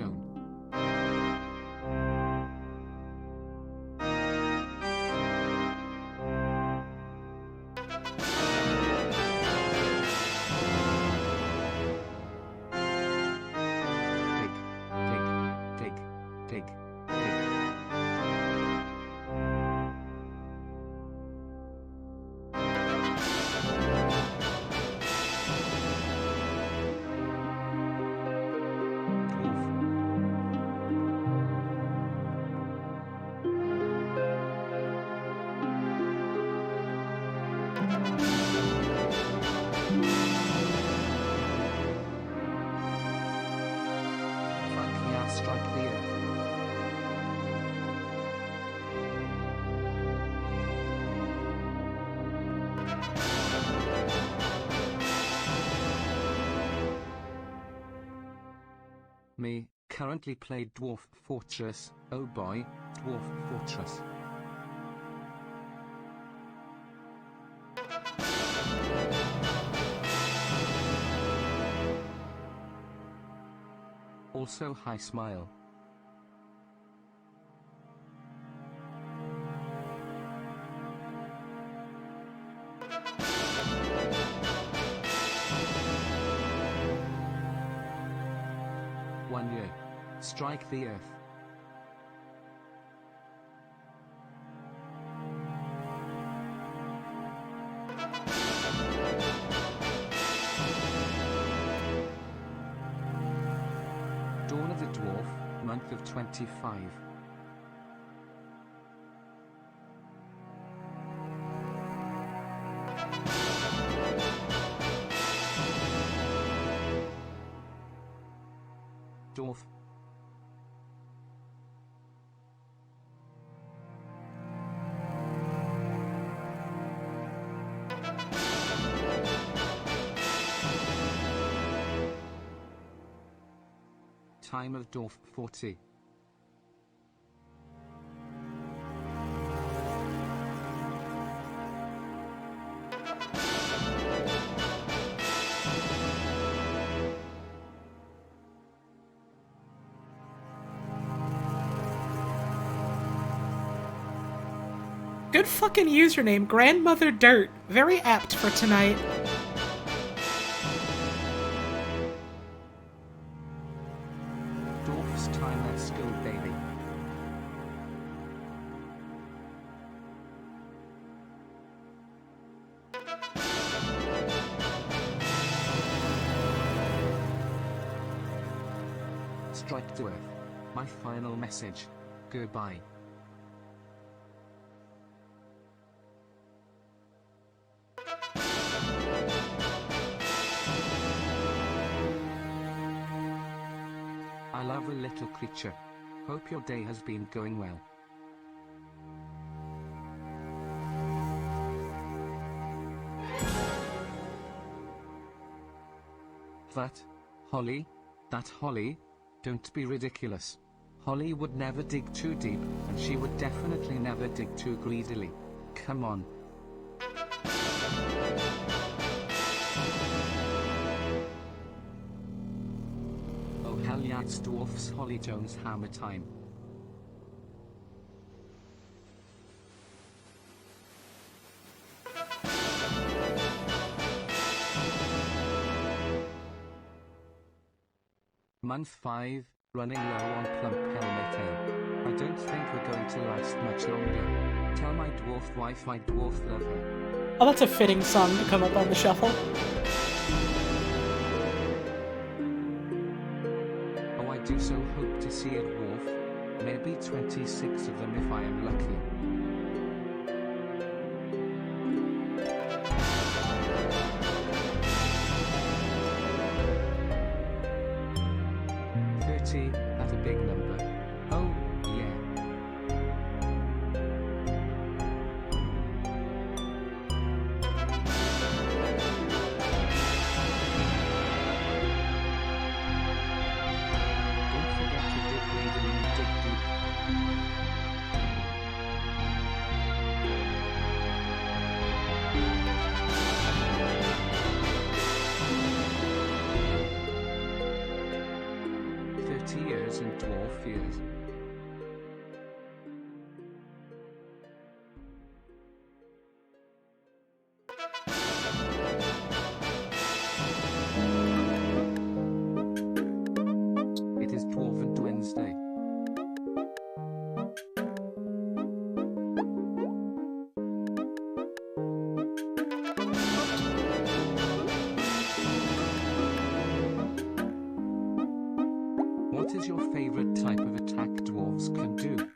stone. Dig, dig, dig, dig, dig. Strike the earth. Me, currently played Dwarf Fortress. Oh boy, Dwarf Fortress. Also hi smile. One year. Strike the earth. Dawn of the Dwarf, month of 25. Dwarf. Time of Dwarf 40. Good fucking username, Grandmother Dirt. Very apt for tonight. Dwarf's time, let's go, baby. Strike to earth. My final message. Goodbye. I love a little creature. Hope your day has been going well. That Holly? That Holly? Don't be ridiculous. Holly would never dig too deep, and she would definitely never dig too greedily. Come on. Oh hell yeah, it's Dwarf's Holly Jones hammer time. Month 5, running low on plump helmet ale. I don't think we're going to last much longer. Tell my dwarf wife I dwarf love her. Oh, that's a fitting song to come up on the shuffle. Oh, I do so hope to see a dwarf. Maybe 26 of them if I am lucky. That's a big number. Oh, yeah. Don't forget to dig greedily and dig deep. 30 years, and dwarf fears. It is Dwarven Wednesday. What is your favorite type of attack dwarves can do?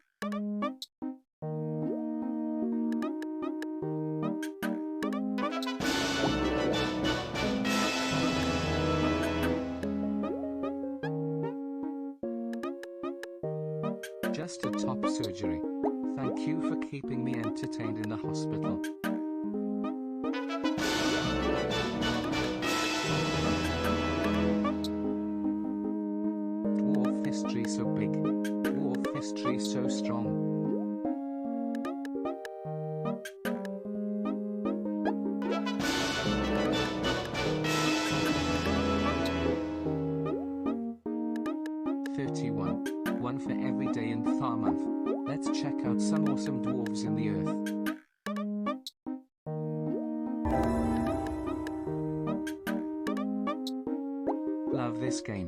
Just a top surgery. Thank you for keeping me entertained in the hospital. Dwarf history so big. Dwarf history so strong. One for every day in Thar month. Let's check out some awesome dwarves in the earth. Love this game.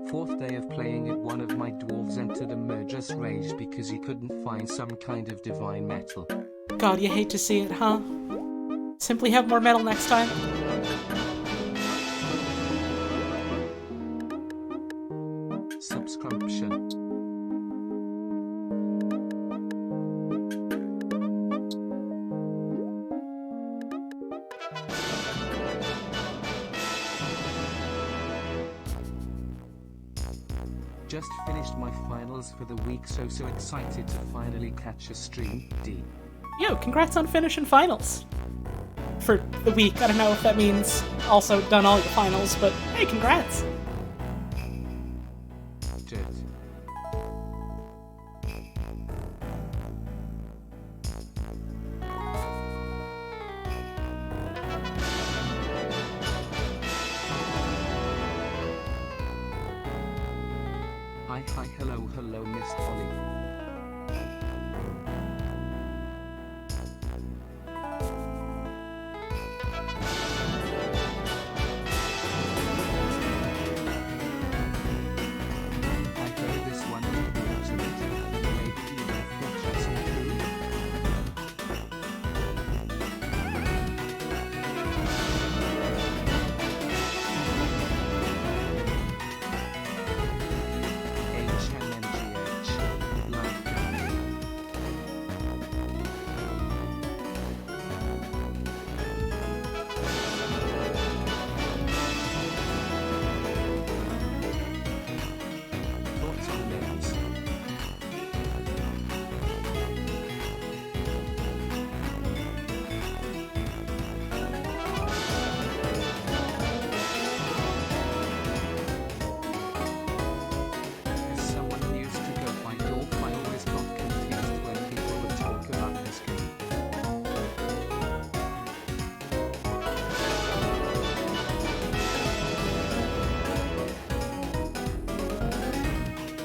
4th day of playing it, one of my dwarves entered a murderous rage because he couldn't find some kind of divine metal. God, you hate to see it, huh? Simply have more metal next time. Subscription. Just finished my finals for the week, so excited to finally catch a stream. D. Yo, congrats on finishing finals. For the week, I don't know if that means also done all your finals, but hey, congrats. Jet. Hi, hello, Miss Holly. I heard this one was in it. Maybe you know Fortress or two. HMMGH. Life. Thoughts on names? As someone who used to go by Dwarf, I always got confused when people would talk about this game.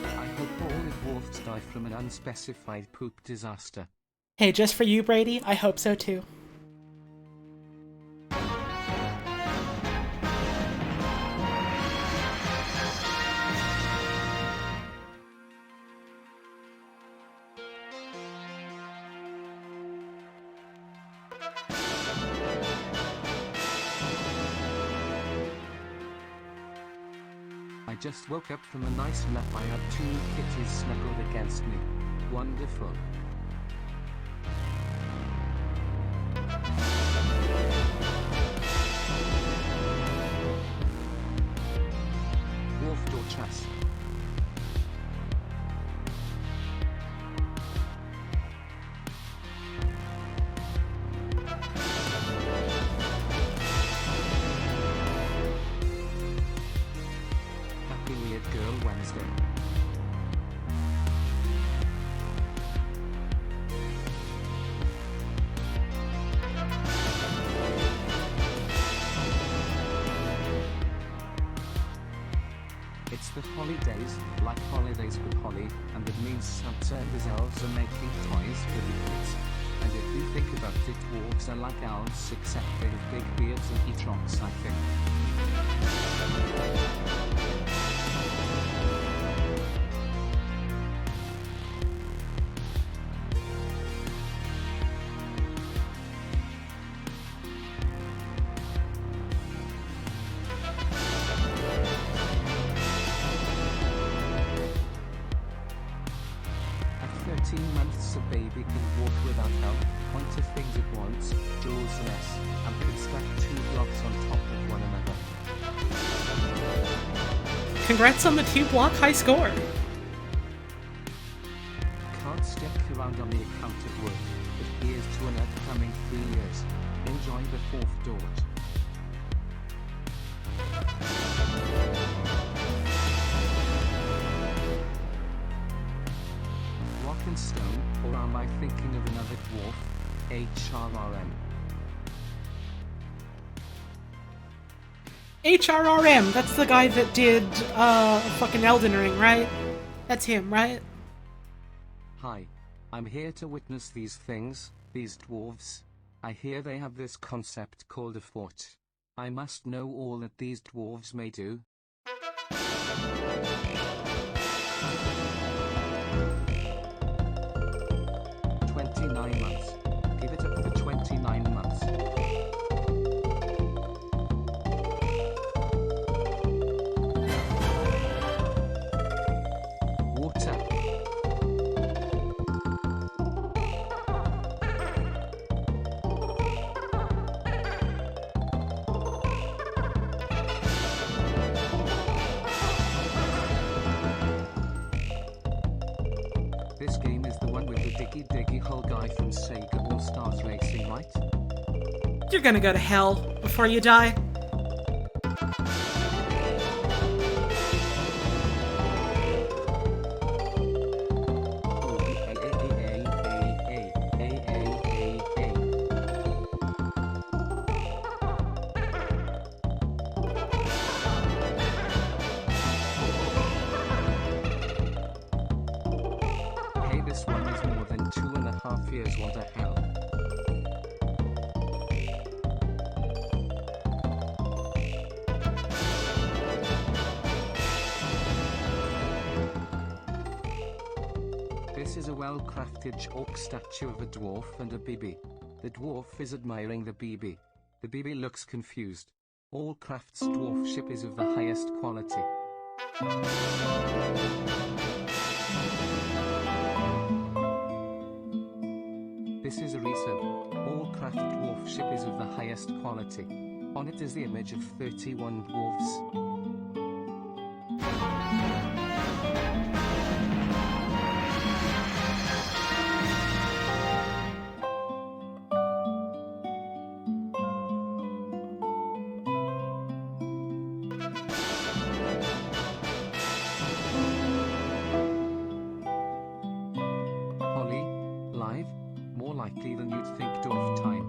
I hope all the dwarfs die from an unspecified poop disaster. Hey, just for you, Brady, I hope so too. I just woke up from a nice nap. I had 2 kitties snuggled against me. Wonderful. Dwarf Fortress. Happy Weird Girl Wednesday. It's the holidays, like holidays with holly, and it means Santa and his elves are making toys with the kids. And if you think about it, dwarves are like elves except they have big beards and eat rocks, I think. At 13 months a baby can walk without help, point to things at once, draws less, and can stack 2 blocks on top of one another. Congrats on the 2-block high score! Can't stick around on the account of work, but here's to an upcoming 3 years. Enjoy the 4th dort. Rock and stone, or am I thinking of another dwarf? HRRM. HRRM, that's the guy that did, fucking Elden Ring, right? That's him, right? Hi. I'm here to witness these things, these dwarves. I hear they have this concept called a fort. I must know all that these dwarves may do. 29 months. Give it up for 29 months. Water. This game is the one with the diggy hole guy from Sega All Stars Racing, right? You're gonna go to hell before you die. Hey, this one is more than 2.5 years, what the hell? This is a well-crafted orc statue of a dwarf and a BB. The dwarf is admiring the BB. The BB looks confused. All crafts dwarfship is of the highest quality. This is a resub. All craft dwarfship is of the highest quality. On it is the image of 31 dwarfs. Holly, live? More likely than you'd think. Dwarf time.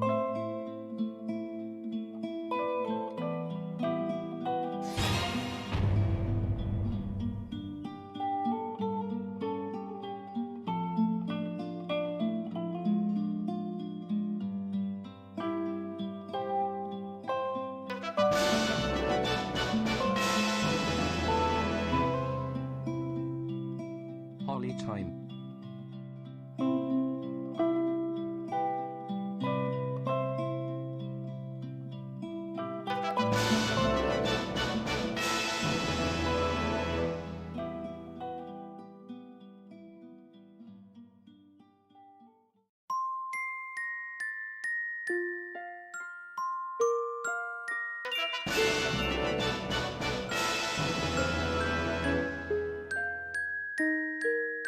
Holly time.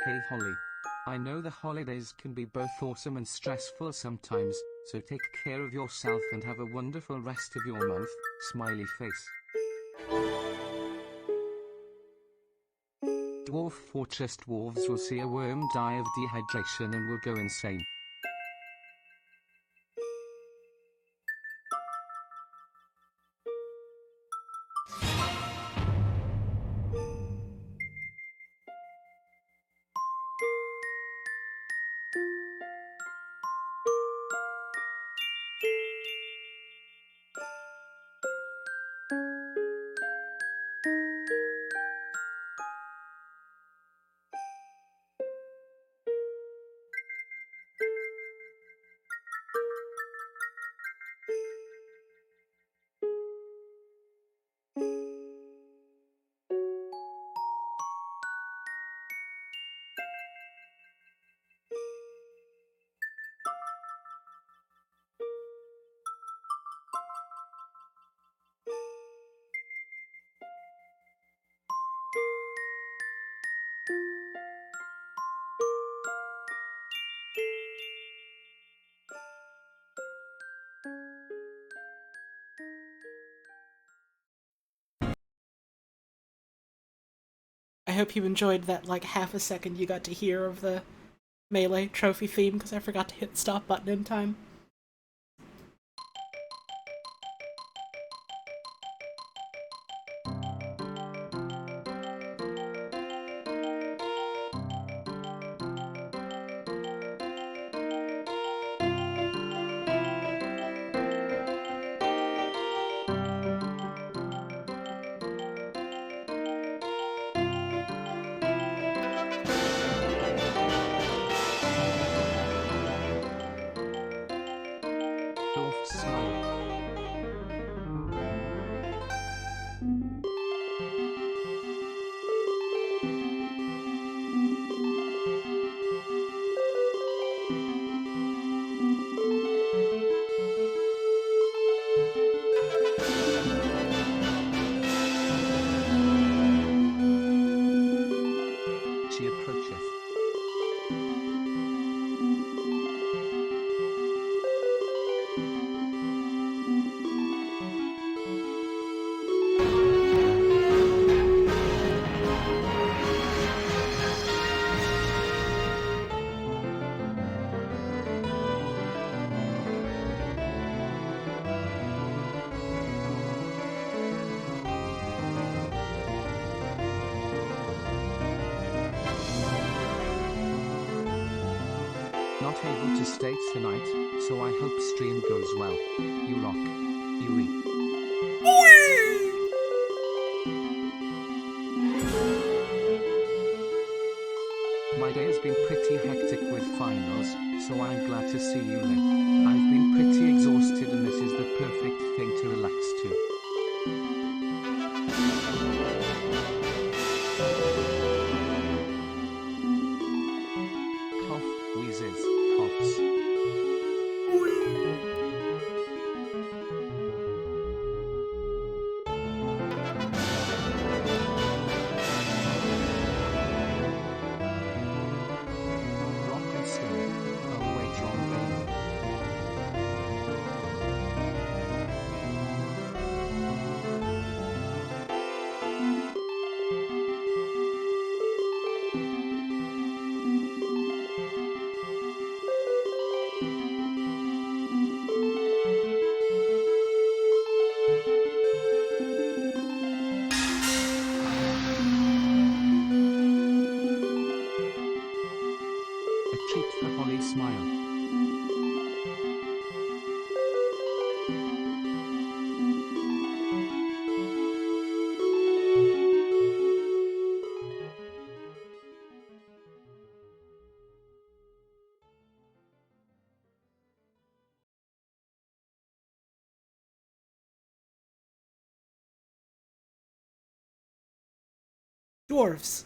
Hey Holly. I know the holidays can be both awesome and stressful sometimes, so take care of yourself and have a wonderful rest of your month, smiley face. Dwarf Fortress dwarves will see a worm die of dehydration and will go insane. hope you enjoyed that, like, half a second you got to hear of the Melee trophy theme, because I forgot to hit the stop button in time. Dwarf smile. She approacheth. Not able to stay tonight, so I hope stream goes well. You rock. Yui. My day has been pretty hectic with finals, so I'm glad to see you live. I've been pretty exhausted and this is the perfect thing to relax to. Cough, wheezes, coughs. Rock and stone. Oh wait, wrong game. A treat for Holly smile. Dwarves.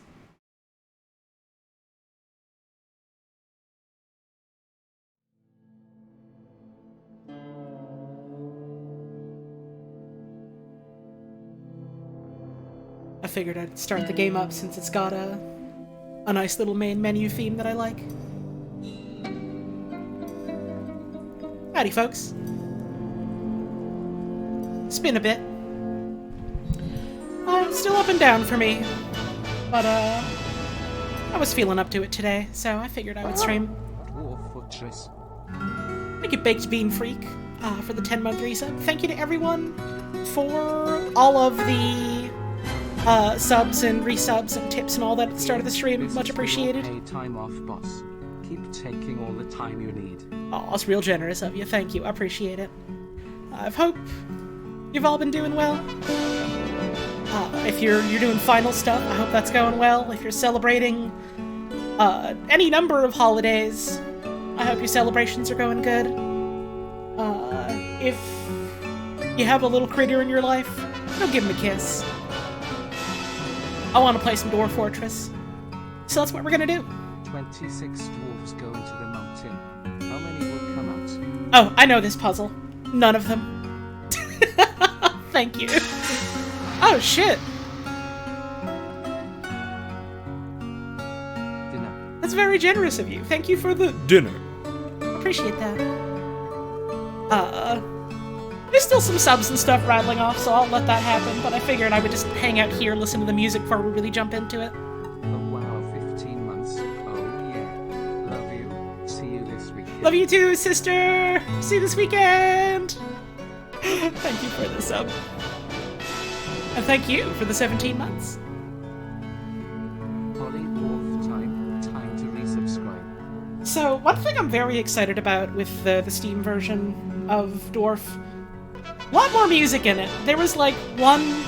I figured I'd start the game up since it's got a nice little main menu theme that I like. Howdy, folks. It's been a bit. Still up and down for me, but I was feeling up to it today, so I figured I would stream. Dwarf Fortress. Thank you, Baked Bean Freak, for the 10-month resub. Thank you to everyone for all of the subs and resubs and tips and all that at the start of the stream. This Much is appreciated. your pay time off, boss. Keep taking all the time you need. Oh, it's real generous of you. Thank you. I appreciate it. I hope you've all been doing well. If you're doing final stuff, I hope that's going well. If you're celebrating any number of holidays, I hope your celebrations are going good. If you have a little critter in your life, go give him a kiss. I want to play some Dwarf Fortress, so that's what we're gonna do. 26 dwarves go into the mountain. How many will come out? Oh, I know this puzzle. None of them. Thank you. Oh, shit. Dinner. That's very generous of you. Thank you for the dinner. Appreciate that. There's still some subs and stuff rattling off, so I'll let that happen, but I figured I would just hang out here, listen to the music before we really jump into it. Love you too, sister! See you this weekend! Thank you for the sub. And thank you for the 17 months. Holly, Dwarf, time to resubscribe. So, one thing I'm very excited about with the Steam version of Dwarf, a lot more music in it. There was like 1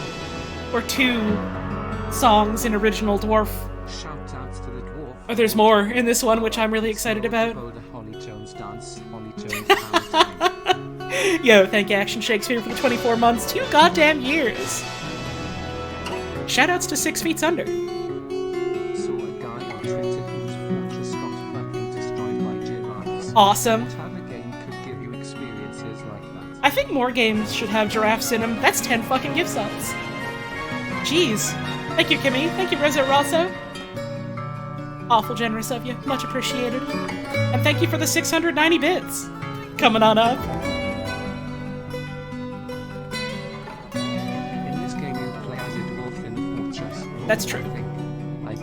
or 2 songs in original Dwarf. Shout outs to the dwarf. Oh, there's more in this one, which I'm really excited about. Holly Jones dance, Holly Jones dance. Yo, thank you, Action Shakespeare, for the 24 months. 2 goddamn years. Shoutouts to 6 Feet Under. Saw a guy on Twitter whose fortress got fucking destroyed by giraffes. Awesome. What other game could give you experiences like that? I think more games should have giraffes in them. That's 10 fucking gift subs. Jeez. Thank you, Kimmy. Thank you, Rosa Rosso. Awful generous of you. Much appreciated. And thank you for the 690 bits. Coming on up. In this game you play as a dwarf in the fortress. That's true. Like,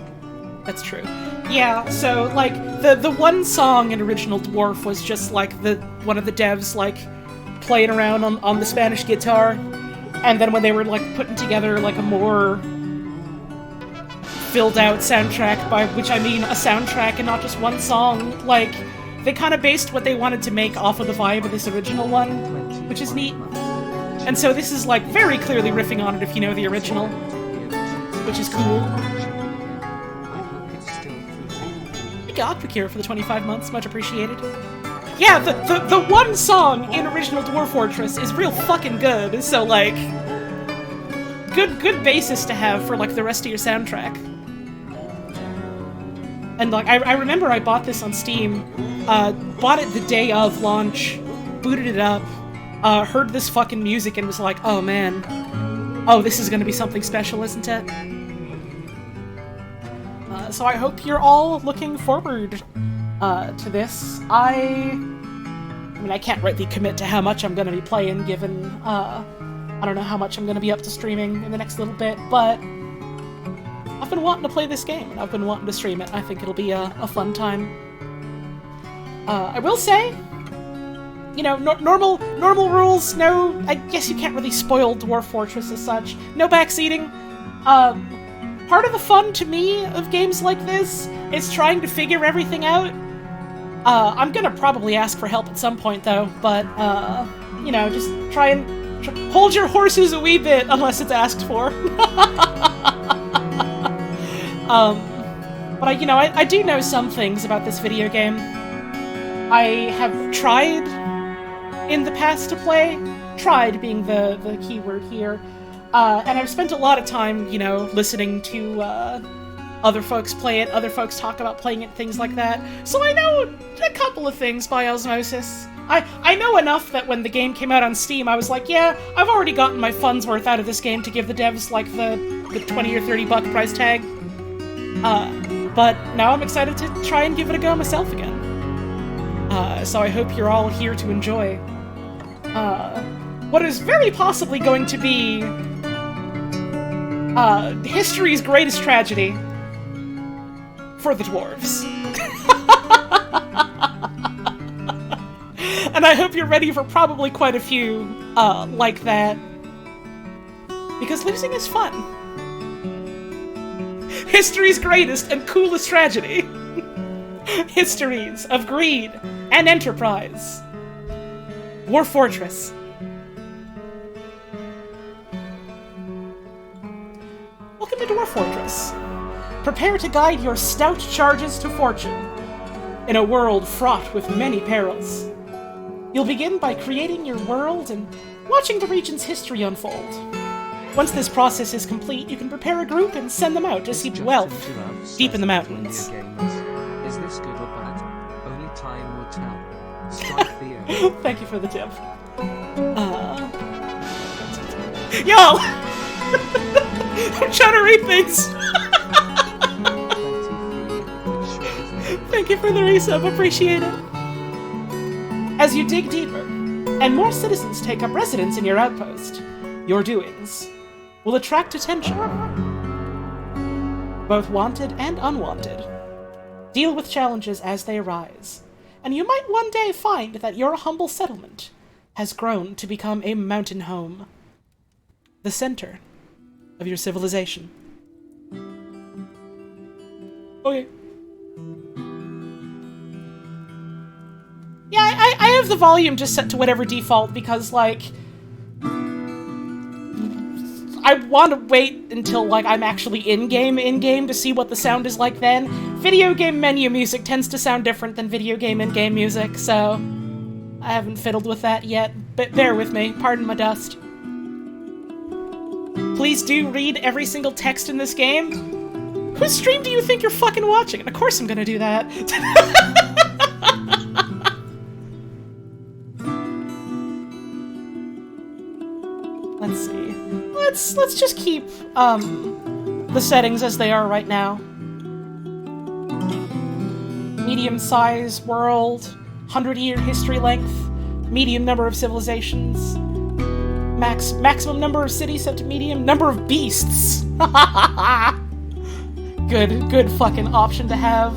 That's true. Yeah, so, like, the one song in original Dwarf was just, like, one of the devs, like, playing around on the Spanish guitar. And then when they were, like, putting together, like, a more filled-out soundtrack, by which I mean a soundtrack and not just one song, like, they kind of based what they wanted to make off of the vibe of this original one, which is neat. And so this is, like, very clearly riffing on it if you know the original, which is cool. Thank you, Aquacure, for the 25 months. Much appreciated. Yeah, the one song in original Dwarf Fortress is real fucking good, so, like, good basis to have for, like, the rest of your soundtrack. And, like, I remember I bought this on Steam, bought it the day of launch, booted it up, heard this fucking music and was like, oh man, oh, this is gonna be something special, isn't it? So I hope you're all looking forward to this. I mean, I can't rightly commit to how much I'm gonna be playing, given, I don't know how much I'm gonna be up to streaming in the next little bit, but I've been wanting to play this game, and I've been wanting to stream it. I think it'll be a fun time. I will say, you know, normal rules, no, I guess you can't really spoil Dwarf Fortress as such. No backseating. Part of the fun, to me, of games like this is trying to figure everything out. I'm gonna probably ask for help at some point, though, but, you know, just try and hold your horses a wee bit, unless it's asked for. But I do know some things about this video game. I have tried in the past to play, tried being the key word here, and I've spent a lot of time, you know, listening to other folks play it, other folks talk about playing it, things like that. So I know a couple of things by osmosis. I know enough that when the game came out on Steam, I was like, yeah, I've already gotten my fun's worth out of this game to give the devs, like, the 20 or 30 buck price tag. But now I'm excited to try and give it a go myself again. So I hope you're all here to enjoy what is very possibly going to be history's greatest tragedy for the dwarves. And I hope you're ready for probably quite a few like that, because losing is fun. History's greatest and coolest tragedy. Histories of greed and enterprise. Dwarf Fortress. Welcome to Dwarf Fortress. Prepare to guide your stout charges to fortune in a world fraught with many perils. You'll begin by creating your world and watching the region's history unfold. Once this process is complete, you can prepare a group and send them out to seek wealth deep in the mountains. Is this good or bad? Only time will tell. Strike the air. Thank you for the tip. Yo! I'm trying to read things! Thank you for the resub, appreciate it. As you dig deeper, and more citizens take up residence in your outpost, your doings will attract attention. Both wanted and unwanted. Deal with challenges as they arise, and you might one day find that your humble settlement has grown to become a mountain home. The center of your civilization. Okay. Yeah, I have the volume just set to whatever default because, like, I want to wait until, like, I'm actually in-game to see what the sound is like then. Video game menu music tends to sound different than video game in-game music, so I haven't fiddled with that yet, but bear with me. Pardon my dust. Please do read every single text in this game. Whose stream do you think you're fucking watching? And of course I'm gonna do that. Let's see. Let's just keep the settings as they are right now. Medium size world, 100-year history length, medium number of civilizations, maximum number of cities set to medium, number of beasts. Good fucking option to have.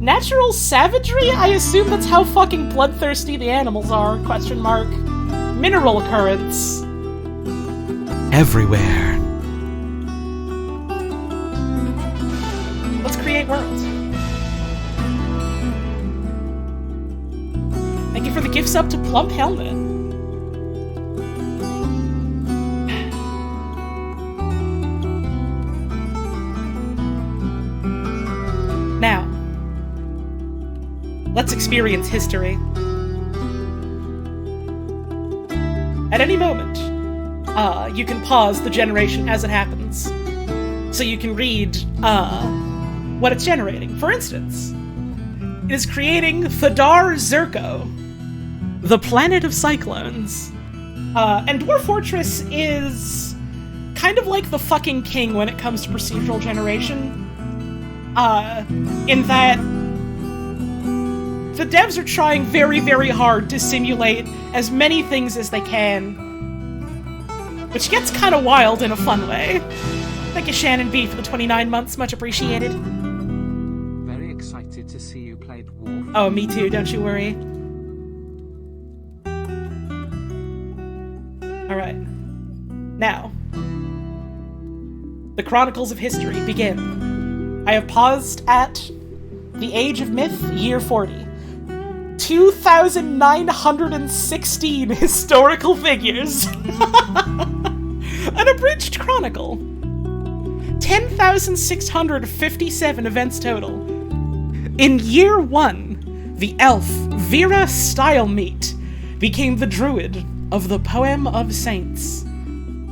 Natural savagery? I assume that's how fucking bloodthirsty the animals are, question mark. Mineral occurrence. Everywhere. Let's create worlds. Thank you for the gifts up to Plump Helmet. Now, let's experience history. At any moment, you can pause the generation as it happens, so you can read what it's generating. For instance, it is creating Thadar Zerko, the planet of cyclones. And Dwarf Fortress is kind of like the fucking king when it comes to procedural generation, in that the devs are trying very, very hard to simulate as many things as they can, which gets kind of wild in a fun way. Thank you, Shannon B, for the 29 months. Much appreciated. Very excited to see you play Dwarf. Oh, me too, don't you worry. Alright. Now, the Chronicles of History begin. I have paused at the Age of Myth, year 40. 2,916 historical figures. An abridged chronicle. 10,657 events total. In year 1, the elf Vera Stylemeet became the druid of the Poem of Saints.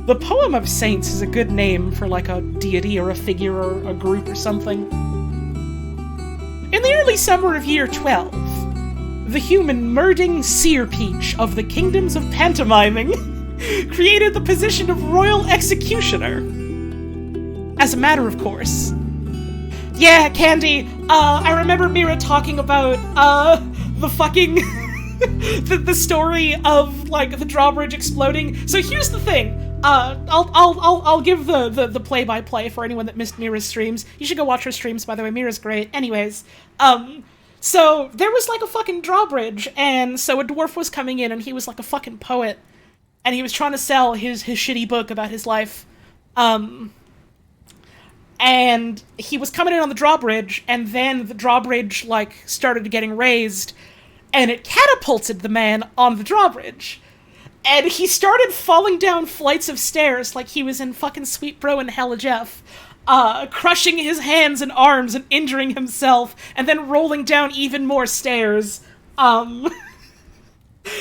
The Poem of Saints is a good name for like a deity or a figure or a group or something. In the early summer of year 12, the human Merding Searpeach of the Kingdoms of Pantomiming created the position of Royal Executioner. As a matter of course. Yeah, Candy, I remember Mira talking about, the fucking... the story of, like, the drawbridge exploding. So here's the thing. I'll give the play-by-play for anyone that missed Mira's streams. You should go watch her streams, by the way. Mira's great. Anyways, so there was, like, a fucking drawbridge, and so a dwarf was coming in, and he was, like, a fucking poet, and he was trying to sell his shitty book about his life, and he was coming in on the drawbridge, and then the drawbridge, like, started getting raised, and it catapulted the man on the drawbridge, and he started falling down flights of stairs like he was in fucking Sweet Bro and Hella Jeff, crushing his hands and arms and injuring himself, and then rolling down even more stairs, and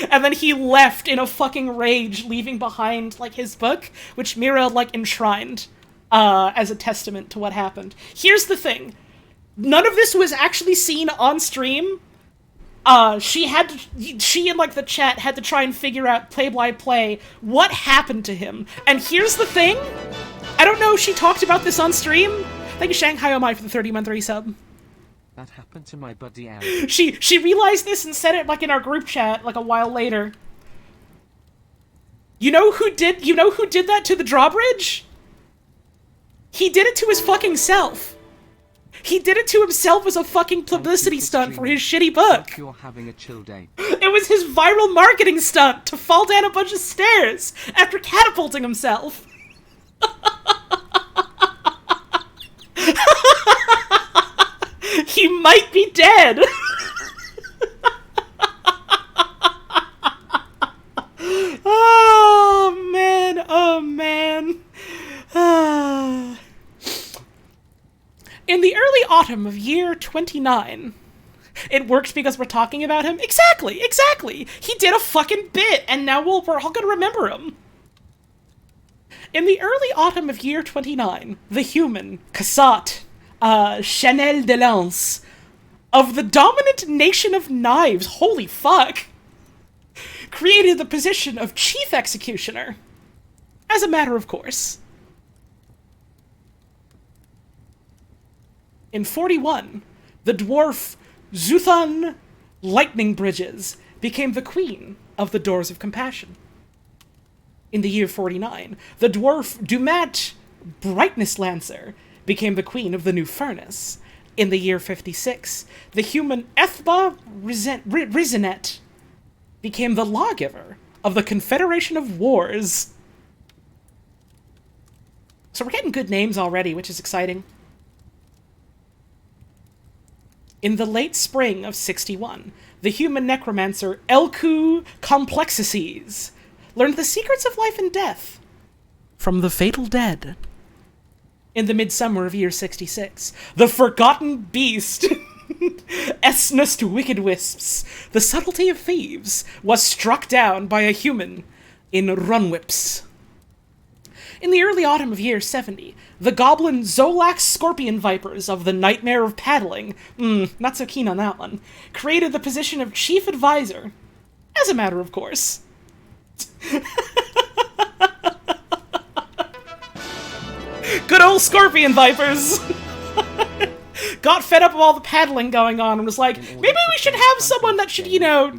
then he left in a fucking rage, leaving behind, like, his book, which Mira, like, enshrined, as a testament to what happened. Here's the thing. None of this was actually seen on stream. She and, like, the chat had to try and figure out play-by-play what happened to him. And here's the thing. I don't know if she talked about this on stream. Thank you, Shanghai Oh My, for the 30-month resub. That happened to my buddy Aaron. She realized this and said it, like, in our group chat, like, a while later. You know who did that to the drawbridge? He did it to his fucking self. He did it to himself as a fucking publicity stunt for his shitty book. Hope you're having a chill day. It was his viral marketing stunt to fall down a bunch of stairs after catapulting himself. He might be dead. Oh, man. Oh, man. In the early autumn of year 29... It worked because we're talking about him? Exactly! He did a fucking bit, and now we're all gonna remember him. In the early autumn of year 29, the human, Cassat, Chanel de Lance, of the dominant nation of knives, holy fuck, created the position of chief executioner. As a matter of course. In 41, the dwarf Zuthan Lightning Bridges became the queen of the Doors of Compassion. In the year 49, the dwarf Dumat Brightness Lancer became the queen of the New Furnace. In the year 56, the human Ethba Rizenet became the lawgiver of the Confederation of Wars. So we're getting good names already, which is exciting. In the late spring of 61, the human necromancer Elku Complexices learned the secrets of life and death from the fatal dead. In the midsummer of year 66, the forgotten beast, Esnust Wicked Wisps, the subtlety of thieves, was struck down by a human in Runwhips. In the early autumn of year 70, the goblin Zolax Scorpion Vipers of the Nightmare of Paddling, not so keen on that one, created the position of chief advisor. As a matter of course. Good old Scorpion Vipers! Got fed up with all the paddling going on and was like, maybe we should have someone that should,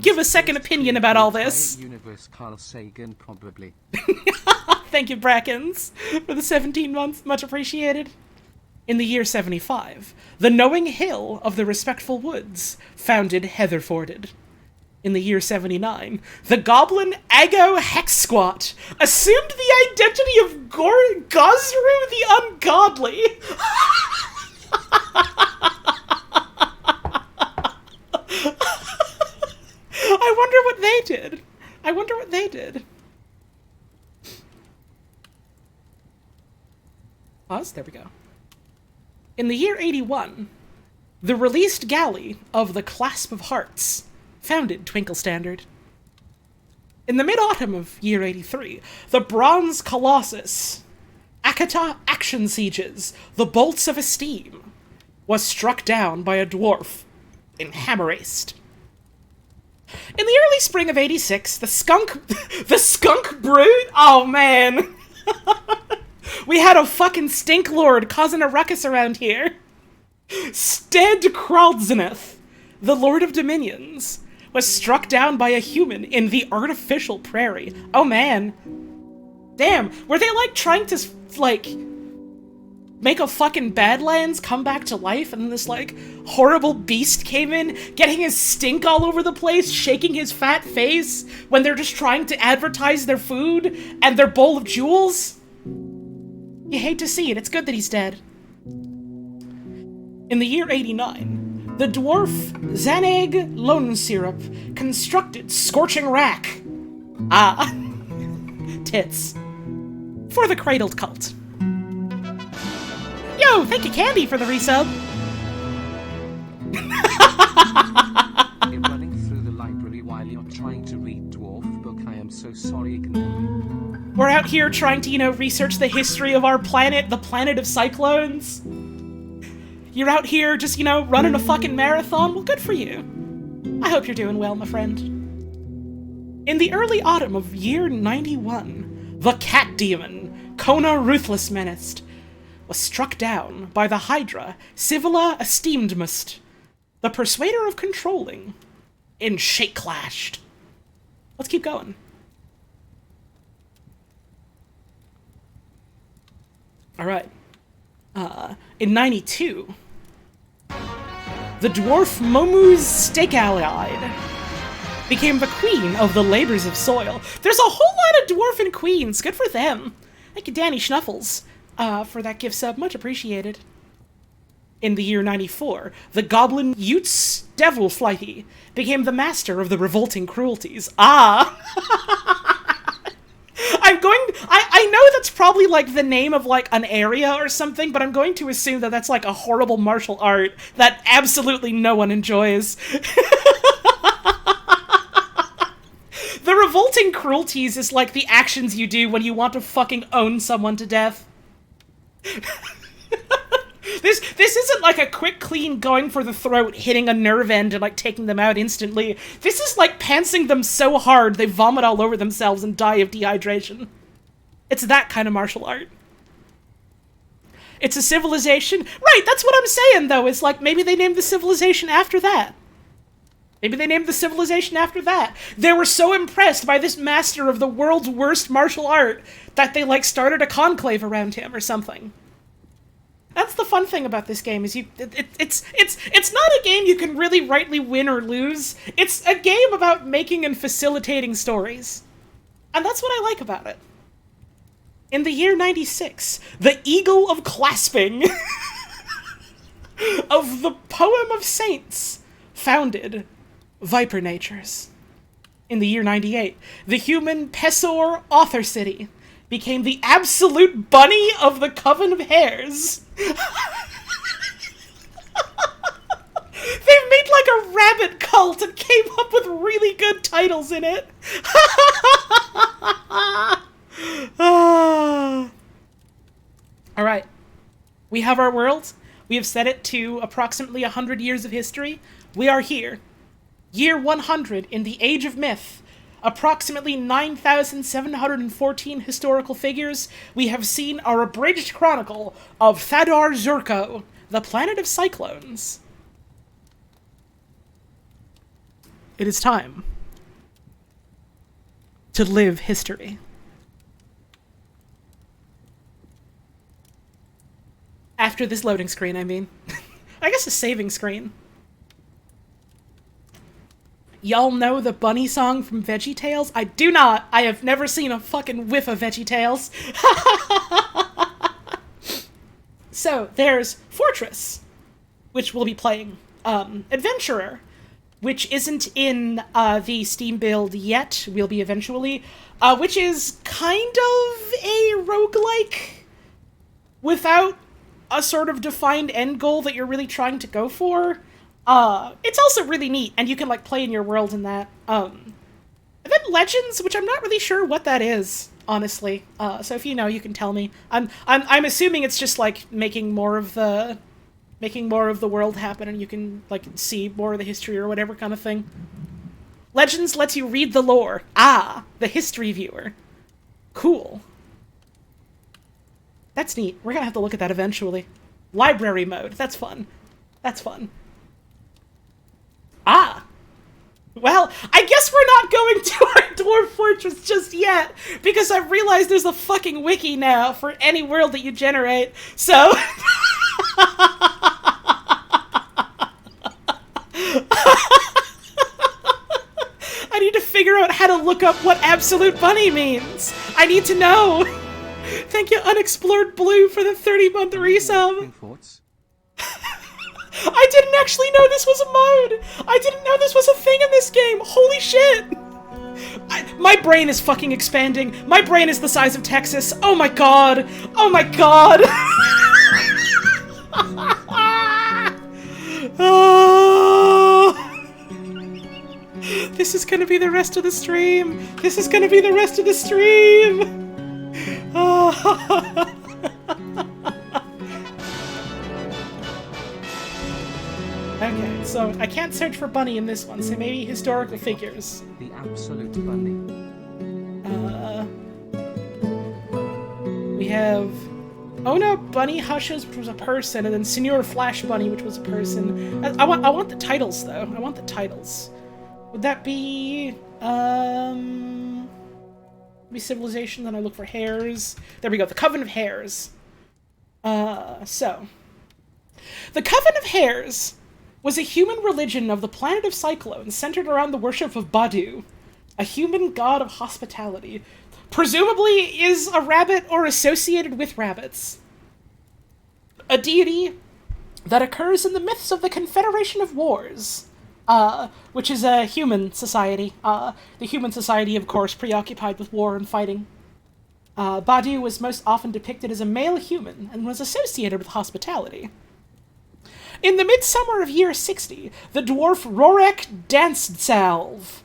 give a second opinion about all this. Universe Carl Sagan, probably. Thank you, Brackens, for the 17 months. Much appreciated. In the year 75, the Knowing Hill of the Respectful Woods founded Heatherforded. In the year 79, the goblin Ago Hex Squat assumed the identity of Gosru the Ungodly. I wonder what they did. Pause, there we go. In the year 81, the released galley of the Clasp of Hearts founded Twinkle Standard. In the mid-autumn of year 83, the Bronze Colossus, Akata Action Sieges, the Bolts of Esteem, was struck down by a dwarf in Hammeraced. In the early spring of 86, the Skunk Brood? Oh, man. We had a fucking stink lord causing a ruckus around here. Stead Kraldzeneth, the Lord of Dominions, was struck down by a human in the Artificial Prairie. Oh, man. Damn, were they, trying to, make a fucking Badlands come back to life, and this, horrible beast came in, getting his stink all over the place, shaking his fat face, when they're just trying to advertise their food and their bowl of jewels? You hate to see it, it's good that he's dead. In the year 89, the dwarf Zaneg Lone Syrup constructed Scorching Rack. Tits. For the Cradled Cult. Yo, thank you, Candy, for the resub. In running through the library while you're trying to read Dwarf book, I am so sorry, ignore me. We're out here trying to, research the history of our planet, the planet of cyclones. You're out here just, running a fucking marathon? Well, good for you. I hope you're doing well, my friend. In the early autumn of year 91, the cat demon, Kona Ruthless Menaced, was struck down by the Hydra, Civila Esteemedmust, the Persuader of Controlling, in Shake Clashed. Let's keep going. Alright. In 92, The dwarf Momu's Steak-Allied became the queen of the labors of soil. There's a whole lot of dwarven queens. Good for them. Thank you, Danny Schnuffles, for that gift sub. Much appreciated. In the year 94, the goblin Utes Devilflighty became the master of the revolting cruelties. Ah! I know that's probably, like, the name of, like, an area or something, but I'm going to assume that that's, like, a horrible martial art that absolutely no one enjoys. The revolting cruelties is like the actions you do when you want to fucking own someone to death. This isn't like a quick, clean going for the throat, hitting a nerve end and like taking them out instantly. This is like pantsing them so hard they vomit all over themselves and die of dehydration. It's that kind of martial art. It's a civilization. Right, that's what I'm saying though, is like maybe they named the civilization after that. Maybe they named the civilization after that. They were so impressed by this master of the world's worst martial art that they, like, started a conclave around him or something. That's the fun thing about this game, is it's not a game you can really rightly win or lose. It's a game about making and facilitating stories. And that's what I like about it. In the year 96, the Eagle of Clasping of the Poem of Saints founded Viper Natures. In the year 98, the human Pesor Author City became the absolute bunny of the Coven of Hares. They've made like a rabbit cult and came up with really good titles in it. Alright. We have our world. We have set it to approximately 100 years of history. We are here. Year 100 in the Age of Myth. Approximately 9,714 historical figures. We have seen our abridged chronicle of Thadar Zurko, the planet of cyclones. It is time to live history. After this loading screen, I mean. I guess a saving screen. Y'all know the bunny song from VeggieTales? I do not! I have never seen a fucking whiff of VeggieTales. So, there's Fortress, which we'll be playing. Adventurer, which isn't in the Steam build yet, will be eventually, which is kind of a roguelike without a sort of defined end goal that you're really trying to go for. It's also really neat, and you can, like, play in your world in that. And then Legends, which I'm not really sure what that is, honestly. So if you know, you can tell me. I'm assuming it's just, like, making more of the world happen, and you can, like, see more of the history or whatever kind of thing. Legends lets you read the lore. Ah, the history viewer. Cool. That's neat. We're gonna have to look at that eventually. Library mode. That's fun. That's fun. Ah! Well, I guess we're not going to our Dwarf Fortress just yet, because I've realized there's a fucking wiki now for any world that you generate, so... I need to figure out how to look up what Absolute Bunny means! I need to know! Thank you, Unexplored Blue, for the 30-month resub! I didn't actually know this was a mode! I didn't know this was a thing in this game! Holy shit! My brain is fucking expanding. My brain is the size of Texas. Oh my god! Oh my god! Oh. This is gonna be the rest of the stream! This is gonna be the rest of the stream! Oh. Okay, so I can't search for bunny in this one, so maybe historical figures. The absolute bunny. We have Ona Bunny Hushes, which was a person, and then Senor Flash Bunny, which was a person. I want the titles though. I want the titles. Would that be civilization? Then I look for hares. There we go. The Coven of Hares. So The Coven of Hares was a human religion of the planet of Cyclones centered around the worship of Badu, a human god of hospitality. Presumably is a rabbit or associated with rabbits. A deity that occurs in the myths of the Confederation of Wars, which is a human society. The human society, of course, preoccupied with war and fighting. Badu was most often depicted as a male human and was associated with hospitality. In the midsummer of year 60, the dwarf Rorek Danstsalve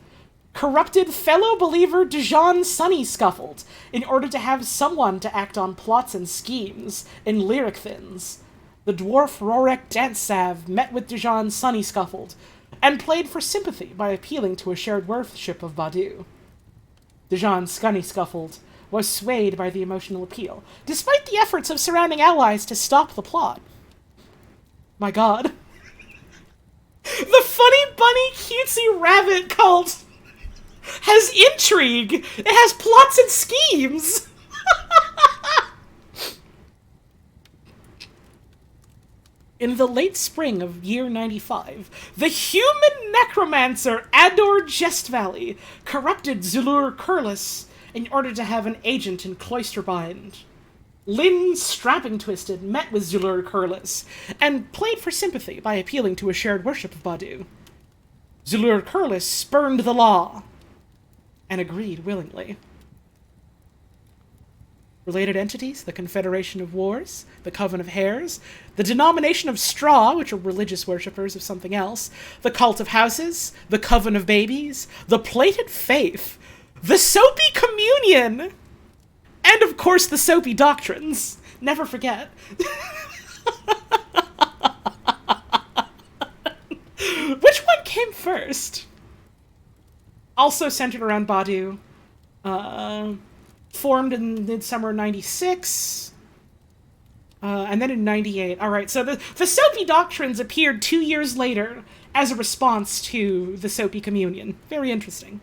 corrupted fellow believer Dijon Sunnyscuffled in order to have someone to act on plots and schemes in lyric thins. The dwarf Rorek Danstsalve met with Dijon Sunnyscuffled and played for sympathy by appealing to a shared worship of Badu. Dijon Sunnyscuffled was swayed by the emotional appeal, despite the efforts of surrounding allies to stop the plot. My god. The funny bunny cutesy rabbit cult has intrigue. It has plots and schemes. In the late spring of year 95, the human necromancer Ador Jestvalley corrupted Zulur Kurlis in order to have an agent in Cloisterbind. Lynn Strapping Twisted met with Zulur Kurlis and played for sympathy by appealing to a shared worship of Badu. Zulur Kurlis spurned the law and agreed willingly. Related entities, the Confederation of Wars, the Coven of Hares, the Denomination of Straw, which are religious worshippers of something else, the Cult of Houses, the Coven of Babies, the Plated Faith, the Soapy Communion, and of course the Soapy Doctrines. Never forget. Which one came first? Also centered around Badu. Formed in midsummer 96. And then in 98. Alright, so the Soapy Doctrines appeared 2 years later as a response to the Soapy Communion. Very interesting.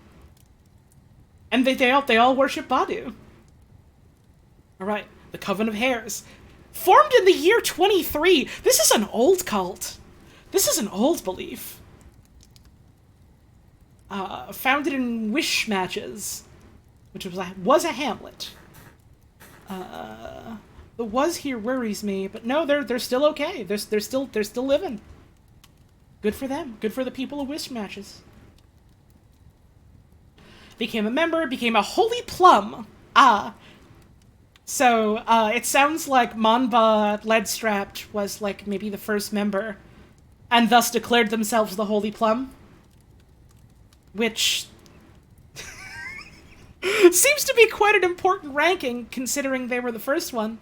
And they all worship Badu. Alright, the Coven of Hares. Formed in the year 23. This is an old cult. This is an old belief. Founded in Wish Matches, which was a hamlet. The was here worries me, but no, they're still okay. They're still living. Good for them. Good for the people of Wish Matches. Became a member, became a Holy Plum. So, it sounds like Monba Leadstrapped was, like, maybe the first member, and thus declared themselves the Holy Plum. Which seems to be quite an important ranking, considering they were the first one.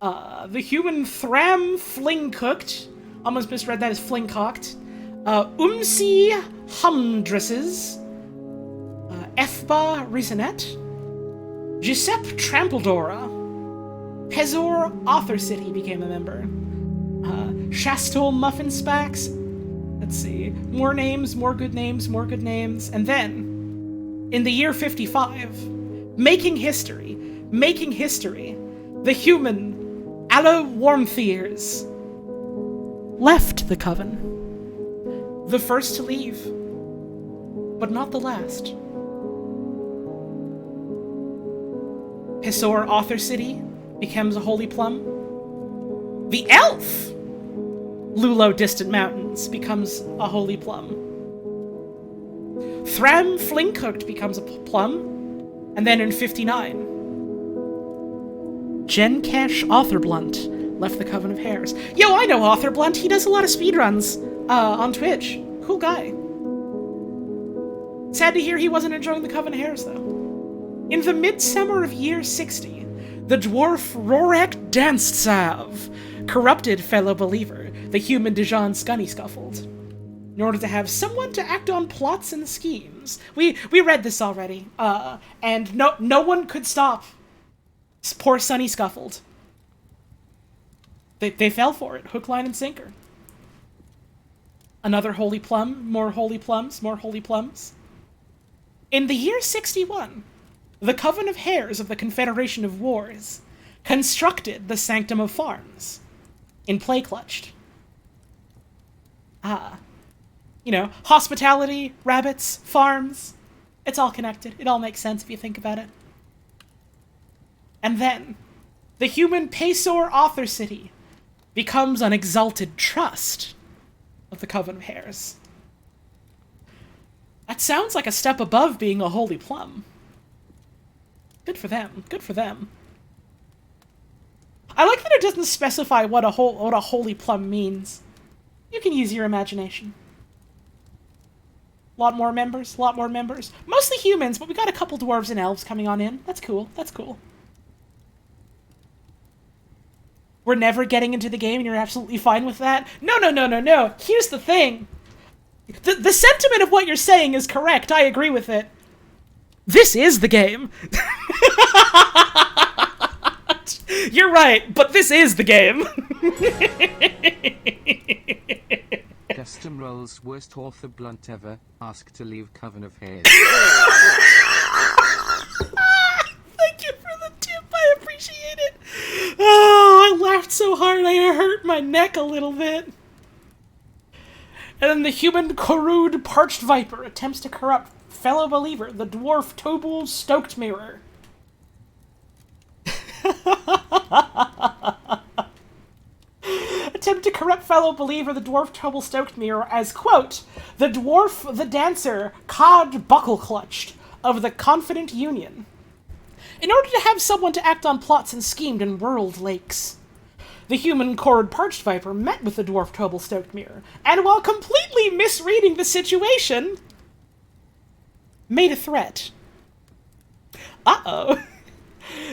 The human Thram Flingcooked, almost misread that as Flingcocked, Umsi Humdresses, Efba Risonet, Giuseppe Trampledora, Pezor Author City became a member, Shastol Muffin Spacks, let's see, more names, more good names, and then, in the year 55, making history, the human Alla Warmthiers left the Coven. The first to leave, but not the last. Pessor Author City becomes a Holy Plum. The elf Lulo Distant Mountains becomes a Holy Plum. Thram Flingcooked becomes a plum. And then in 59, Genkesh Authorblunt left the Coven of Hares. Yo, I know Authorblunt. He does a lot of speedruns on Twitch. Cool guy. Sad to hear he wasn't enjoying the Coven of Hares, though. In the midsummer of year 60, the dwarf Rorek Danstsav corrupted fellow believer, the human Dijon Sunnyscuffled, in order to have someone to act on plots and schemes. We read this already, and no one could stop poor Sunnyscuffled. They fell for it, hook, line, and sinker. Another Holy Plum, more Holy Plums, more Holy Plums. In the year 61, the Coven of Hares of the Confederation of Wars constructed the Sanctum of Farms. in Play Clutched. You know, hospitality, rabbits, farms. It's all connected. It all makes sense if you think about it. And then, the human Pesor Author City becomes an exalted trust of the Coven of Hares. That sounds like a step above being a holy plum. Good for them. Good for them. I like that it doesn't specify what a holy plum means. You can use your imagination. Lot more members, lot more members. Mostly humans, but we got a couple dwarves and elves coming on in. That's cool, that's cool. We're never getting into the game and you're absolutely fine with that? No, no, no, no, no. Here's the thing. The sentiment of what you're saying is correct. I agree with it. This is the game. You're right, but this is the game. Custom Roll's worst author blunt ever. Ask to leave Coven of Hares. Thank you for the tip. I appreciate it. Oh, I laughed so hard I hurt my neck a little bit. And then the human Korud Parched Viper attempts to corrupt fellow believer, the dwarf Tobul Stoked Mirror. Attempt to corrupt fellow believer, the dwarf Tobul Stoked Mirror, as, quote, the dwarf, the dancer, Cod Buckle Clutched, of the Confident Union. In order to have someone to act on plots and schemed in world lakes. The human Korud Parched Viper met with the dwarf Tobul Stoked Mirror, and while completely misreading the situation, made a threat. Uh-oh.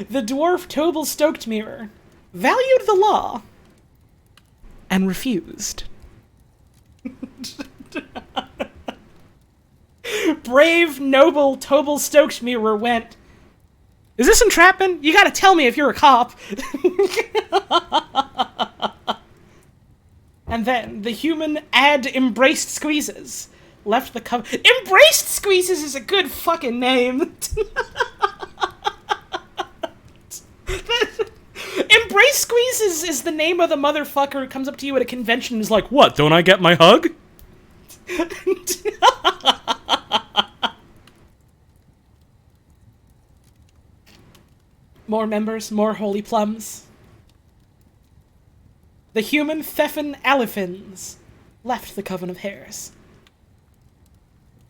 The dwarf Tobul Stoked Mirror valued the law and refused. Brave, noble Tobul Stoked Mirror went, is this entrapment? You gotta tell me if you're a cop. And then the human Embraced Squeezes left the coven. Embraced Squeezes is a good fucking name. Embrace Squeezes is the name of the motherfucker who comes up to you at a convention and is like, what, don't I get my hug? More members, more holy plums. The human Thefin Elephins left the Coven of Hares.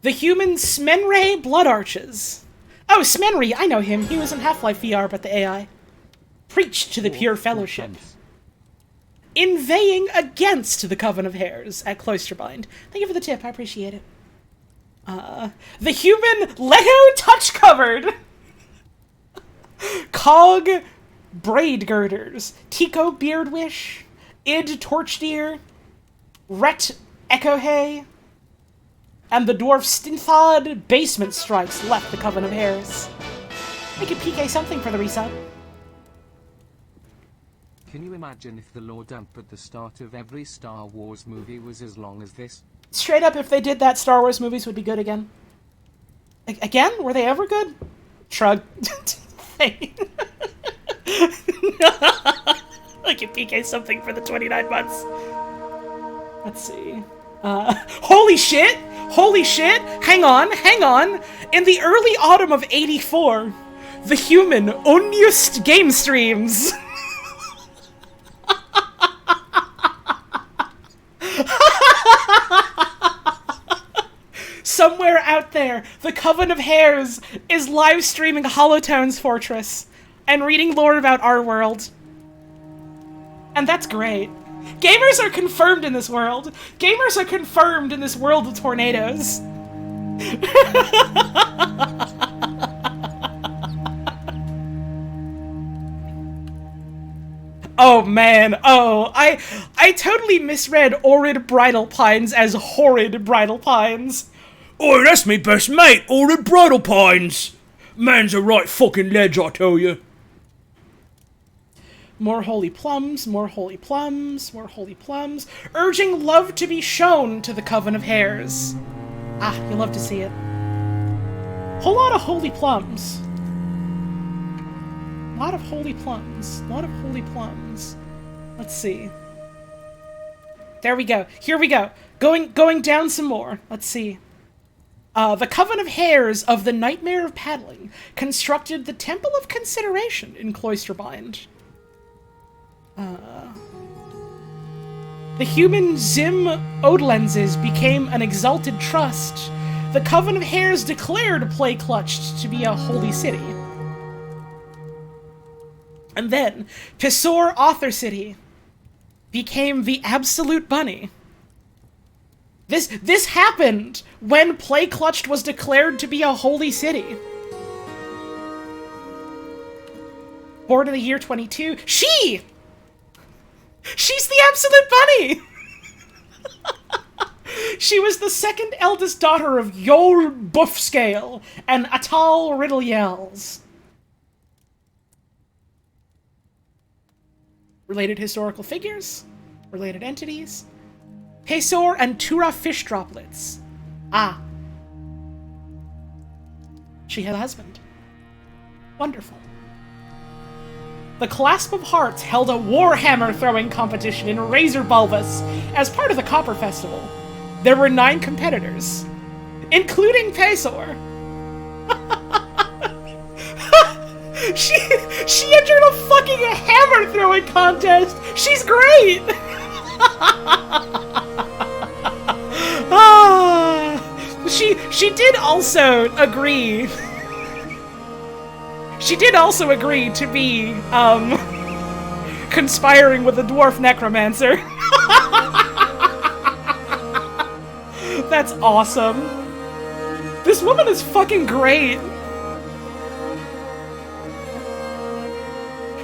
The human Smenray Blood Arches. Oh, Smenry, I know him. He was in Half-Life VR, but the AI. Preached to the pure fellowship. Inveighing against the Coven of Hares at Cloisterbind. Thank you for the tip, I appreciate it. The human Leto Touch Covered. Cog Braid Girders. Tico Beardwish. Id Torchdeer. Ret Echohay. And the dwarf Stinthod Basement Strikes left the Coven of Hares. Make it PK something for the resub. Can you imagine if the lore dump at the start of every Star Wars movie was as long as this? Straight up, if they did that, Star Wars movies would be good again. Again? Were they ever good? Shrug. Like you PK something for the 29 months. Let's see. Holy shit! Holy shit! Hang on, hang on! In the early autumn of '84, the human Unused Game Streams somewhere out there, the Coven of Hares is live streaming Dwarf Fortress and reading lore about our world. And that's great. Gamers are confirmed in this world. Gamers are confirmed in this world of tornadoes. Oh man, oh, I totally misread Orid Bridal Pines as Horrid Bridal Pines. Oh, that's me best mate, Orid Bridal Pines. Man's a right fucking ledge, I tell you. More holy plums, more holy plums, more holy plums. Urging love to be shown to the Coven of Hares. Ah, you love to see it. Whole lot of holy plums. Lot of holy plums. Lot of holy plums. Let's see. There we go. Here we go. Going down some more. Let's see. The Coven of Hares of the Nightmare of Paddling constructed the Temple of Consideration in Cloisterbind. The human Zim Odelenses became an exalted trust. The Coven of Hares declared Play Clutched to be a holy city. And then, Pisor Author City became the Absolute Bunny. This happened when Play Clutched was declared to be a holy city. Born in the year 22, she's the Absolute Bunny! She was the second eldest daughter of Yor Buffscale and Atal Riddleyels. Related historical figures, related entities, Pesor and Tura fish droplets. Ah. She had a husband. Wonderful. The Clasp of Hearts held a warhammer throwing competition in Razor Bulbous as part of the Copper Festival. There were 9 competitors, including Pesor. She entered a fucking hammer throwing contest. She's great. She did also agree. She did also agree to be conspiring with the dwarf necromancer. That's awesome. This woman is fucking great.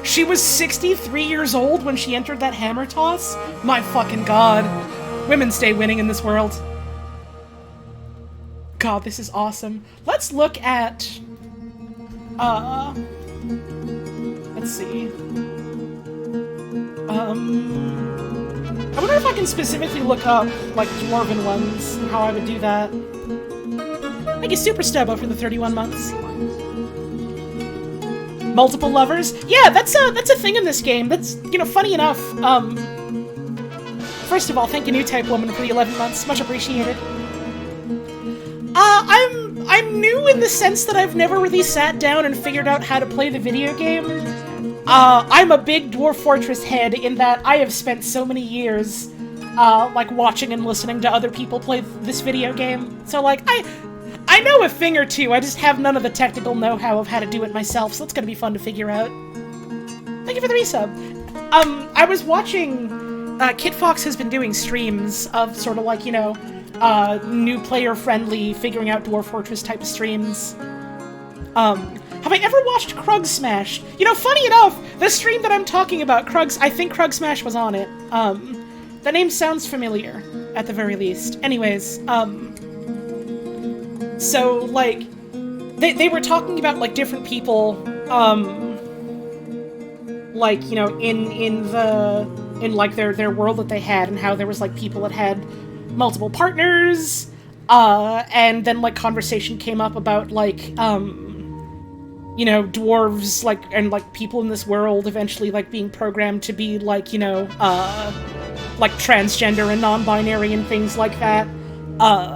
She was 63 years old when she entered that hammer toss? My fucking god. Women stay winning in this world. God, this is awesome. Let's look at... let's see. I wonder if I can specifically look up, like, dwarven ones, and how I would do that. Thank you, Super Stubbo, for the 31 months. Multiple lovers? Yeah, that's a thing in this game. That's, you know, funny enough. First of all, thank you, New Type Woman, for the 11 months. Much appreciated. I'm new in the sense that I've never really sat down and figured out how to play the video game. I'm a big Dwarf Fortress head in that I have spent so many years, like, watching and listening to other people play this video game. So, like, I know a thing or two, I just have none of the technical know-how of how to do it myself, so it's gonna be fun to figure out. Thank you for the resub. I was watching, Kit Fox has been doing streams of sort of like, you know, new player-friendly, figuring out Dwarf Fortress type of streams. Have I ever watched Krug Smash? You know, funny enough, the stream that I'm talking about, I think Krug Smash was on it. The name sounds familiar, at the very least. Anyways, so, like, they were talking about, like, different people, like, you know, in like, their world that they had, and how there was, like, people that had multiple partners, and then, like, conversation came up about, like, you know, dwarves, like, and, like, people in this world eventually, like, being programmed to be, like, you know, like, transgender and non-binary and things like that.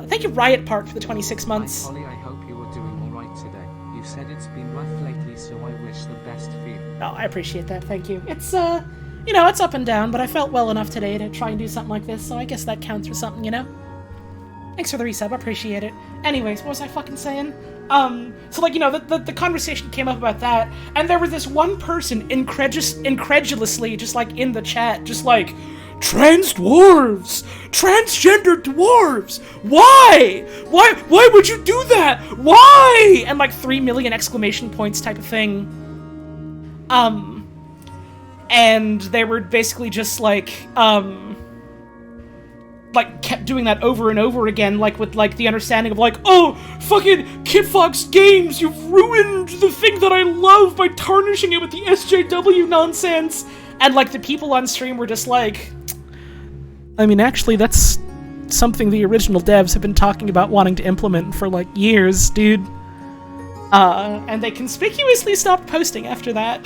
Thank you, Riot Park, for the 26 months. Hi, Holly, I hope you are doing alright today. You said it's been rough lately, so I wish the best for you. Oh, I appreciate that, thank you. It's, you know, it's up and down, but I felt well enough today to try and do something like this, so I guess that counts for something, you know? Thanks for the resub, I appreciate it. Anyways, what was I fucking saying? So, like, you know, the conversation came up about that, and there was this one person incredulously, just, like, in the chat, just, like, trans dwarves! Transgender dwarves! Why? Why would you do that? Why? And, like, 3 million exclamation points type of thing. And they were basically just, like, kept doing that over and over again, like, with, like, the understanding of, like, oh, fucking Kit Fox Games, you've ruined the thing that I love by tarnishing it with the SJW nonsense! And, like, the people on stream were just like, I mean, actually, that's something the original devs have been talking about wanting to implement for, like, years, dude. And they conspicuously stopped posting after that.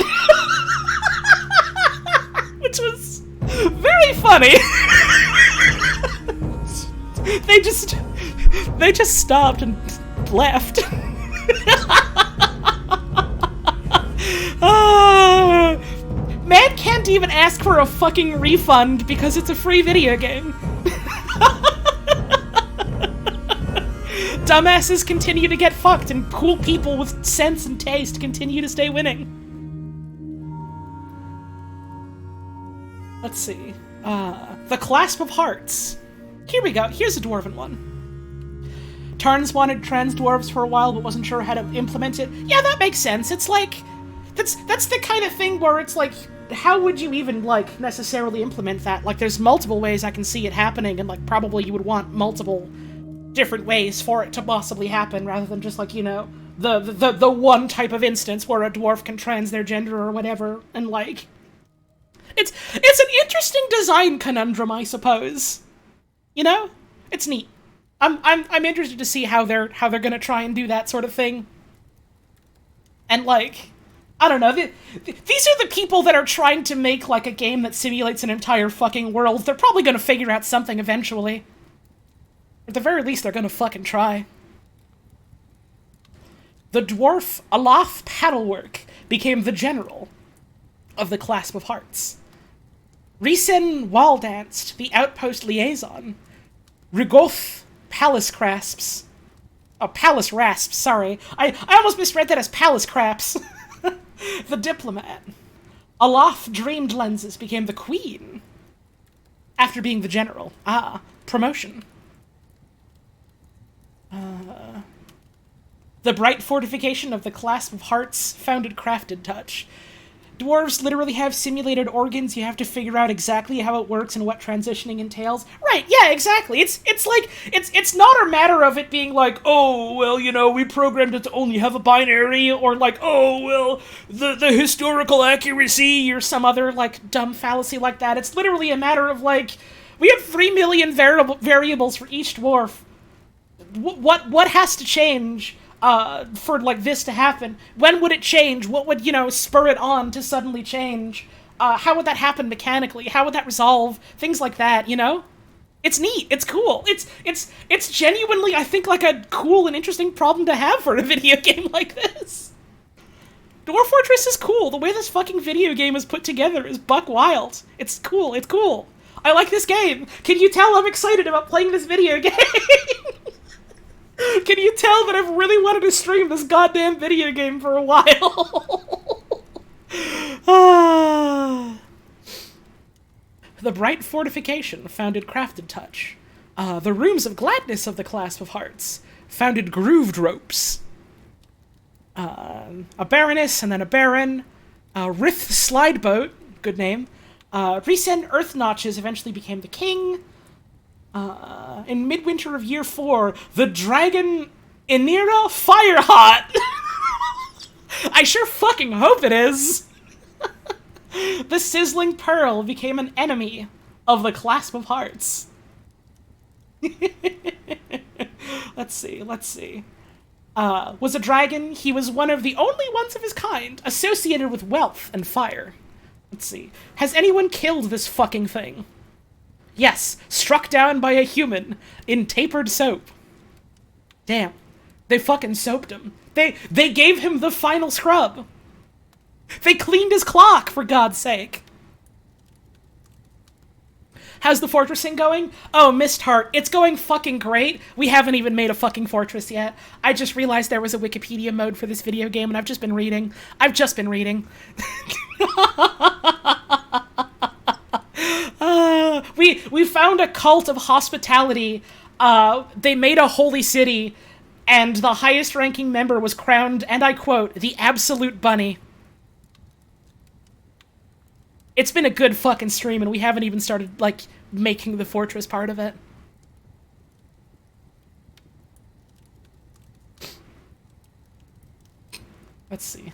Which was very funny. They just stopped and left. Man can't even ask for a fucking refund because it's a free video game. Dumbasses continue to get fucked, and cool people with sense and taste continue to stay winning. Let's see. The Clasp of Hearts. Here we go. Here's a dwarven one. Tarns wanted trans dwarves for a while, but wasn't sure how to implement it. Yeah, that makes sense. It's like... That's the kind of thing where it's like, how would you even, like, necessarily implement that? Like, there's multiple ways I can see it happening, and, like, probably you would want multiple different ways for it to possibly happen, rather than just, like, you know, the one type of instance where a dwarf can trans their gender or whatever, and, like... It's an interesting design conundrum, I suppose. You know? It's neat. I'm interested to see how they're gonna try and do that sort of thing. And, like... I don't know, these are the people that are trying to make, like, a game that simulates an entire fucking world. They're probably gonna figure out something eventually. At the very least, they're gonna fucking try. The dwarf Olaf Paddlework became the general of the Clasp of Hearts. Risen Waldanced, the outpost liaison. Rigoth Palace Crasps. Oh, Palace Rasps, sorry. I almost misread that as Palace Craps. The diplomat. Olaf Dreamed Lenses became the queen. After being the general. Ah, promotion. The bright fortification of the Clasp of Hearts founded Crafted Touch. Dwarves literally have simulated organs. You have to figure out exactly how it works and what transitioning entails. Right, yeah, exactly. It's like, it's not a matter of it being like, oh, well, you know, we programmed it to only have a binary, or like, oh, well, the historical accuracy, or some other, like, dumb fallacy like that. It's literally a matter of, like, we have 3 million variables for each dwarf. What has to change for, like, this to happen? When would it change? What would, you know, spur it on to suddenly change? How would that happen mechanically? How would that resolve? Things like that, you know? It's neat. It's cool. It's genuinely, I think, like, a cool and interesting problem to have for a video game like this. Dwarf Fortress is cool. The way this fucking video game is put together is buck wild. It's cool. It's cool. I like this game. Can you tell I'm excited about playing this video game? Can you tell that I've really wanted to stream this goddamn video game for a while? The bright fortification founded Crafted Touch. The rooms of gladness of the Clasp of Hearts founded Grooved Ropes. A baroness and then a baron. Rith Slideboat, good name. Resen Earth Notches eventually became the king. In midwinter of year 4, the dragon Inira Firehot. I sure fucking hope it is. The sizzling pearl became an enemy of the Clasp of Hearts. Let's see. Was a dragon. He was one of the only ones of his kind associated with wealth and fire. Let's see. Has anyone killed this fucking thing? Yes, struck down by a human in tapered soap. Damn. They fucking soaped him. They gave him the final scrub. They cleaned his clock, for God's sake. How's the fortressing going? Oh, Mist Heart, it's going fucking great. We haven't even made a fucking fortress yet. I just realized there was a Wikipedia mode for this video game, and I've just been reading. We found a cult of hospitality. They made a holy city, and the highest ranking member was crowned, and I quote, the absolute bunny. It's been a good fucking stream, and we haven't even started, like, making the fortress part of it. Let's see.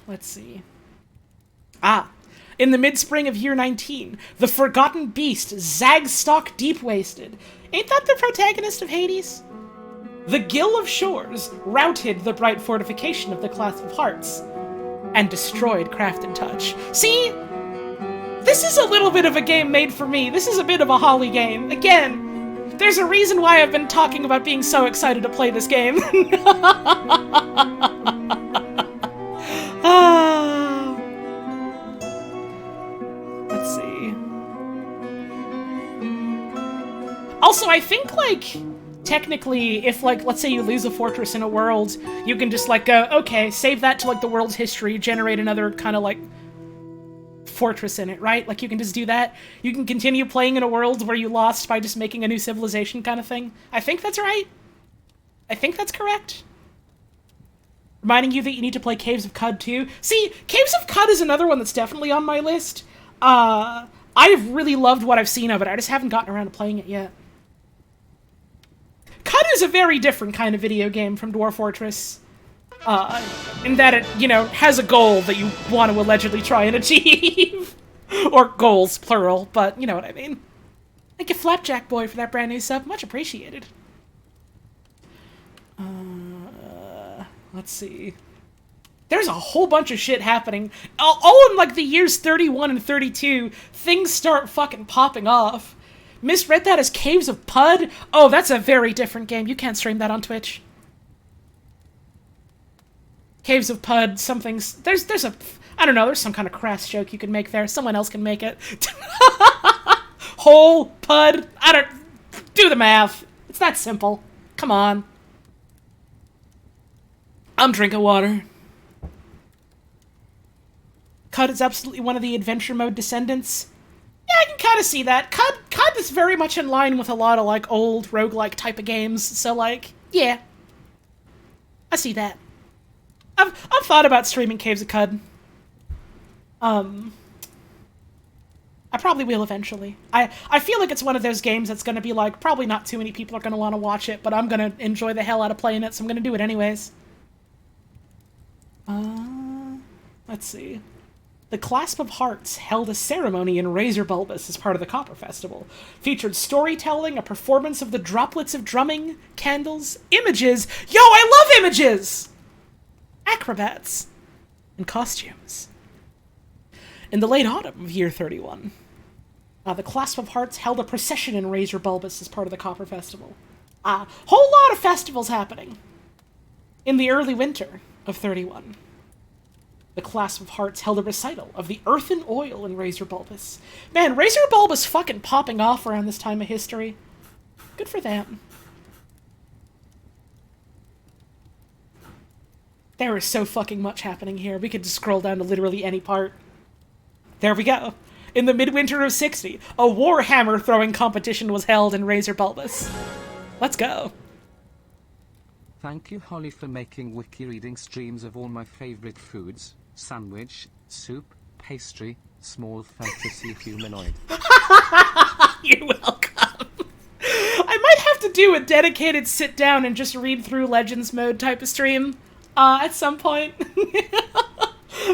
In the mid-spring of year 19, the forgotten beast, Zagstock Deep-Wasted. Ain't that the protagonist of Hades? The Gill of Shores routed the bright fortification of the Clasp of Hearts and destroyed Crafted Touch. See? This is a little bit of a game made for me. This is a bit of a Holly game. Again, There's a reason why I've been talking about being so excited to play this game. Let's see. Also, I think, like, technically, if, like, let's say you lose a fortress in a world, you can just, like, go, okay, save that to, like, the world's history, generate another kind of, like, fortress in it, right? Like, you can just do that. You can continue playing in a world where you lost by just making a new civilization kind of thing. I think that's right. I think that's correct. Reminding you that you need to play Caves of Cud, too. See, Caves of Cud is another one that's definitely on my list. I've really loved what I've seen of it. I just haven't gotten around to playing it yet. Cud is a very different kind of video game from Dwarf Fortress. In that it, you know, has a goal that you want to allegedly try and achieve. Or goals, plural, but you know what I mean. Thank you, Flapjack Boy, for that brand new sub. Much appreciated. Let's see. There's a whole bunch of shit happening. All in, like, the years 31 and 32, things start fucking popping off. Misread that as Caves of Pud? Oh, that's a very different game. You can't stream that on Twitch. Caves of Pud, something's... There's a... I don't know, there's some kind of crass joke you can make there. Someone else can make it. Hole, Pud, I don't... Do the math. It's that simple. Come on. I'm drinking water. Cud is absolutely one of the adventure mode descendants. Yeah, I can kind of see that. Cud is very much in line with a lot of, like, old roguelike type of games, so, like, yeah. I see that. I've thought about streaming Caves of Cud. I probably will eventually. I feel like it's one of those games that's gonna be like, probably not too many people are gonna want to watch it, but I'm gonna enjoy the hell out of playing it, so I'm gonna do it anyways. Let's see. The Clasp of Hearts held a ceremony in Razor Bulbous as part of the Copper Festival. Featured storytelling, a performance of the droplets of drumming, candles, images. Yo, I love images! Acrobats, and costumes. In the late autumn of year 31, the Clasp of Hearts held a procession in Razor Bulbous as part of the Copper Festival. Whole lot of festivals happening. In the early winter of 31, the Clasp of Hearts held a recital of the Earth and Oil in Razor Bulbous. Man, Razor Bulbous fucking popping off around this time of history. Good for them. There is so fucking much happening here. We could just scroll down to literally any part. There we go. In the midwinter of 60, a warhammer throwing competition was held in Razor Bulbous. Let's go. Thank you, Holly, for making wiki reading streams of all my favorite foods. Sandwich, soup, pastry, small fantasy humanoid. You're welcome. I might have to do a dedicated sit down and just read through Legends mode type of stream at some point.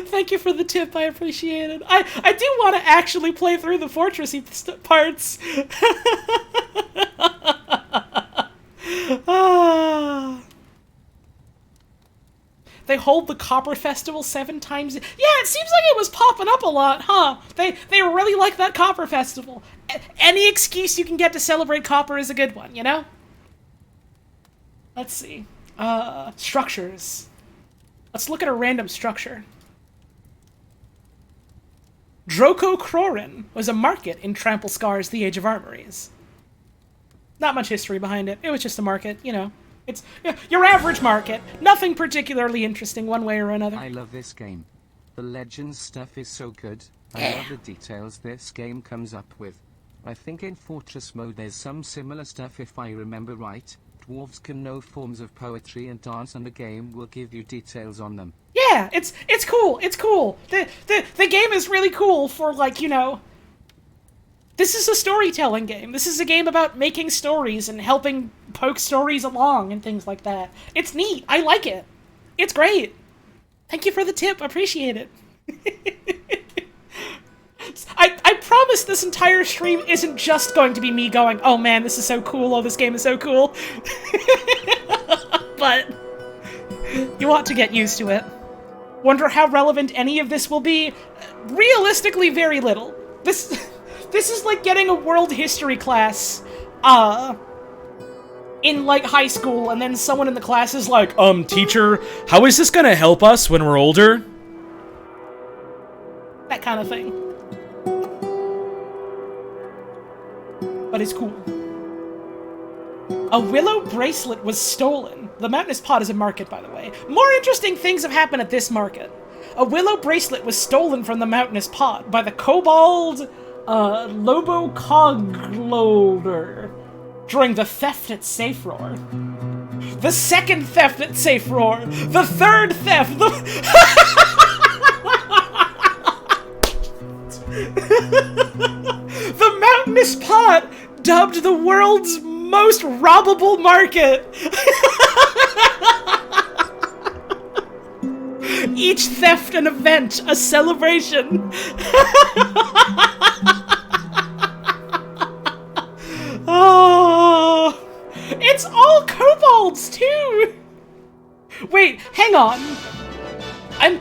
Thank you for the tip, I appreciate it. I do want to actually play through the fortressy parts. They hold the Copper Festival 7 times. Yeah, it seems like it was popping up a lot, huh? They really like that Copper Festival. Any excuse you can get to celebrate Copper is a good one, you know? Let's see. Structures. Let's look at a random structure. Droko Krorin was a market in Trample Scar's The Age of Armories. Not much history behind it. It was just a market, you know. It's your average market. Nothing particularly interesting one way or another. I love this game. The Legends stuff is so good. I love the details this game comes up with. I think in Fortress mode there's some similar stuff if I remember right. Dwarves can know forms of poetry and dance and the game will give you details on them. Yeah, it's cool. It's cool. The game is really cool for, like, you know, this is a storytelling game. This is a game about making stories and helping poke stories along and things like that. It's neat. I like it. It's great. Thank you for the tip. I appreciate it. I promise this entire stream isn't just going to be me going, oh man, this is so cool, oh, this game is so cool. But you ought to get used to it. Wonder how relevant any of this will be? Realistically, very little. This is like getting a world history class, in, like, high school, and then someone in the class is like, Teacher, how is this gonna help us when we're older? that kind of thing. But it's cool. A willow bracelet was stolen. The mountainous pot is a market, by the way. More interesting things have happened at this market. A willow bracelet was stolen from the mountainous pot by the kobold Lobo Cogloader during the theft at Safe Roar. The second theft at Safe Roar. The third theft. The mountainous pot, dubbed the world's most robbable market. Each theft an event, a celebration. Oh, it's all kobolds too. Wait, hang on. I'm.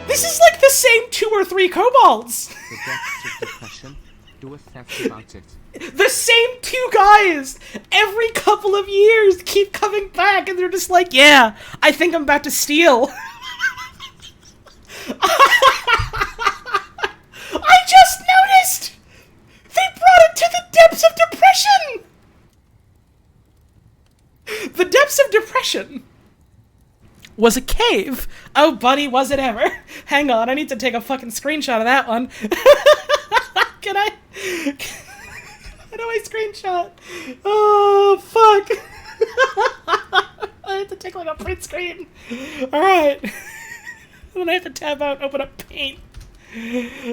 This is like the same 2 or 3 kobolds. The depths of depression. Do a theft about it. The same 2 guys every couple of years keep coming back, and they're just like, yeah, I think I'm about to steal. I just noticed! They brought it to the depths of depression! The depths of depression was a cave. Oh, buddy, was it ever? Hang on, I need to take a fucking screenshot of that one. Can I? How do I screenshot? Oh, fuck. I have to take like a print screen. Alright. Then I have to tab out, open up Paint.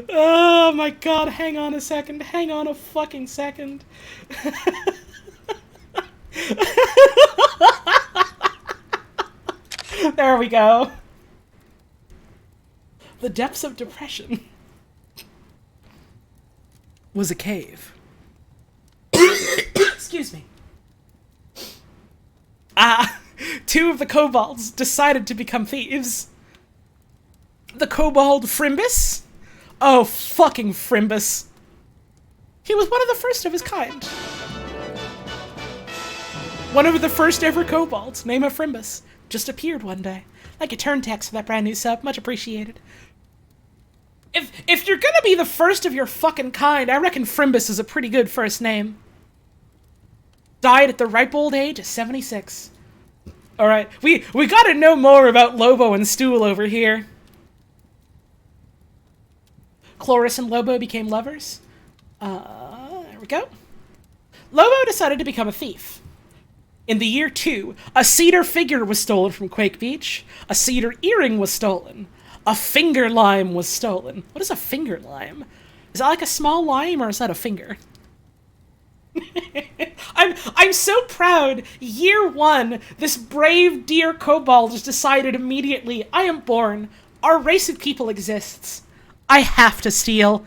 Oh my god, hang on a second. Hang on a fucking second. There we go. The depths of depression was a cave. Excuse me. 2 of the kobolds decided to become thieves. The kobold Frimbus. Oh, fucking Frimbus. He was one of the first of his kind. One of the first ever kobolds, name of Frimbus, just appeared one day. Like a turn text for that brand new sub, much appreciated. If you're gonna be the first of your fucking kind, I reckon Frimbus is a pretty good first name. Died at the ripe old age of 76. Alright, we gotta know more about Lobo and Stool over here. Chloris and Lobo became lovers. There we go. Lobo decided to become a thief. In the year 2, a cedar figure was stolen from Quake Beach. A cedar earring was stolen. A finger lime was stolen. What is a finger lime? Is that like a small lime, or is that a finger? I'm so proud. Year 1, this brave dear kobold just decided immediately, I am born. Our race of people exists. I have to steal.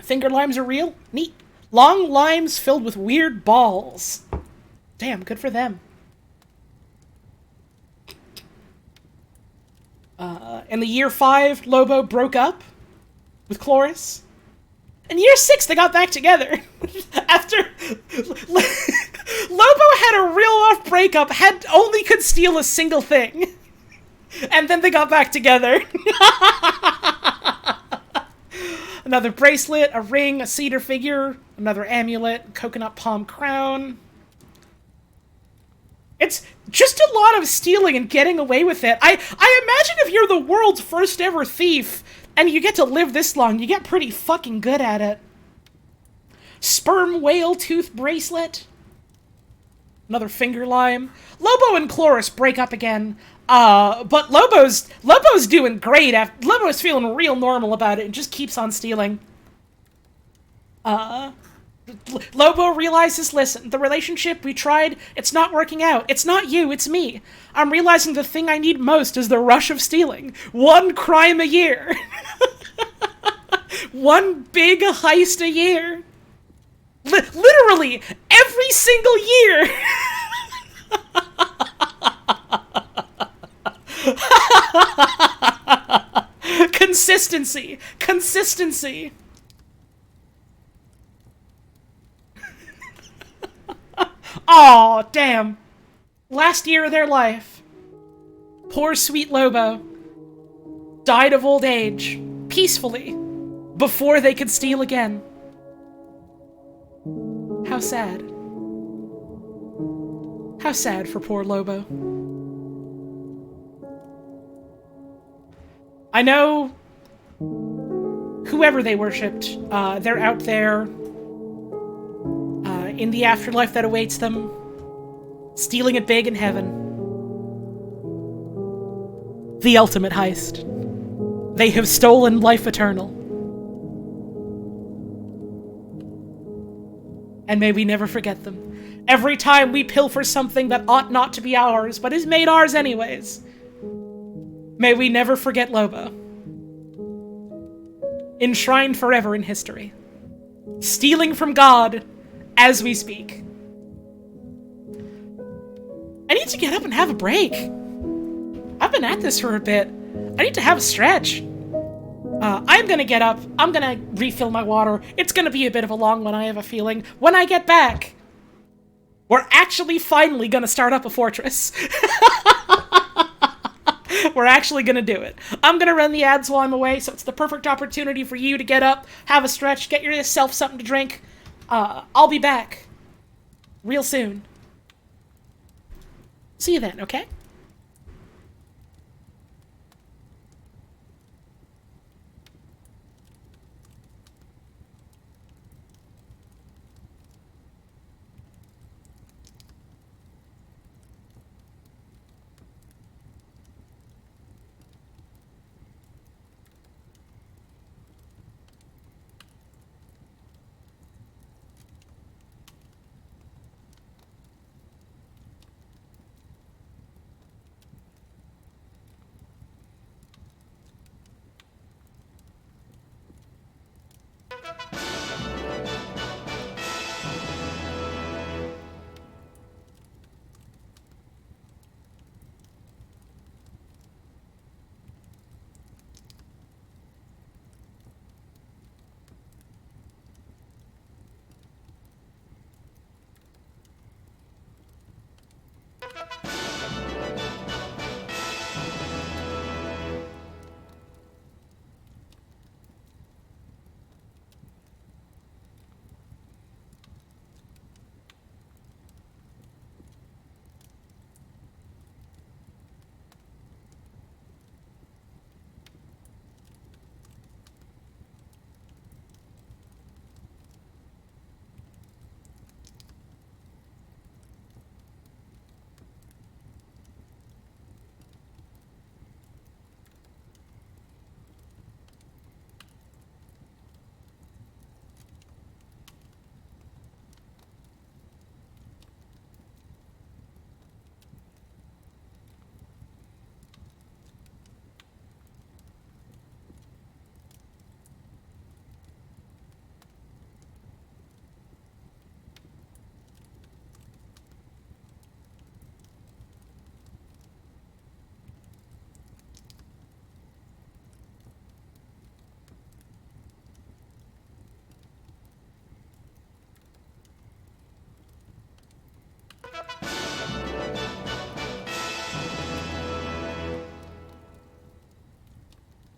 Finger limes are real? Neat. Long limes filled with weird balls. Damn, good for them. In the year 5, Lobo broke up with Chloris. In year 6, they got back together. After Lobo had a real rough breakup, only could steal a single thing. And then they got back together. Another bracelet, a ring, a cedar figure, another amulet, coconut palm crown. It's just a lot of stealing and getting away with it. I imagine if you're the world's first ever thief and you get to live this long, you get pretty fucking good at it. Sperm whale tooth bracelet. Another finger lime. Lobo and Chloris break up again. But Lobo's doing great. Lobo's feeling real normal about it and just keeps on stealing. Lobo realizes, listen, the relationship we tried, it's not working out. It's not you, it's me. I'm realizing the thing I need most is the rush of stealing. 1 crime a year. 1 big heist a year. Literally, every single year. Consistency! Consistency! Aw, damn. Last year of their life. Poor sweet Lobo died of old age, peacefully, before they could steal again. How sad. How sad for poor Lobo. I know whoever they worshipped, they're out there in the afterlife that awaits them, stealing it big in heaven. The ultimate heist. They have stolen life eternal. And may we never forget them. Every time we pilfer something that ought not to be ours, but is made ours anyways, may we never forget Lobo. Enshrined forever in history. Stealing from God as we speak. I need to get up and have a break. I've been at this for a bit. I need to have a stretch. I'm gonna get up. I'm gonna refill my water. It's gonna be a bit of a long one, I have a feeling. When I get back, we're actually finally gonna start up a fortress. We're actually gonna do it. I'm gonna run the ads while I'm away, so it's the perfect opportunity for you to get up, have a stretch, get yourself something to drink. I'll be back real soon. See you then, okay?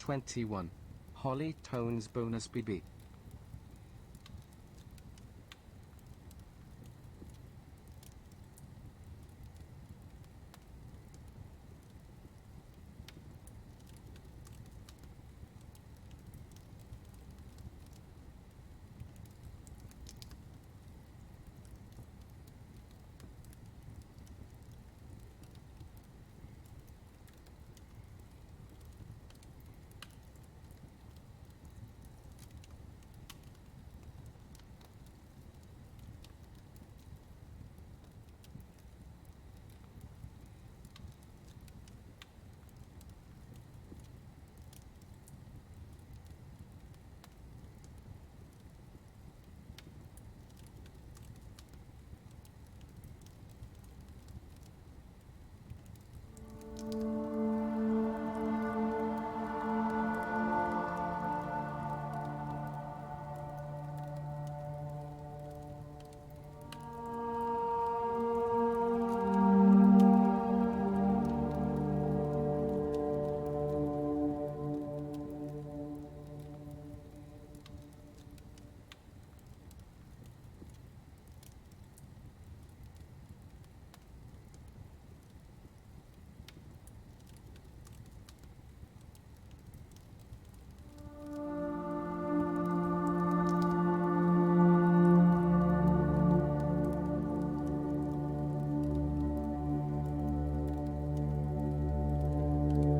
$21. Holly Tones bonus BB.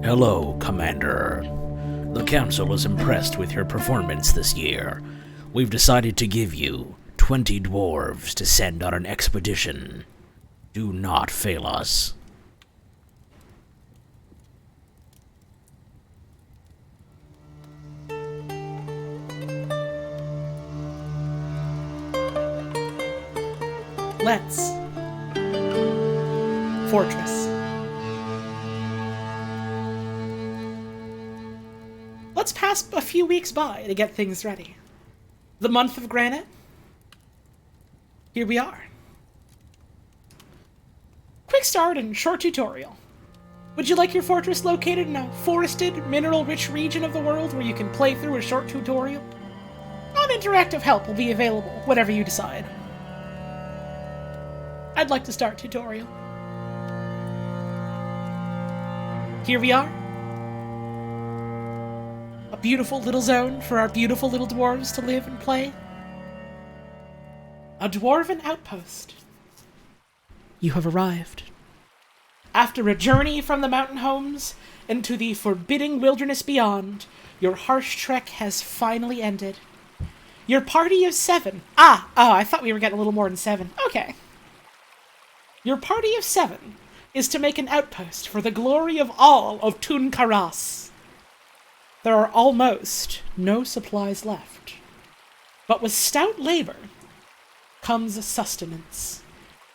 Hello, Commander. The Council is impressed with your performance this year. We've decided to give you 20 dwarves to send on an expedition. Do not fail us. Let's. Fortress. Let's pass a few weeks by to get things ready. The month of granite. Here we are. Quick start and short tutorial. Would you like your fortress located in a forested, mineral-rich region of the world where you can play through a short tutorial? Non-interactive help will be available, whatever you decide. I'd like to start tutorial. Here we are. A beautiful little zone for our beautiful little dwarves to live and play. A dwarven outpost. You have arrived. After a journey from the mountain homes into the forbidding wilderness beyond, your harsh trek has finally ended. Your party of 7. I thought we were getting a little more than 7. Okay. Your party of 7 is to make an outpost for the glory of all of Tunkaras. There are almost no supplies left. But with stout labor comes sustenance,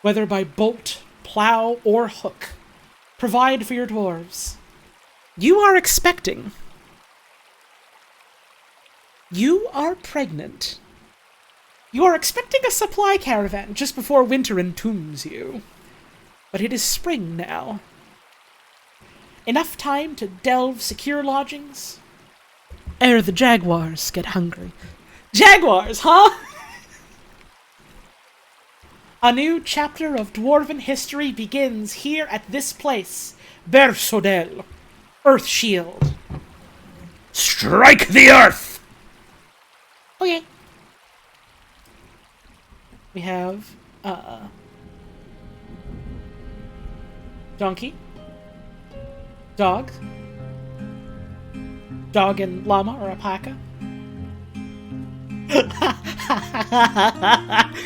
whether by bolt, plow, or hook. Provide for your dwarves. You are expecting. You are pregnant. You are expecting a supply caravan just before winter entombs you. But it is spring now. Enough time to delve secure lodgings ere the jaguars get hungry. Jaguars, huh? A new chapter of dwarven history begins here at this place, Bersodel, Earth Shield. Strike the earth! Okay. We have, donkey, dog and llama or alpaca,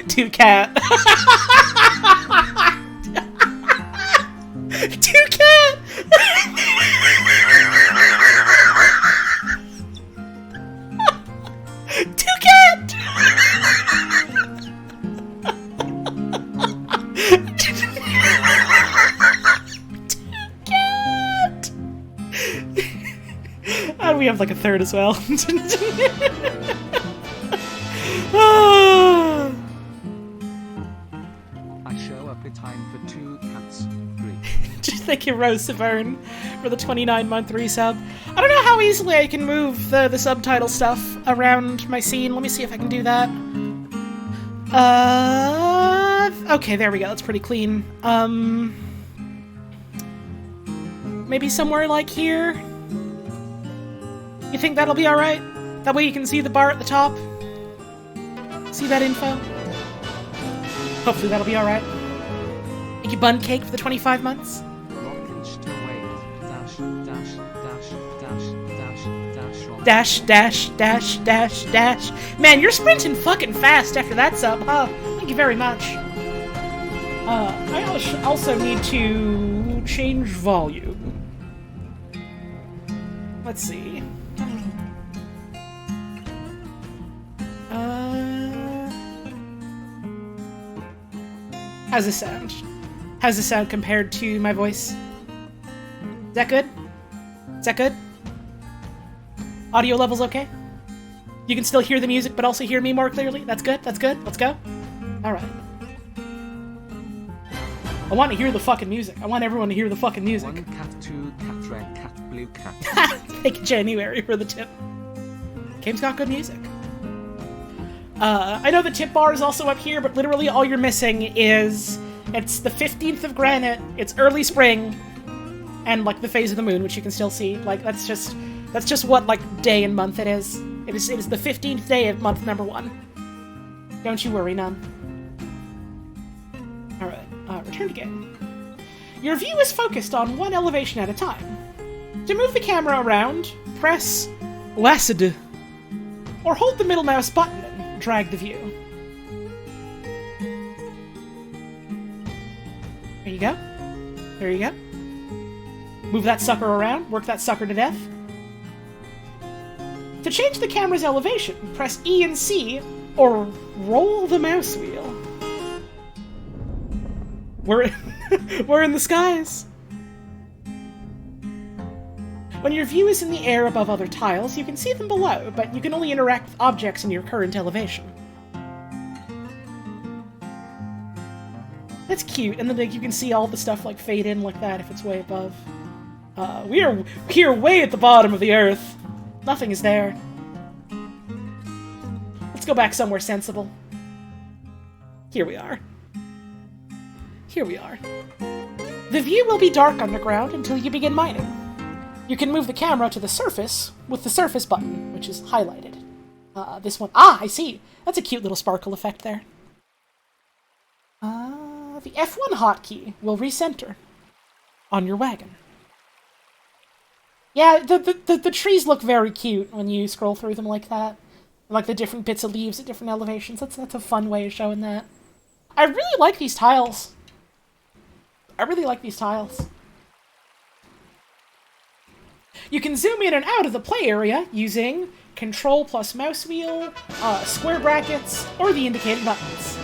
2 cat, 2 cat, 2 cat. And we have like a 3rd as well. I show up in time for 2 cats. 3. Thank you, Rose Severn, for the 29-month resub. I don't know how easily I can move the subtitle stuff around my scene. Let me see if I can do that. Okay, there we go. That's pretty clean. Maybe somewhere like here? You think that'll be alright? That way you can see the bar at the top? See that info? Hopefully that'll be alright. Thank you, Bun Cake, for the 25 months. Dash. Man, you're sprinting fucking fast after that sub, huh? Thank you very much. I also need to change volume. Let's see. How's this sound? How's this sound compared to my voice? Is that good? Is that good? Audio levels okay? You can still hear the music, but also hear me more clearly? That's good? That's good? Let's go? Alright. I want to hear the fucking music. I want everyone to hear the fucking music. 1 cat, 2 cat, red cat, blue cat. Thank you, January, for the tip. Game's got good music. I know the tip bar is also up here, but literally all you're missing is... It's the 15th of granite, it's early spring, and, like, the phase of the moon, which you can still see. Like, that's just what, like, day and month it is. It is the 15th day of month number 1. Don't you worry, none. Alright, return to game. Your view is focused on one elevation at a time. To move the camera around, press WASD, or hold the middle mouse button and drag the view. There you go. There you go. Move that sucker around, work that sucker to death. To change the camera's elevation, press E and C, or roll the mouse wheel. We're in the skies. When your view is in the air above other tiles, you can see them below, but you can only interact with objects in your current elevation. That's cute, and then like, you can see all the stuff like fade in like that if it's way above. We are here way at the bottom of the earth. Nothing is there. Let's go back somewhere sensible. Here we are. Here we are. The view will be dark underground until you begin mining. You can move the camera to the surface with the surface button, which is highlighted. This one. Ah, I see. That's a cute little sparkle effect there. The F1 hotkey will recenter on your wagon. Yeah, the trees look very cute when you scroll through them like that. Like the different bits of leaves at different elevations. That's a fun way of showing that. I really like these tiles. I really like these tiles. You can zoom in and out of the play area using Control plus mouse wheel, square brackets, or the indicated buttons.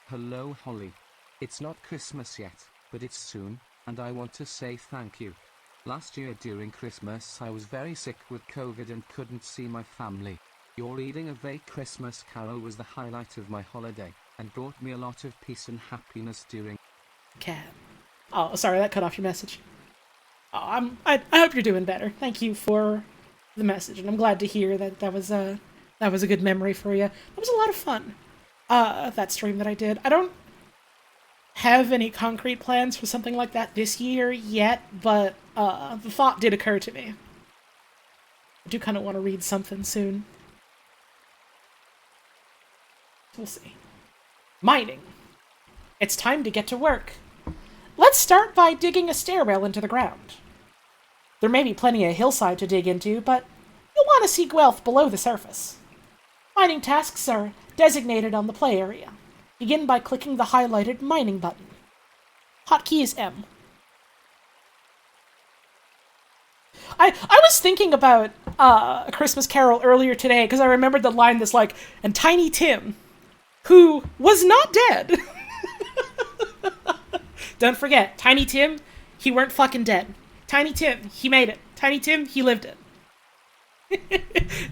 Hello, Holly. It's not Christmas yet, but it's soon, and I want to say thank you. Last year during Christmas I was very sick with COVID and couldn't see my family. Your reading of A Christmas Carol was the highlight of my holiday, and brought me a lot of peace and happiness during... Cat. Oh, sorry, that cut off your message. Oh, I hope you're doing better. Thank you for the message, and I'm glad to hear that was a good memory for you. That was a lot of fun. That stream that I did. I don't have any concrete plans for something like that this year yet, but the thought did occur to me. I do kind of want to read something soon. We'll see. Mining. It's time to get to work. Let's start by digging a stairwell into the ground. There may be plenty of hillside to dig into, but you'll want to seek wealth below the surface. Mining tasks are designated on the play area. Begin by clicking the highlighted mining button. Hotkey is M. I was thinking about A Christmas Carol earlier today because I remembered the line that's like, and Tiny Tim, who was not dead. Don't forget, Tiny Tim, he weren't fucking dead. Tiny Tim, he made it. Tiny Tim, he lived it.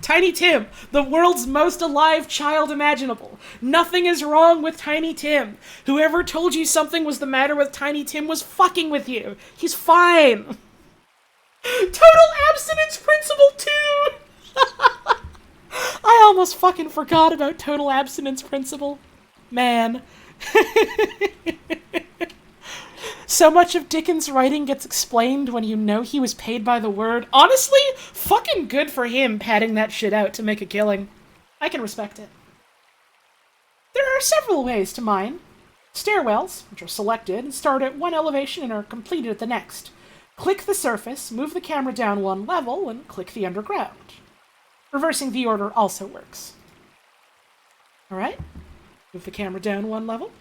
Tiny Tim, the world's most alive child imaginable. Nothing is wrong with Tiny Tim. Whoever told you something was the matter with Tiny Tim was fucking with you. He's fine. Total abstinence principle 2! I almost fucking forgot about total abstinence principle. Man. So much of Dickens' writing gets explained when you know he was paid by the word. Honestly, fucking good for him padding that shit out to make a killing. I can respect it. There are several ways to mine. Stairwells, which are selected, start at one elevation and are completed at the next. Click the surface, move the camera down one level, and click the underground. Reversing the order also works. Alright, move the camera down one level.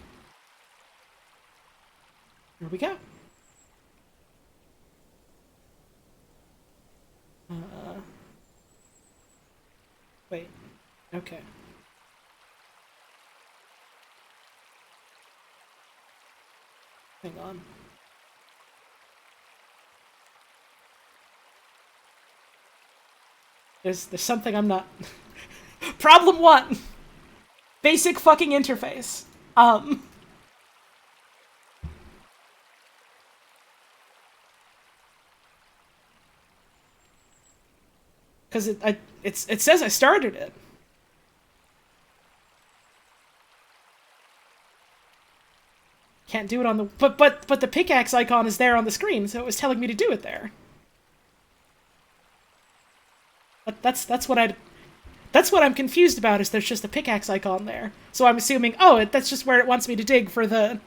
Here we go. Wait. Okay. Hang on. There's something I'm not... Problem 1! Basic fucking interface. Because it says I started it. Can't do it on the... But the pickaxe icon is there on the screen, so it was telling me to do it there. But that's what I'm confused about, is there's just a pickaxe icon there. So I'm assuming, oh, that's just where it wants me to dig for the...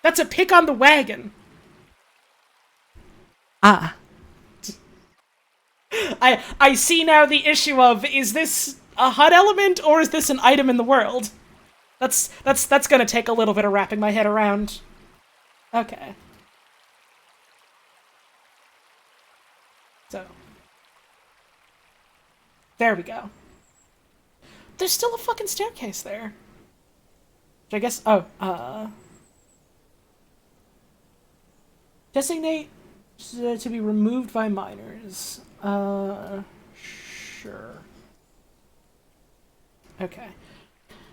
That's a pick on the wagon. Ah. I see now the issue of, is this a HUD element or is this an item in the world? That's gonna take a little bit of wrapping my head around. Okay. So. There we go. There's still a fucking staircase there. Which I guess, designate to be removed by miners. Sure. Okay.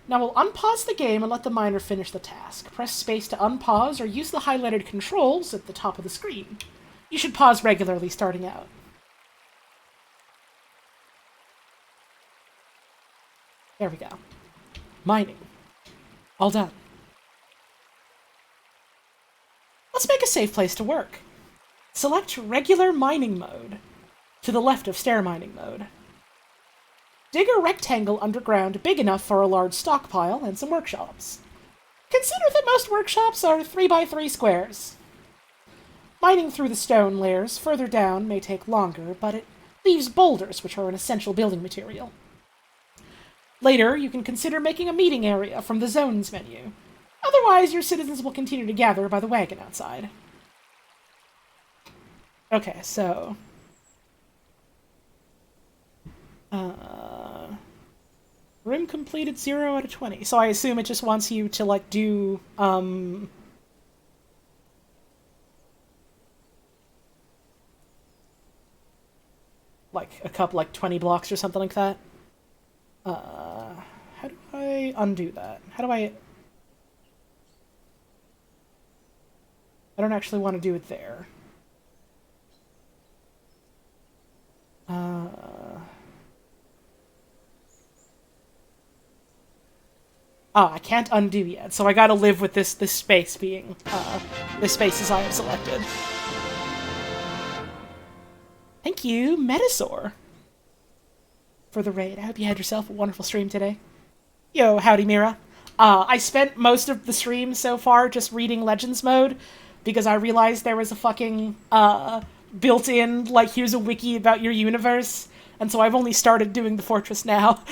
Now we'll unpause the game and let the miner finish the task. Press space to unpause or use the highlighted controls at the top of the screen. You should pause regularly starting out. There we go. Mining. All done. Let's make a safe place to work. Select regular mining mode to the left of stair mining mode. Dig a rectangle underground big enough for a large stockpile and some workshops. Consider that most workshops are 3x3 squares. Mining through the stone layers further down may take longer, but it leaves boulders, which are an essential building material. Later, you can consider making a meeting area from the zones menu. Otherwise, your citizens will continue to gather by the wagon outside. Okay, so... room completed 0 out of 20. So I assume it just wants you to, like, do, like, a couple, like, 20 blocks or something like that. How do I undo that? How do I don't actually want to do it there. Oh, I can't undo yet, so I gotta live with this space being, this space as I have selected. Thank you, Metasaur, for the raid. I hope you had yourself a wonderful stream today. Yo, howdy, Mira. I spent most of the stream so far just reading Legends mode, because I realized there was a fucking, built-in, like, here's a wiki about your universe, and so I've only started doing the fortress now.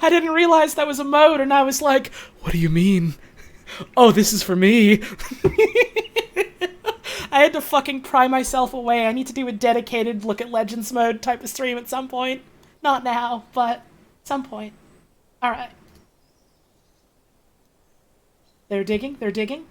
I didn't realize that was a mode, and I was like, what do you mean? Oh, this is for me. I had to fucking pry myself away. I need to do a dedicated look at Legends mode type of stream at some point. Not now, but some point. Alright. They're digging, they're digging.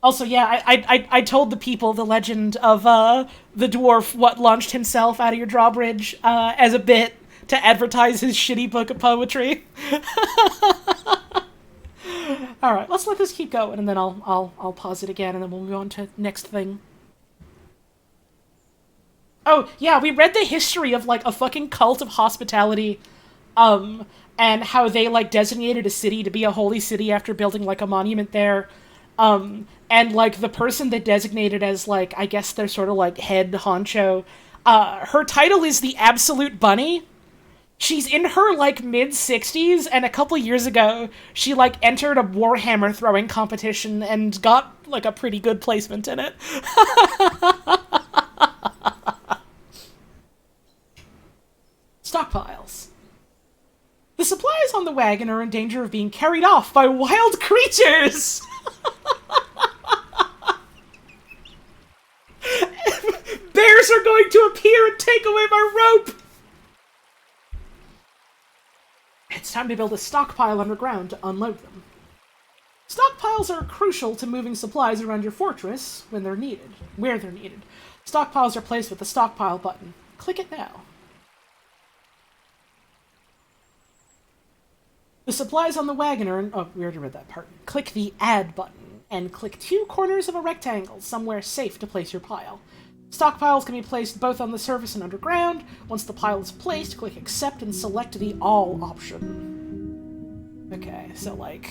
Also, yeah, I told the people the legend of the dwarf what launched himself out of your drawbridge as a bit to advertise his shitty book of poetry. All right, let's let this keep going, and then I'll pause it again, and then we'll move on to next thing. Oh yeah, we read the history of like a fucking cult of hospitality, and how they like designated a city to be a holy city after building like a monument there. And, like, the person they designated as, like, I guess they're sort of, like, head honcho, her title is the Absolute Bunny. She's in her, like, mid-60s, and a couple years ago, she, like, entered a Warhammer throwing competition and got, like, a pretty good placement in it. Stockpiles. The supplies on the wagon are in danger of being carried off by wild creatures! Bears are going to appear and take away my rope! It's time to build a stockpile underground to unload them. Stockpiles are crucial to moving supplies around your fortress when they're needed, where they're needed. Stockpiles are placed with the stockpile button. Click it now. The supplies on the wagon are in... Oh, we already read that part. Click the Add button, and click 2 corners of a rectangle, somewhere safe to place your pile. Stockpiles can be placed both on the surface and underground. Once the pile is placed, click Accept and select the All option. Okay, so like...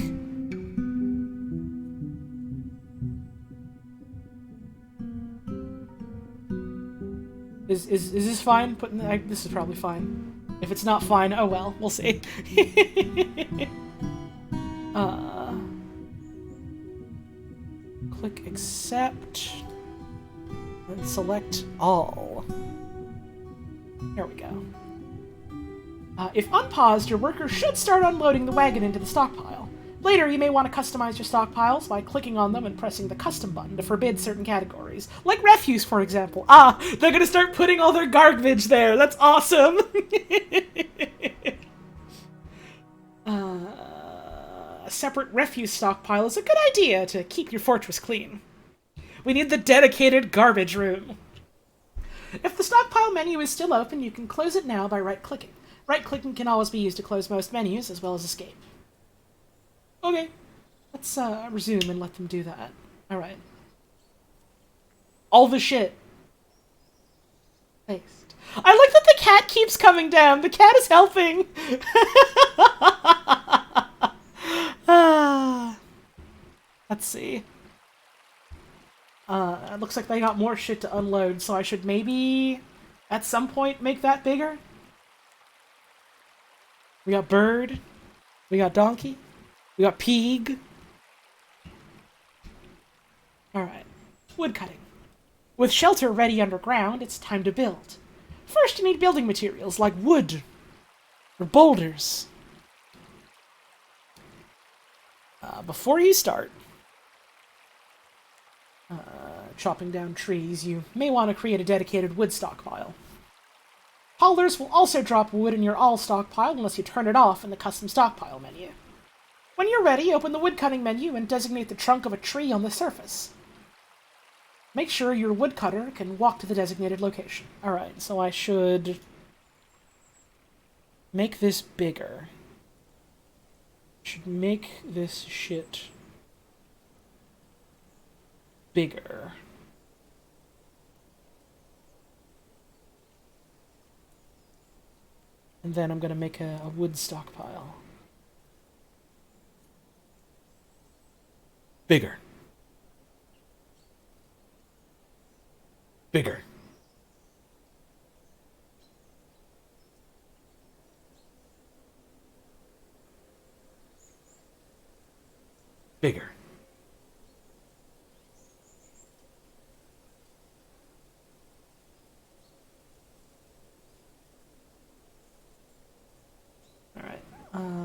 Is this fine? This is probably fine. If it's not fine, oh well, we'll see. Click accept. And select all. There we go. If unpaused, your worker should start unloading the wagon into the stockpile. Later, you may want to customize your stockpiles by clicking on them and pressing the custom button to forbid certain categories. Like refuse, for example. Ah, they're gonna start putting all their garbage there. That's awesome! A separate refuse stockpile is a good idea to keep your fortress clean. We need the dedicated garbage room. If the stockpile menu is still open, you can close it now by right-clicking. Right-clicking can always be used to close most menus, as well as escape. Okay, let's resume and let them do that. Alright. All the shit. Paste. I like that the cat keeps coming down. The cat is helping. Let's see. It looks like they got more shit to unload, so I should maybe, at some point, make that bigger. We got bird. We got donkey. We got pig. Alright. Woodcutting. With shelter ready underground, it's time to build. First, you need building materials like wood or boulders. Before you start chopping down trees, you may want to create a dedicated wood stockpile. Haulers will also drop wood in your all stockpile unless you turn it off in the custom stockpile menu. When you're ready, open the woodcutting menu and designate the trunk of a tree on the surface. Make sure your woodcutter can walk to the designated location. Alright, so I should make this bigger. Should make this shit bigger. And then I'm going to make a wood stockpile. Bigger. Bigger. Bigger.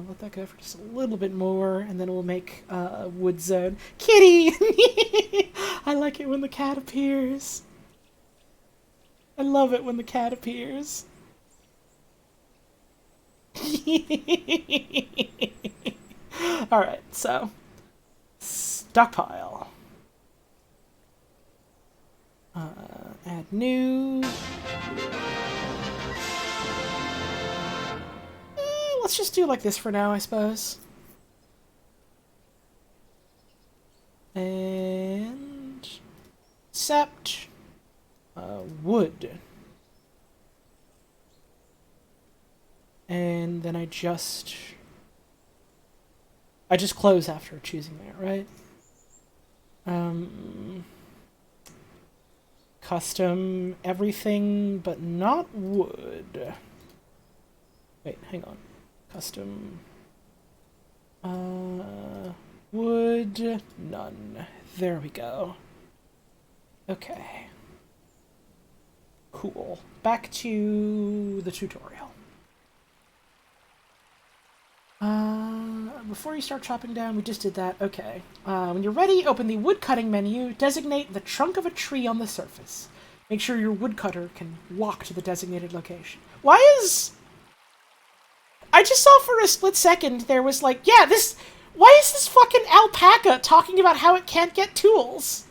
Let that go for just a little bit more, and then we'll make a wood zone. Kitty! I like it when the cat appears. I love it when the cat appears. Alright, so. Stockpile. Add new. Let's just do like this for now, I suppose. And accept wood. And then I just close after choosing that, right? Custom everything, but not wood. Wait, hang on. Custom wood, none. There we go. Okay. Cool. Back to the tutorial. Before you start chopping down, we just did that. Okay. When you're ready, open the woodcutting menu, designate the trunk of a tree on the surface. Make sure your woodcutter can walk to the designated location. Why is... I just saw for a split second there was like, yeah, this... Why is this fucking alpaca talking about how it can't get tools?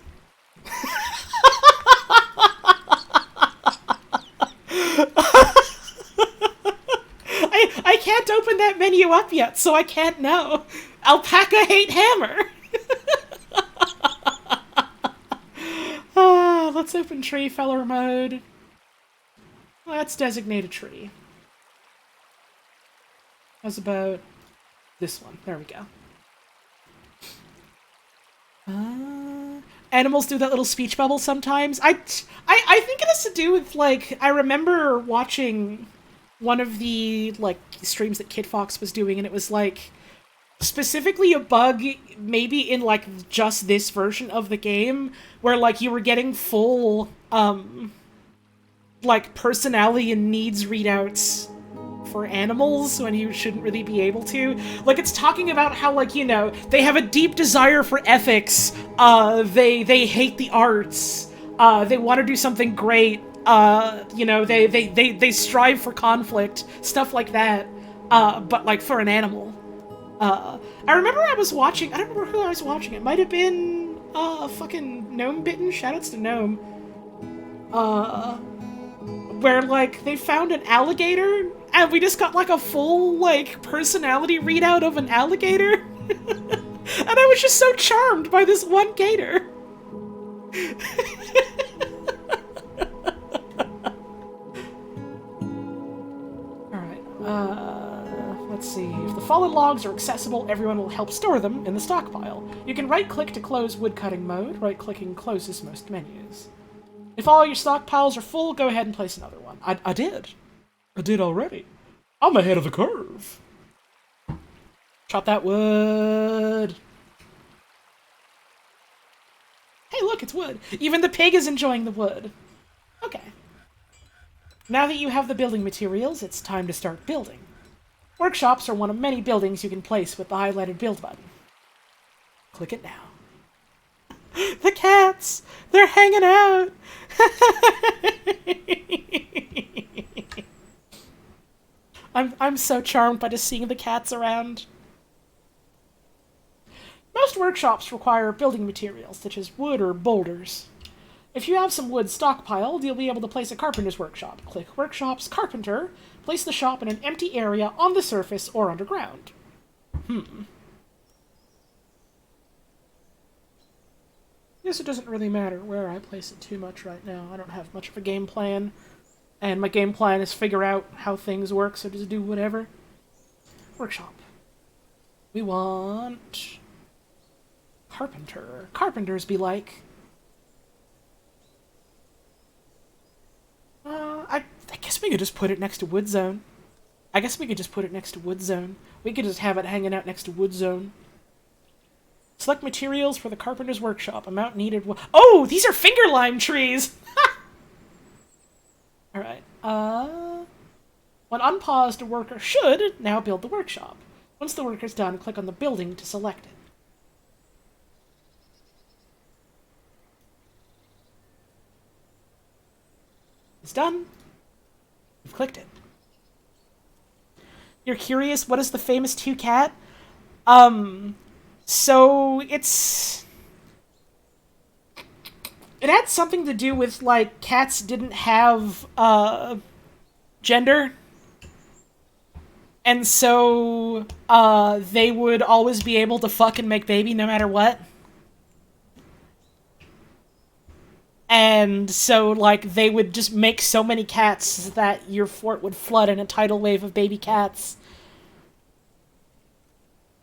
I can't open that menu up yet, so I can't know. Alpaca hate hammer. Let's open tree feller mode. Let's designate a tree. How's about this one? There we go. animals do that little speech bubble sometimes. I think it has to do with, like, I remember watching one of the, like, streams that Kid Fox was doing, and it was, like, specifically a bug, maybe in, like, just this version of the game, where, like, you were getting full, like, personality and needs readouts for animals when you shouldn't really be able to. Like, it's talking about how, like, you know, they have a deep desire for ethics, they hate the arts, they want to do something great, you know, they strive for conflict, stuff like that, but, like, for an animal. I remember I was watching, I don't remember who I was watching, it might have been, fucking Gnome Bitten, shoutouts to Gnome, where, like, they found an alligator, and we just got, like, a full, like, personality readout of an alligator. And I was just so charmed by this one gator. Alright, let's see. If the fallen logs are accessible, everyone will help store them in the stockpile. You can right-click to close woodcutting mode. Right-clicking closes most menus. If all your stockpiles are full, go ahead and place another one. I did. I did already. I'm ahead of the curve. Chop that wood. Hey, look, it's wood. Even the pig is enjoying the wood. Okay. Now that you have the building materials, it's time to start building. Workshops are one of many buildings you can place with the highlighted build button. Click it now. The cats! They're hanging out! I'm so charmed by just seeing the cats around. Most workshops require building materials, such as wood or boulders. If you have some wood stockpiled, you'll be able to place a carpenter's workshop. Click Workshops, Carpenter. Place the shop in an empty area on the surface or underground. Guess it doesn't really matter where I place it too much right now. I don't have much of a game plan. And my game plan is figure out how things work, so just do whatever. Workshop. We want... Carpenter. Carpenters be like... I guess we could just put it next to Wood Zone. We could just have it hanging out next to Wood Zone. Select materials for the carpenter's workshop. Amount needed... Oh! These are finger lime trees! Alright. When unpaused, a worker should now build the workshop. Once the worker's done, click on the building to select it. It's done. We've clicked it. You're curious, what is the famous 2 cat? So it's... It had something to do with, like, cats didn't have, gender. And so, they would always be able to fuck and make baby no matter what. And so, like, they would just make so many cats that your fort would flood in a tidal wave of baby cats.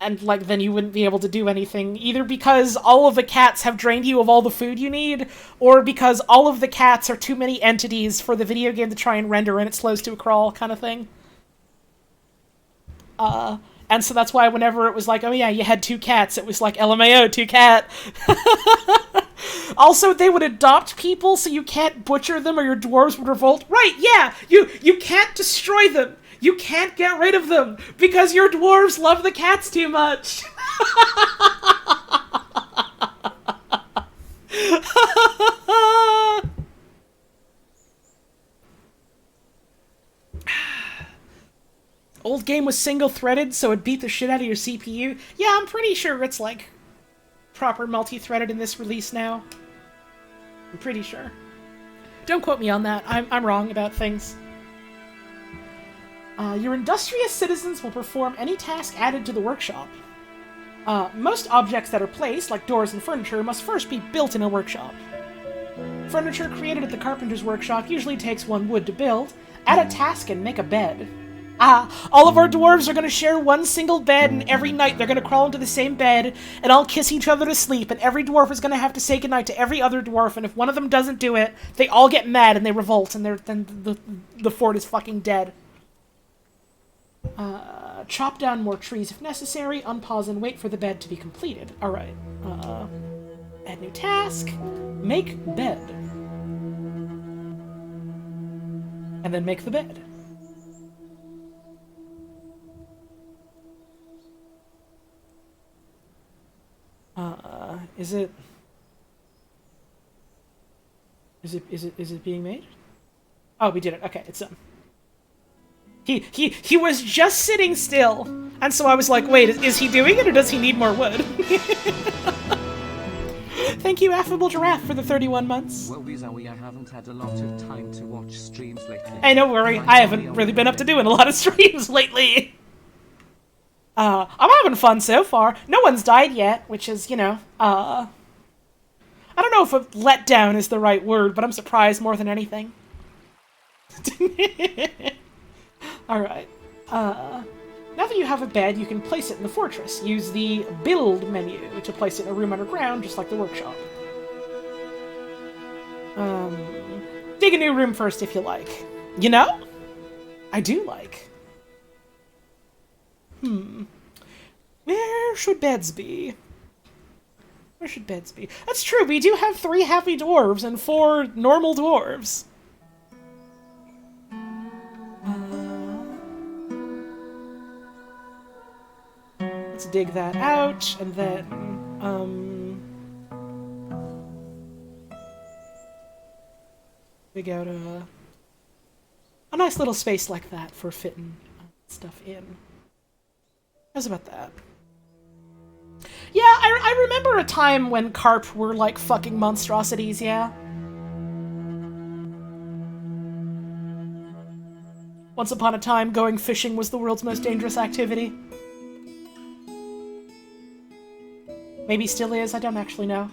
And, like, then you wouldn't be able to do anything, either because all of the cats have drained you of all the food you need, or because all of the cats are too many entities for the video game to try and render and it slows to a crawl kind of thing. And so that's why whenever it was like, oh yeah, you had 2 cats, it was like, LMAO, 2 cat. Also, they would adopt people, so you can't butcher them or your dwarves would revolt. Right, yeah! You can't destroy them! You can't get rid of them! Because your dwarves love the cats too much! Old game was single-threaded, so it beat the shit out of your CPU. Yeah, I'm pretty sure it's, like, proper multi-threaded in this release now. I'm pretty sure. Don't quote me on that. I'm wrong about things. Your industrious citizens will perform any task added to the workshop. Most objects that are placed, like doors and furniture, must first be built in a workshop. Furniture created at the carpenter's workshop usually takes 1 wood to build. Add a task and make a bed. All of our dwarves are gonna share one single bed, and every night they're gonna crawl into the same bed and all kiss each other to sleep, and every dwarf is gonna have to say goodnight to every other dwarf, and if one of them doesn't do it, they all get mad and they revolt, and then the fort is fucking dead. Chop down more trees if necessary, unpause and wait for the bed to be completed. Alright. Add new task. Make bed. And then make the bed. Is it being made? Oh, we did it. Okay, it's done. He was just sitting still, and so I was like, wait, is he doing it, or does he need more wood? Thank you, Affable Giraffe, for the 31 months. Well, Zoe, I haven't had a lot of time to watch streams lately. Hey, don't worry, I haven't really been up to doing a lot of streams lately. I'm having fun so far. No one's died yet, which is, you know, I don't know if a letdown is the right word, but I'm surprised more than anything. Alright. Now that you have a bed, you can place it in the fortress. Use the Build menu to place it in a room underground, just like the workshop. Dig a new room first if you like. You know? I do like. Where should beds be? Where should beds be? That's true, we do have 3 happy dwarves and 4 normal dwarves. Let's dig that out, and then, dig out a nice little space like that for fitting stuff in. How's about that? Yeah, I remember a time when carp were like fucking monstrosities, yeah? Once upon a time, going fishing was the world's most dangerous activity. Maybe still is, I don't actually know.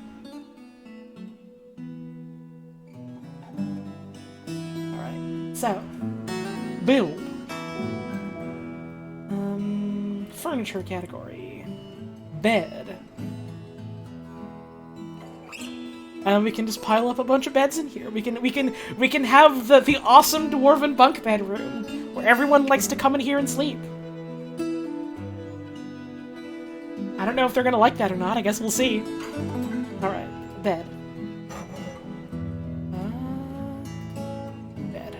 Alright, so. Build. Furniture category. Bed. And we can just pile up a bunch of beds in here. We can have the awesome dwarven bunk bedroom where everyone likes to come in here and sleep. I don't know if they're gonna like that or not. I guess we'll see. Alright, bed. Bed.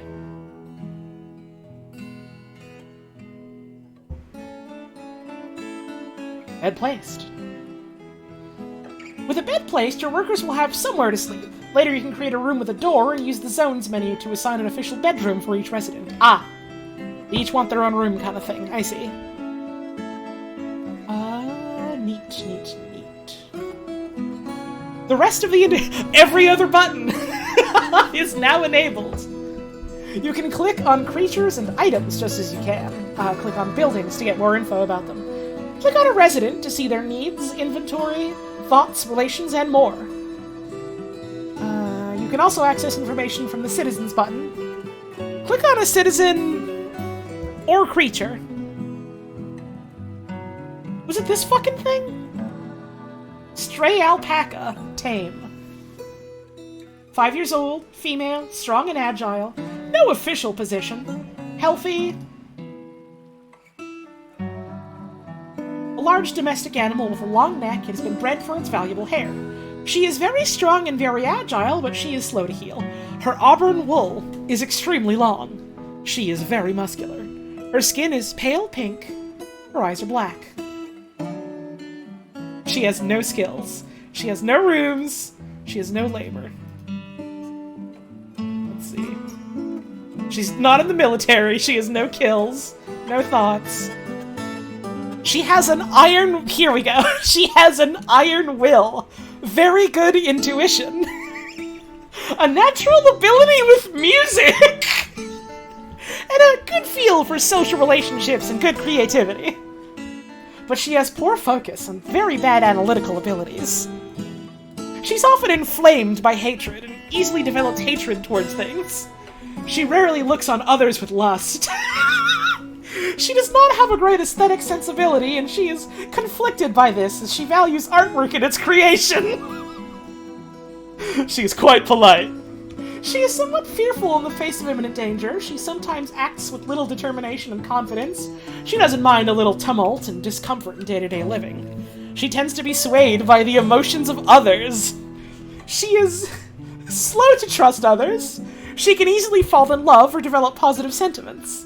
Bed placed. With a bed placed, your workers will have somewhere to sleep. Later you can create a room with a door and use the zones menu to assign an official bedroom for each resident. Ah! They each want their own room kind of thing. I see. Neat. The rest of every other button is now enabled. You can click on creatures and items just as you can. Click on buildings to get more info about them. Click on a resident to see their needs, inventory, thoughts, relations, and more. You can also access information from the Citizens button. Click on a citizen or creature. Was it this fucking thing? Stray alpaca, tame. 5 years old, female, strong and agile. No official position. Healthy. A large domestic animal with a long neck, it has been bred for its valuable hair. She is very strong and very agile, but she is slow to heal. Her auburn wool is extremely long. She is very muscular. Her skin is pale pink. Her eyes are black. She has no skills. She has no rooms. She has no labor. Let's see. She's not in the military. She has no kills. No thoughts. She has an iron... Here we go. She has an iron will. Very good intuition. A natural ability with music. And a good feel for social relationships and good creativity. But she has poor focus and very bad analytical abilities. She's often inflamed by hatred and easily develops hatred towards things. She rarely looks on others with lust. She does not have a great aesthetic sensibility, and she is conflicted by this, as she values artwork in its creation. She is quite polite. She is somewhat fearful in the face of imminent danger. She sometimes acts with little determination and confidence. She doesn't mind a little tumult and discomfort in day-to-day living. She tends to be swayed by the emotions of others. She is slow to trust others. She can easily fall in love or develop positive sentiments.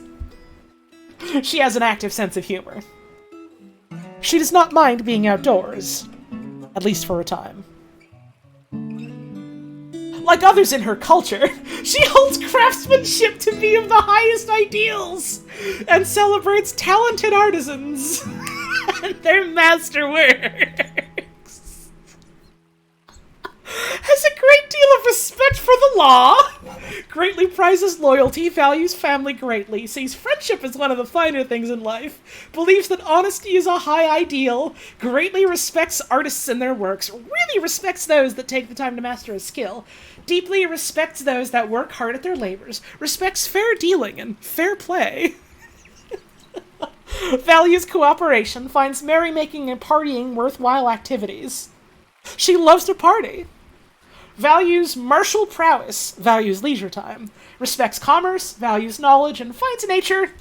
She has an active sense of humor. She does not mind being outdoors, at least for a time. Like others in her culture, she holds craftsmanship to be of the highest ideals, and celebrates talented artisans and their masterworks. Has a great deal of respect for the law, greatly prizes loyalty, values family greatly, sees friendship as one of the finer things in life, believes that honesty is a high ideal, greatly respects artists and their works, really respects those that take the time to master a skill, deeply respects those that work hard at their labors, respects fair dealing and fair play, values cooperation, finds merrymaking and partying worthwhile activities. She loves to party. Values martial prowess, values leisure time, respects commerce, values knowledge, and finds nature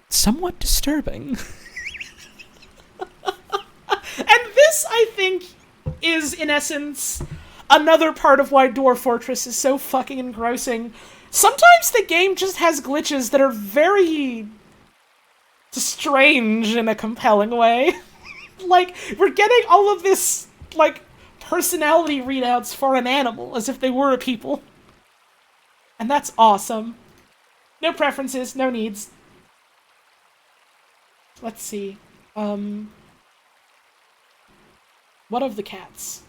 somewhat disturbing. And this, I think, is, in essence, another part of why Dwarf Fortress is so fucking engrossing. Sometimes the game just has glitches that are very strange in a compelling way. Like, we're getting all of this, like, personality readouts for an animal, as if they were a people. And that's awesome. No preferences, no needs. Let's see. What of the cats?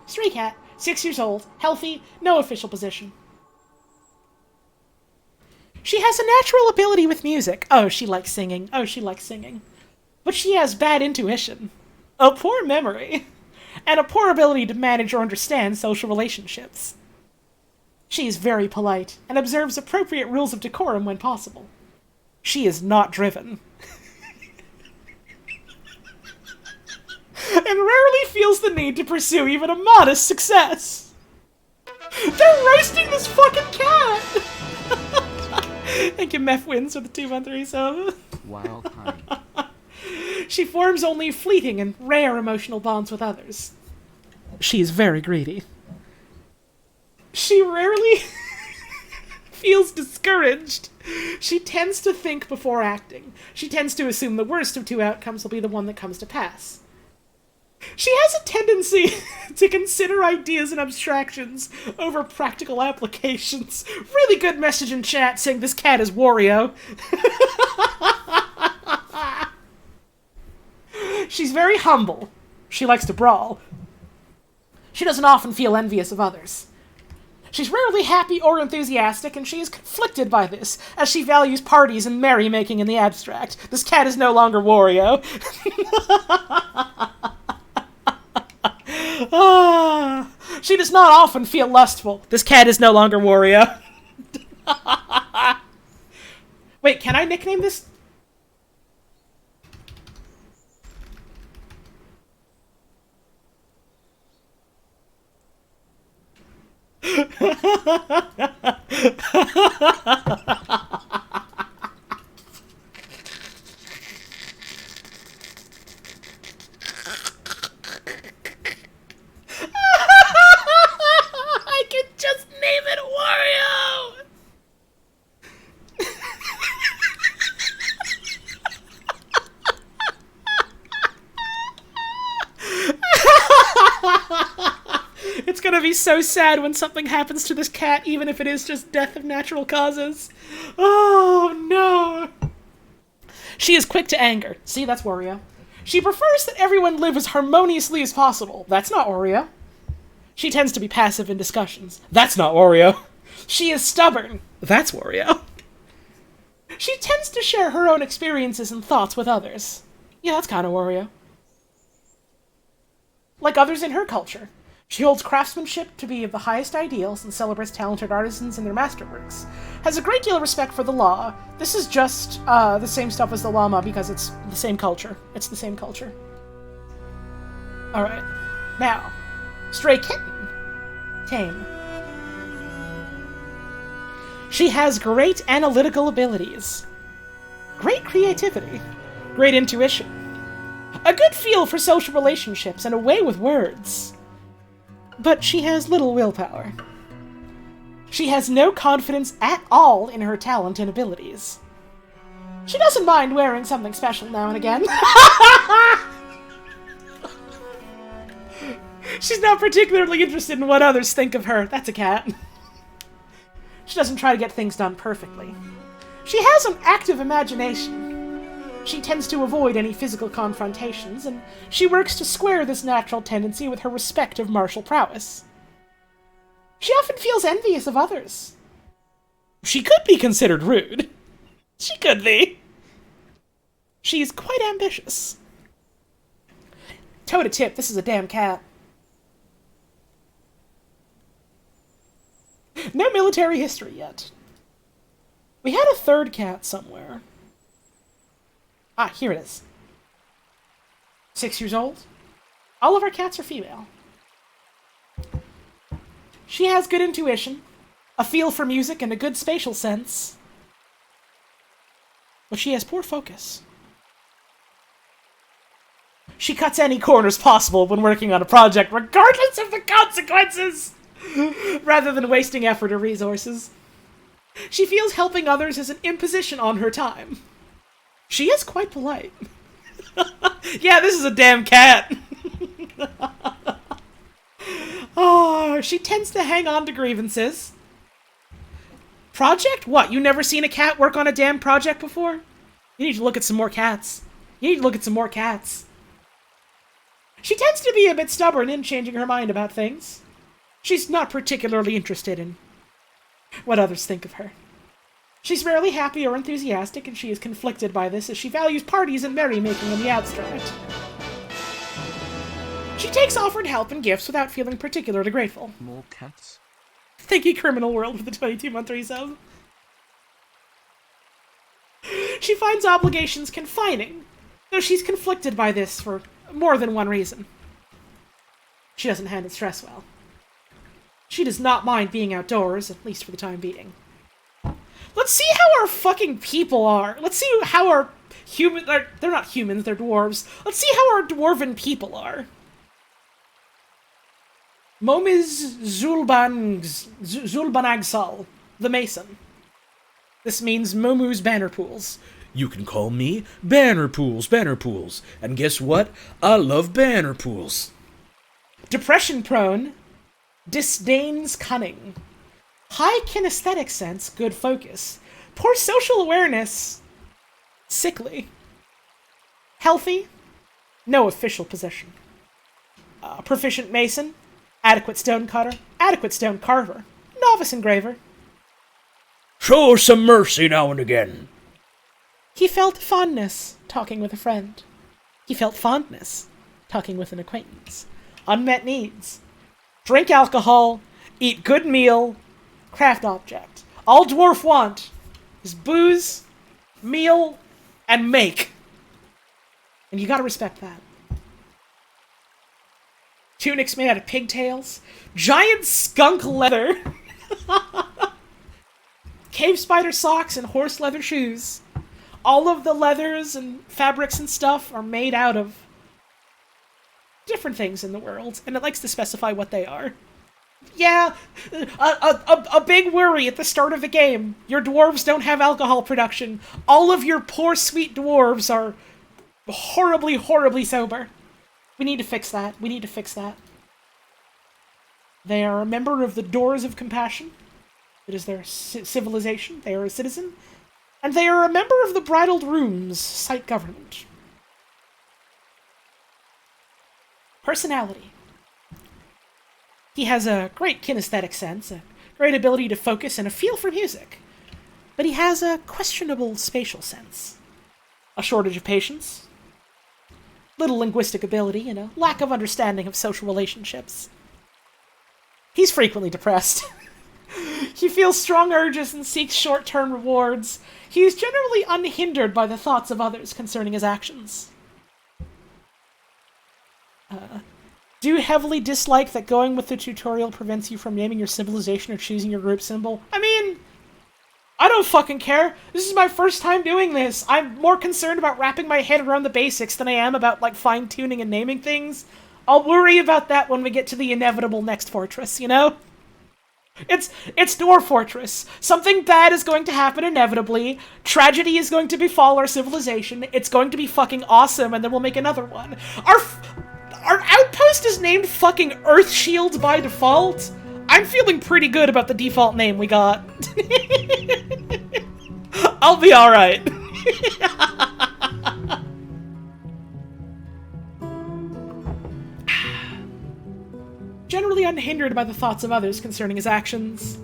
Stray cat, 6 years old, healthy, no official position. She has a natural ability with music. Oh, she likes singing. Oh, she likes singing. But she has bad intuition, a poor memory, and a poor ability to manage or understand social relationships. She is very polite, and observes appropriate rules of decorum when possible. She is not driven. And rarely feels the need to pursue even a modest success. They're roasting this fucking cat! Thank you, Meph Wins, for the 2-month resub. Wild time. She forms only fleeting and rare emotional bonds with others. She is very greedy. She rarely feels discouraged. She tends to think before acting. She tends to assume the worst of two outcomes will be the one that comes to pass. She has a tendency to consider ideas and abstractions over practical applications. Really good message in chat saying this cat is Wario. She's very humble. She likes to brawl. She doesn't often feel envious of others. She's rarely happy or enthusiastic, and she is conflicted by this, as she values parties and merrymaking in the abstract. This cat is no longer Wario. She does not often feel lustful. This cat is no longer Wario. Wait, can I nickname this? I could just name it Wario! It's gonna be so sad when something happens to this cat, even if it is just death of natural causes. Oh, no. She is quick to anger. See, that's Wario. She prefers that everyone live as harmoniously as possible. That's not Wario. She tends to be passive in discussions. That's not Wario. She is stubborn. That's Wario. She tends to share her own experiences and thoughts with others. Yeah, that's kind of Wario. Like others in her culture. She holds craftsmanship to be of the highest ideals and celebrates talented artisans and their masterworks. Has a great deal of respect for the law. This is just the same stuff as the llama because it's the same culture. It's the same culture. Alright. Now, stray kitten. Tame. She has great analytical abilities. Great creativity. Great intuition. A good feel for social relationships and a way with words. But she has little willpower. She has no confidence at all in her talent and abilities. She doesn't mind wearing something special now and again. She's not particularly interested in what others think of her. That's a cat. She doesn't try to get things done perfectly. She has an active imagination. She tends to avoid any physical confrontations, and she works to square this natural tendency with her respect of martial prowess. She often feels envious of others. She could be considered rude. She could be. She's quite ambitious. Toe to tip, this is a damn cat. No military history yet. We had a third cat somewhere. Ah, here it is. 6 years old. All of our cats are female. She has good intuition, a feel for music, and a good spatial sense. But she has poor focus. She cuts any corners possible when working on a project, regardless of the consequences, rather than wasting effort or resources. She feels helping others is an imposition on her time. She is quite polite. Yeah, this is a damn cat. Oh, she tends to hang on to grievances. Project? What, you never seen a cat work on a damn project before? You need to look at some more cats. You need to look at some more cats. She tends to be a bit stubborn in changing her mind about things. She's not particularly interested in what others think of her. She's rarely happy or enthusiastic, and she is conflicted by this as she values parties and merrymaking in the abstract. She takes offered help and gifts without feeling particularly grateful. More cats? Thank you, Criminal World, for the 22-month resub. She finds obligations confining, though she's conflicted by this for more than one reason. She doesn't handle stress well. She does not mind being outdoors, at least for the time being. Let's see how our fucking people are. Let's see how our they're not humans, they're dwarves. Let's see how our dwarven people are. Momiz Zulbanagsal, the Mason. This means Momu's Banner Pools. You can call me Banner Pools. And guess what? I love Banner Pools. Depression prone, disdains cunning. High kinesthetic sense, good focus. Poor social awareness, sickly. Healthy, no official position. Proficient mason, adequate stone cutter, adequate stone carver, novice engraver. Show her some mercy now and again. He felt fondness talking with a friend. He felt fondness talking with an acquaintance. Unmet needs. Drink alcohol, eat good meal, craft object. All dwarf want is booze, meal, and make. And you gotta respect that. Tunics made out of pigtails, giant skunk leather, cave spider socks, and horse leather shoes. All of the leathers and fabrics and stuff are made out of different things in the world, and it likes to specify what they are. Yeah, a big worry at the start of the game. Your dwarves don't have alcohol production. All of your poor, sweet dwarves are horribly, horribly sober. We need to fix that. We need to fix that. They are a member of the Doors of Compassion. It is their civilization. They are a citizen. And they are a member of the Bridled Rooms site government. Personality. He has a great kinesthetic sense, a great ability to focus, and a feel for music. But he has a questionable spatial sense. A shortage of patience. Little linguistic ability, and a lack of understanding of social relationships. He's frequently depressed. He feels strong urges and seeks short-term rewards. He is generally unhindered by the thoughts of others concerning his actions. Do you heavily dislike that going with the tutorial prevents you from naming your civilization or choosing your group symbol? I mean, I don't fucking care. This is my first time doing this. I'm more concerned about wrapping my head around the basics than I am about, like, fine-tuning and naming things. I'll worry about that when we get to the inevitable next fortress, you know? It's Dwarf Fortress. Something bad is going to happen inevitably. Tragedy is going to befall our civilization. It's going to be fucking awesome, and then we'll make another one. Our outpost is named fucking Earthshield by default. I'm feeling pretty good about the default name we got. I'll be alright. Generally unhindered by the thoughts of others concerning his actions.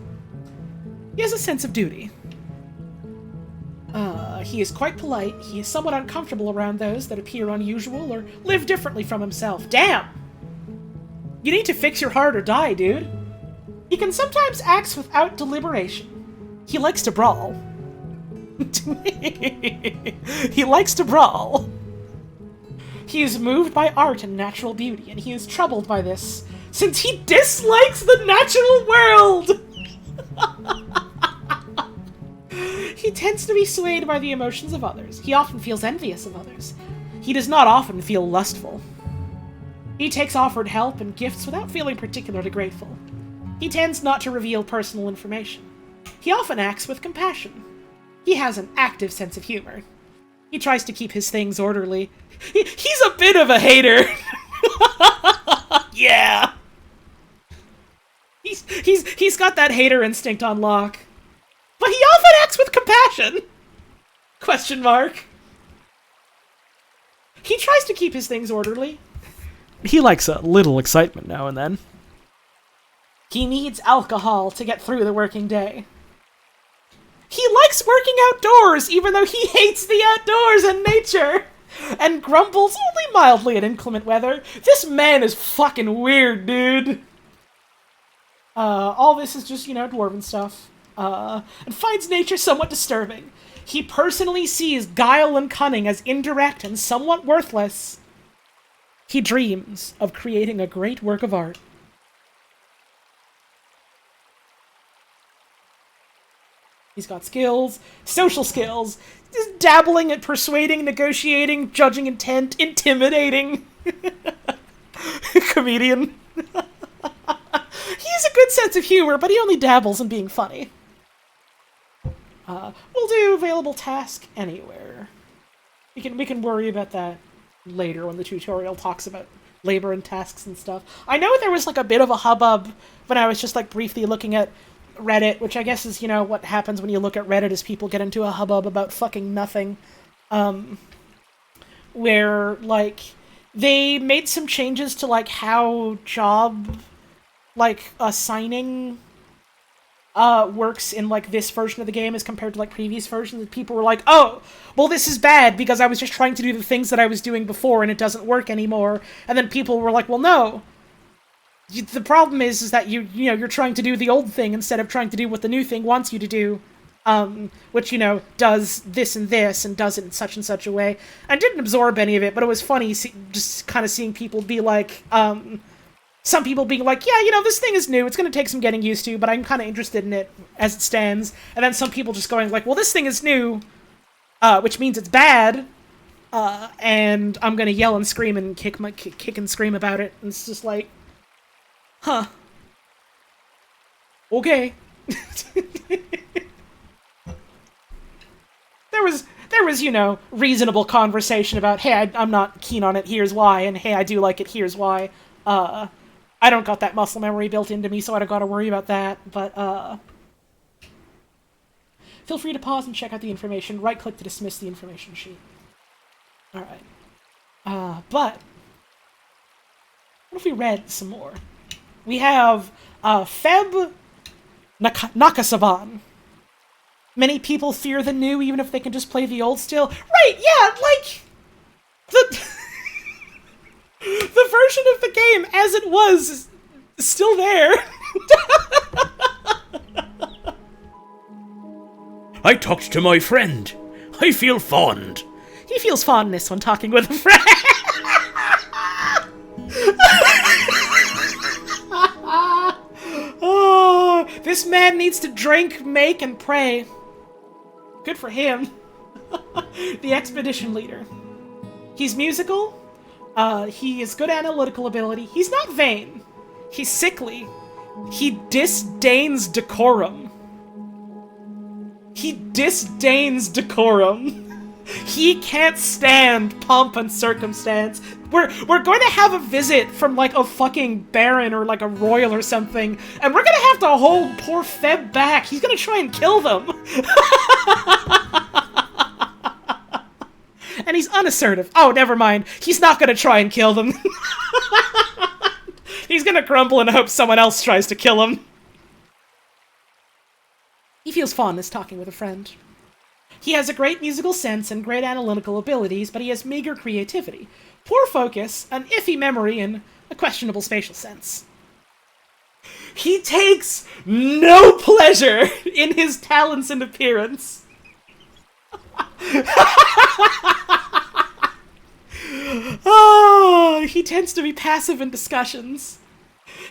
He has a sense of duty. He is quite polite. He is somewhat uncomfortable around those that appear unusual or live differently from himself. Damn! You need to fix your heart or die, dude. He can sometimes act without deliberation. He likes to brawl. He likes to brawl. He is moved by art and natural beauty, and he is troubled by this, since he dislikes the natural world! He tends to be swayed by the emotions of others. He often feels envious of others. He does not often feel lustful. He takes offered help and gifts without feeling particularly grateful. He tends not to reveal personal information. He often acts with compassion. He has an active sense of humor. He tries to keep his things orderly. He's a bit of a hater! Yeah! He's got that hater instinct on lock. But he often acts with compassion! Question mark. He tries to keep his things orderly. He likes a little excitement now and then. He needs alcohol to get through the working day. He likes working outdoors, even though he hates the outdoors and nature! And grumbles only mildly at inclement weather. This man is fucking weird, dude! All this is just, dwarven stuff. And finds nature somewhat disturbing. He personally sees guile and cunning as indirect and somewhat worthless. He dreams of creating a great work of art. He's got skills, social skills, just dabbling at persuading, negotiating, judging intent, intimidating. Comedian. He has a good sense of humor, but he only dabbles in being funny. We'll do available task anywhere. We can worry about that later when the tutorial talks about labor and tasks and stuff. I know there was like a bit of a hubbub when I was just like briefly looking at Reddit, which I guess is, what happens when you look at Reddit is people get into a hubbub about fucking nothing. Where, like, they made some changes to, like, how job, like, assigning works in, like, this version of the game as compared to, like, previous versions. And people were like, oh, well, this is bad because I was just trying to do the things that I was doing before and it doesn't work anymore. And then people were like, well, no. The problem is that you're trying to do the old thing instead of trying to do what the new thing wants you to do, which, does this and this and does it in such and such a way. I didn't absorb any of it, but it was funny just kind of seeing people be like, some people being like, yeah, this thing is new, it's going to take some getting used to, but I'm kind of interested in it as it stands. And then some people just going like, well, this thing is new, which means it's bad, and I'm going to yell and scream and kick and scream about it. And it's just like, huh. Okay. There was, reasonable conversation about, hey, I'm not keen on it, here's why, and hey, I do like it, here's why. I don't got that muscle memory built into me, so I don't gotta worry about that, but, feel free to pause and check out the information. Right-click to dismiss the information sheet. Alright. But, what if we read some more? We have, Feb Nakasaban. Many people fear the new, even if they can just play the old still. Right, yeah, like, the version of the game as it was is still there. I talked to my friend. I feel fond. He feels fondness when talking with a friend. Oh, this man needs to drink, make, and pray. Good for him. The expedition leader. He's musical. He has good analytical ability. He's not vain. He's sickly. He disdains decorum. He disdains decorum. He can't stand pomp and circumstance. We're going to have a visit from, like, a fucking baron or, like, a royal or something, and we're gonna have to hold poor Feb back. He's gonna try and kill them. And he's unassertive. Oh, never mind. He's not gonna try and kill them. He's gonna grumble and hope someone else tries to kill him. He feels fondness talking with a friend. He has a great musical sense and great analytical abilities, but he has meager creativity, poor focus, an iffy memory, and a questionable spatial sense. He takes no pleasure in his talents and appearance. Oh, he tends to be passive in discussions.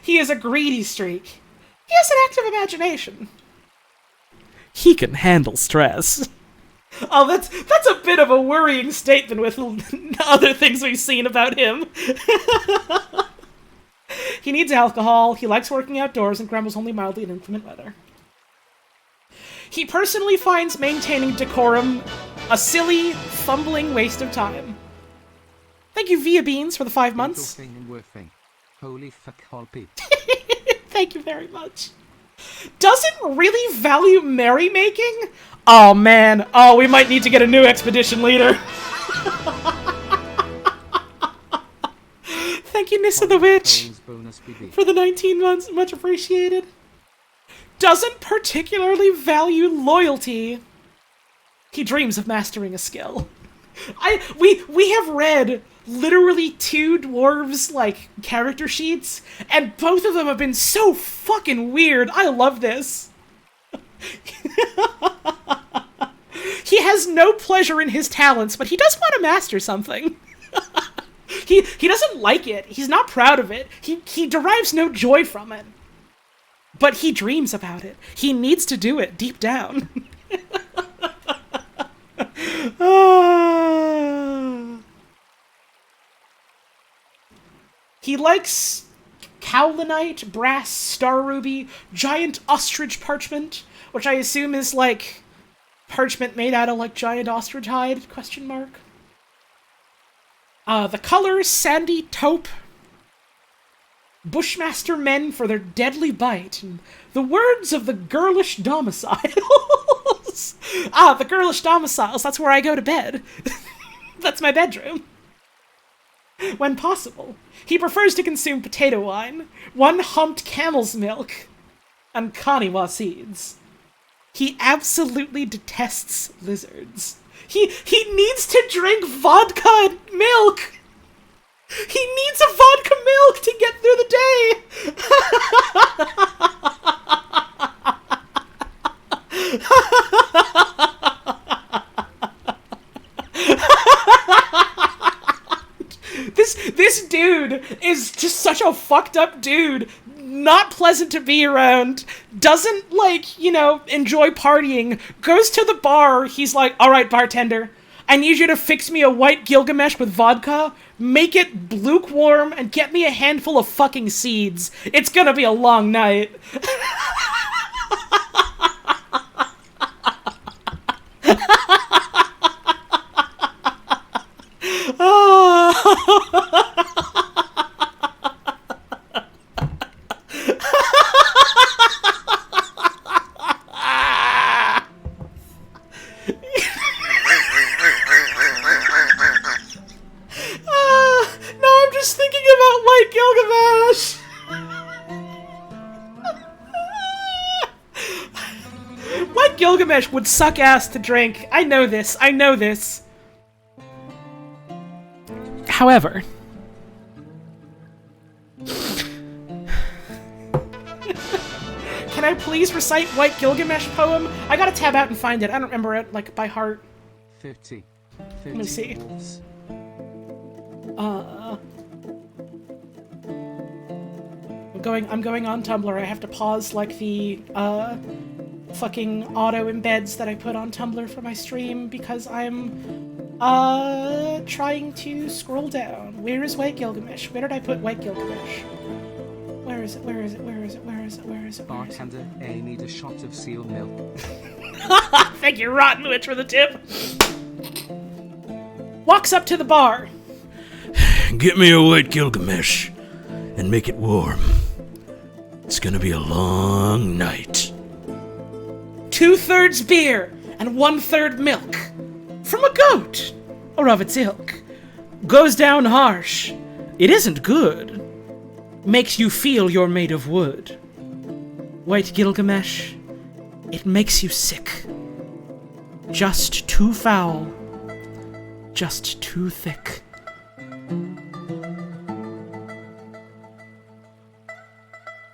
He has a greedy streak. He has an active imagination. He can handle stress. Oh, that's a bit of a worrying statement with other things we've seen about him. He needs alcohol, he likes working outdoors, and grumbles only mildly in inclement weather. He personally finds maintaining decorum a silly, fumbling waste of time. Thank you, Via Beans, for the 5 months. Holy fuck, Holpy. Thank you very much. Doesn't really value merrymaking? Oh, man. Oh, we might need to get a new expedition leader. Thank you, Nissa the Witch, for the 19 months. Much appreciated. Doesn't particularly value loyalty. He dreams of mastering a skill. We have read literally 2 dwarves, like, character sheets, and both of them have been so fucking weird. I love this. He has no pleasure in his talents, but he does want to master something. He doesn't like it. He's not proud of it. He derives no joy from it. But he dreams about it. He needs to do it deep down. He likes Cowlinite, Brass, Star Ruby, Giant Ostrich Parchment, which I assume is, like, parchment made out of, like, giant ostrich hide, question mark. The color, Sandy Taupe, Bushmaster Men for their deadly bite, and the words of the girlish domiciles. The girlish domiciles, that's where I go to bed. That's my bedroom. When possible. He prefers to consume potato wine, 1 humped camel's milk, and Kaniwa seeds. He absolutely detests lizards. He needs to drink vodka and milk! He needs a vodka milk to get through the day! This dude is just such a fucked up dude. Not pleasant to be around, doesn't, like, you know, enjoy partying, goes to the bar, he's like, alright, bartender, I need you to fix me a white Gilgamesh with vodka, make it lukewarm, and get me a handful of fucking seeds. It's gonna be a long night. Gilgamesh would suck ass to drink. I know this. I know this. However, can I please recite White Gilgamesh poem? I gotta tab out and find it. I don't remember it, like, by heart. 50. Let me see. Dwarves. I'm going on Tumblr. I have to pause, like, the, fucking auto embeds that I put on Tumblr for my stream because I'm, trying to scroll down. Where is White Gilgamesh? Where did I put White Gilgamesh? Where is it? Where is it? Where is it? Where is it? Where is it? Bartender, I need a shot of seal milk. Thank you, Rotten Witch, for the tip. Walks up to the bar. Get me a White Gilgamesh and make it warm. It's gonna be a long night. 2/3 beer and 1/3 milk. From a goat, or of its ilk. Goes down harsh. It isn't good. Makes you feel you're made of wood. White Gilgamesh, it makes you sick. Just too foul. Just too thick.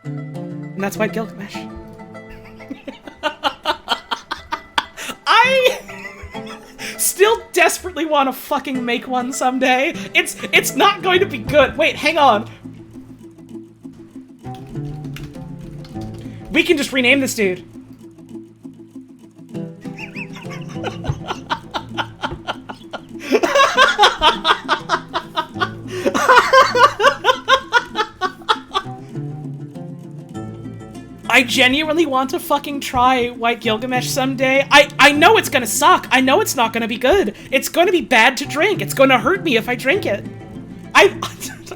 And that's White Gilgamesh. I still desperately want to fucking make one someday. It's not going to be good. Wait, hang on. We can just rename this dude. I genuinely want to fucking try White Gilgamesh someday. I know it's gonna suck. I know it's not gonna be good. It's gonna be bad to drink. It's gonna hurt me if I drink it. I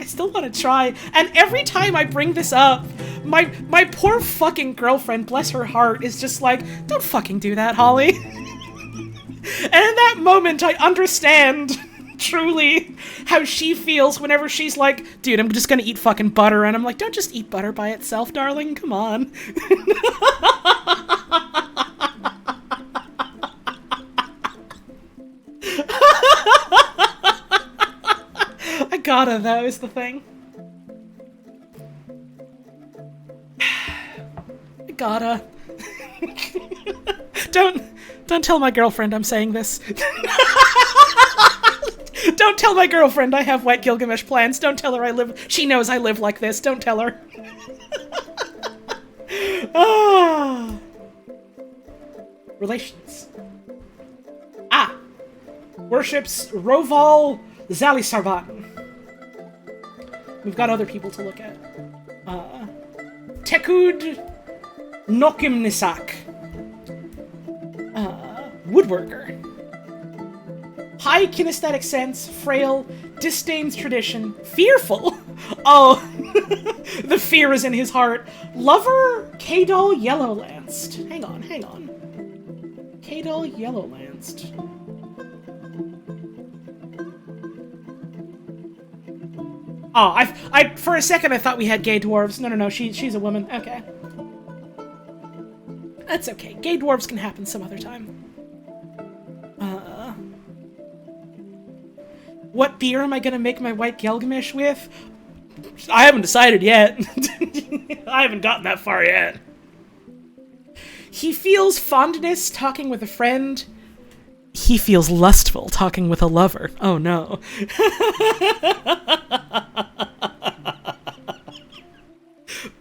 still want to try. And every time I bring this up, my poor fucking girlfriend, bless her heart, is just like, don't fucking do that, Holly. And in that moment, I understand truly how she feels whenever she's like, dude, I'm just gonna eat fucking butter. And I'm like, don't just eat butter by itself, darling. Come on. I gotta, though, is the thing. I gotta. Don't tell my girlfriend I'm saying this. Don't tell my girlfriend I have White Gilgamesh plans. Don't tell her she knows I live like this. Don't tell her. Ah. Relations. Ah. Worships Roval Zalisarban. We've got other people to look at. Tekud Nokimnisak. Woodworker. High kinesthetic sense, frail, disdains tradition, fearful. Oh, the fear is in his heart. Lover, Kadol Yellowlanced. Hang on. Kadol Yellowlanced. Oh, I for a second I thought we had gay dwarves. No, she's a woman. Okay. That's okay. Gay dwarves can happen some other time. What beer am I gonna make my White Gilgamesh with? I haven't decided yet. I haven't gotten that far yet. He feels fondness talking with a friend. He feels lustful talking with a lover. Oh no.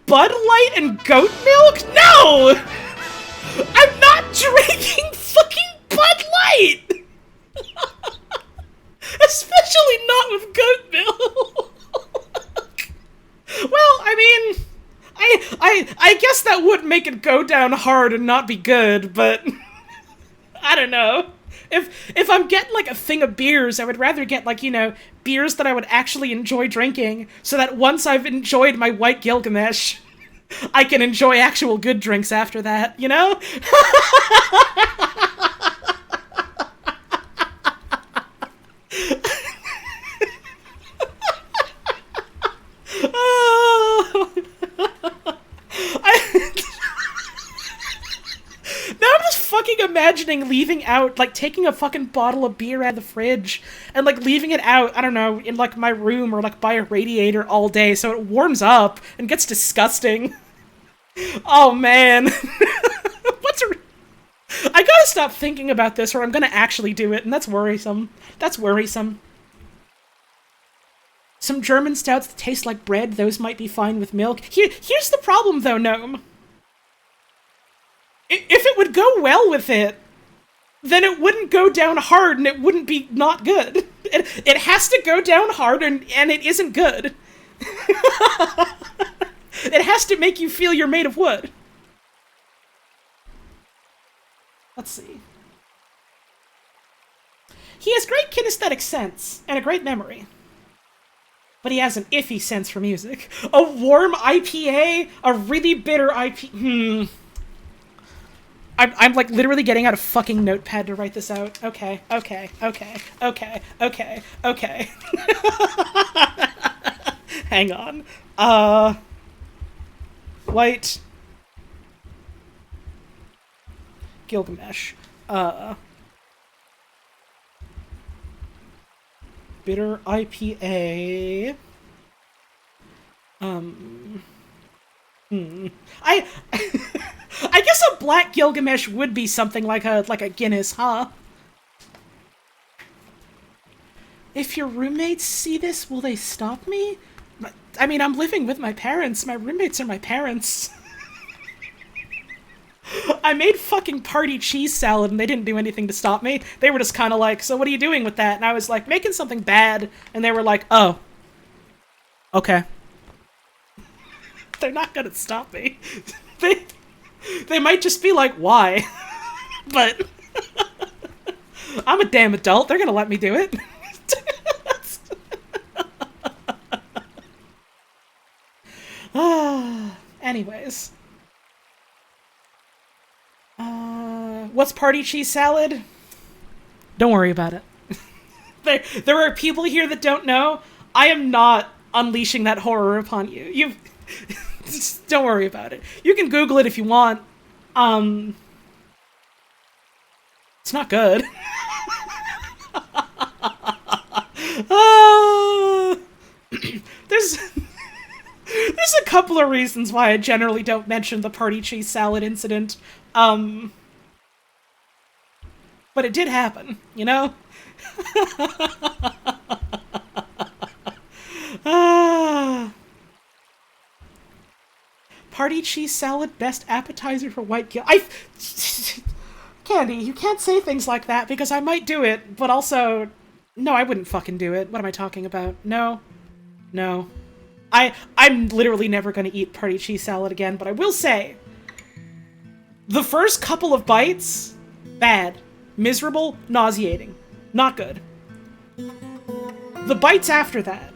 Bud Light and goat milk? No! I'm not drinking fucking Bud Light! Especially not with goat milk. Well, I mean, I guess that would make it go down hard and not be good, but I don't know. If I'm getting like a thing of beers, I would rather get like, beers that I would actually enjoy drinking, so that once I've enjoyed my White Gilgamesh, I can enjoy actual good drinks after that, you know? Now I'm just fucking imagining leaving out, like, taking a fucking bottle of beer out of the fridge and, like, leaving it out, I don't know, in, like, my room or, like, by a radiator all day so it warms up and gets disgusting. Oh, man. I gotta stop thinking about this or I'm gonna actually do it, and that's worrisome. That's worrisome. Some German stouts that taste like bread, those might be fine with milk. Here's the problem, though, Gnome. If it would go well with it, then it wouldn't go down hard and it wouldn't be not good. It has to go down hard and it isn't good. It has to make you feel you're made of wood. Let's see. He has great kinesthetic sense and a great memory. But he has an iffy sense for music. A warm IPA? A really bitter IPA? I'm like literally getting out a fucking notepad to write this out. Okay. Hang on. White Gilgamesh. Bitter IPA. I guess a black Gilgamesh would be something like a Guinness, huh? If your roommates see this, will they stop me? I mean, I'm living with my parents. My roommates are my parents. I made fucking party cheese salad and they didn't do anything to stop me. They were just kind of like, so what are you doing with that? And I was like, making something bad. And they were like, oh. Okay. They're not gonna stop me. They might just be like, why? But I'm a damn adult. They're gonna let me do it. Anyways. What's party cheese salad? Don't worry about it. There are people here that don't know. I am not unleashing that horror upon you. Just don't worry about it. You can Google it if you want. It's not good. There's a couple of reasons why I generally don't mention the party cheese salad incident. But it did happen, you know? Party cheese salad, best appetizer for white Gil. Candy, you can't say things like that because I might do it, but also, no, I wouldn't fucking do it. What am I talking about? No. I'm literally never gonna eat party cheese salad again, but I will say, the first couple of bites, bad. Miserable, nauseating. Not good. The bites after that,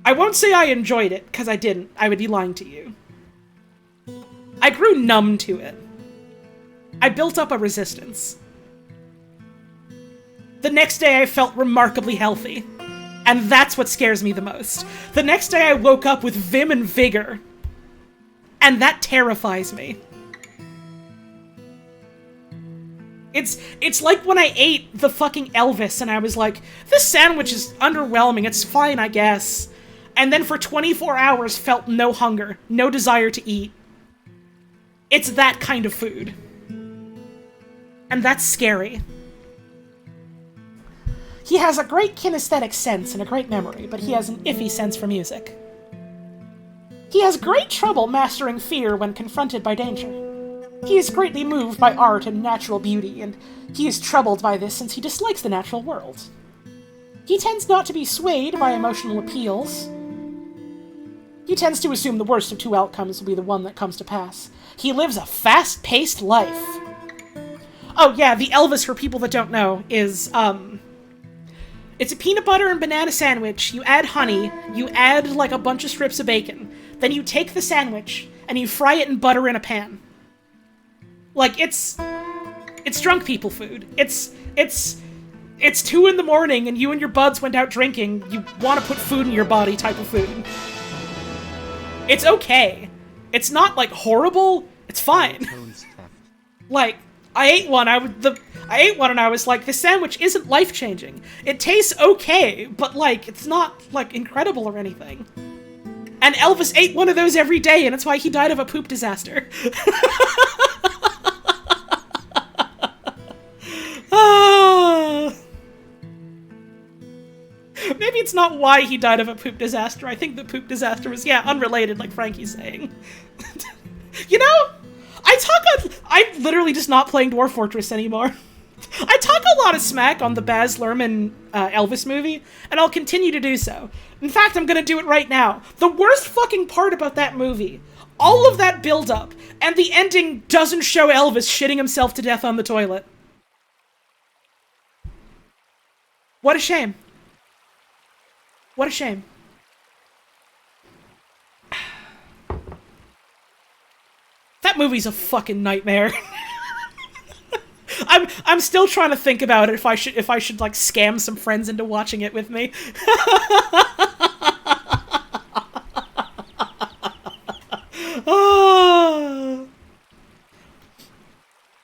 I won't say I enjoyed it, because I didn't. I would be lying to you. I grew numb to it. I built up a resistance. The next day I felt remarkably healthy. And that's what scares me the most. The next day I woke up with vim and vigor. And that terrifies me. It's like when I ate the fucking Elvis and I was like, this sandwich is underwhelming, it's fine, I guess. And then for 24 hours felt no hunger, no desire to eat. It's that kind of food. And that's scary. He has a great kinesthetic sense and a great memory, but he has an iffy sense for music. He has great trouble mastering fear when confronted by danger. He is greatly moved by art and natural beauty, and he is troubled by this since he dislikes the natural world. He tends not to be swayed by emotional appeals. He tends to assume the worst of two outcomes will be the one that comes to pass. He lives a fast-paced life. Oh yeah, the Elvis, for people that don't know, is, it's a peanut butter and banana sandwich. You add honey, you add, like, a bunch of strips of bacon. Then you take the sandwich, and you fry it in butter in a pan. Like, it's drunk people food. It's 2 in the morning and you and your buds went out drinking. You want to put food in your body type of food. It's okay. It's not, like, horrible. It's fine. Like, I ate one and I was like, this sandwich isn't life-changing. It tastes okay, but, like, it's not, like, incredible or anything. And Elvis ate one of those every day, and it's why he died of a poop disaster. Maybe it's not why he died of a poop disaster. I think the poop disaster was, unrelated, like Frankie's saying. You know, I'm literally just not playing Dwarf Fortress anymore. I talk a lot of smack on the Baz Luhrmann Elvis movie, and I'll continue to do so. In fact, I'm gonna do it right now. The worst fucking part about that movie, all of that build-up, and the ending doesn't show Elvis shitting himself to death on the toilet. What a shame. What a shame. That movie's a fucking nightmare. I'm still trying to think about it if I should like scam some friends into watching it with me.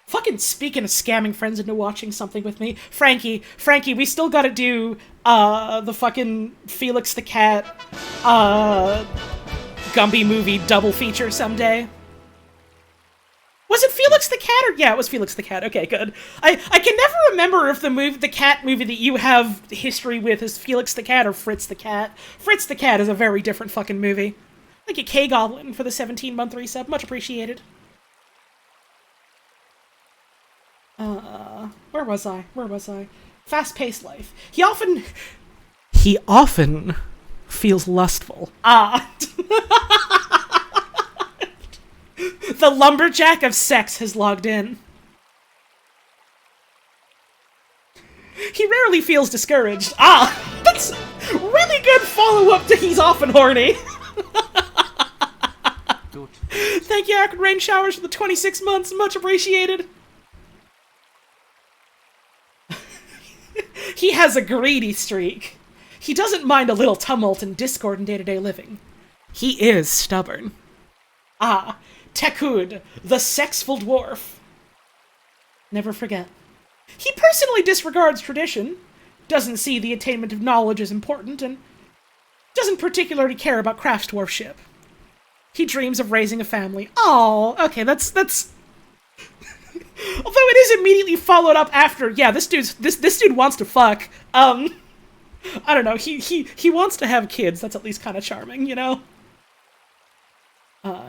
Fucking speaking of scamming friends into watching something with me, Frankie, we still gotta do the fucking Felix the Cat Gumby movie double feature someday. Was it Felix the Cat? Or yeah, it was Felix the Cat. Okay, good. I can never remember if the cat movie that you have history with is Felix the Cat or Fritz the Cat. Fritz the Cat is a very different fucking movie. Thank you, K-Goblin, for the 17-month resub. Much appreciated. Where was I? Fast-paced life. He often feels lustful. The lumberjack of sex has logged in. He rarely feels discouraged. That's really good follow-up to he's often horny. Thank you, Acrid Rain Showers, for the 26 months. Much appreciated. He has a greedy streak. He doesn't mind a little tumult and discord in day-to-day living. He is stubborn. Tekud, the sexful dwarf. Never forget. He personally disregards tradition, doesn't see the attainment of knowledge as important, and doesn't particularly care about craft dwarfship. He dreams of raising a family. Oh, okay, that's... Although it is immediately followed up after, this dude wants to fuck. I don't know, he wants to have kids. That's at least kind of charming, you know?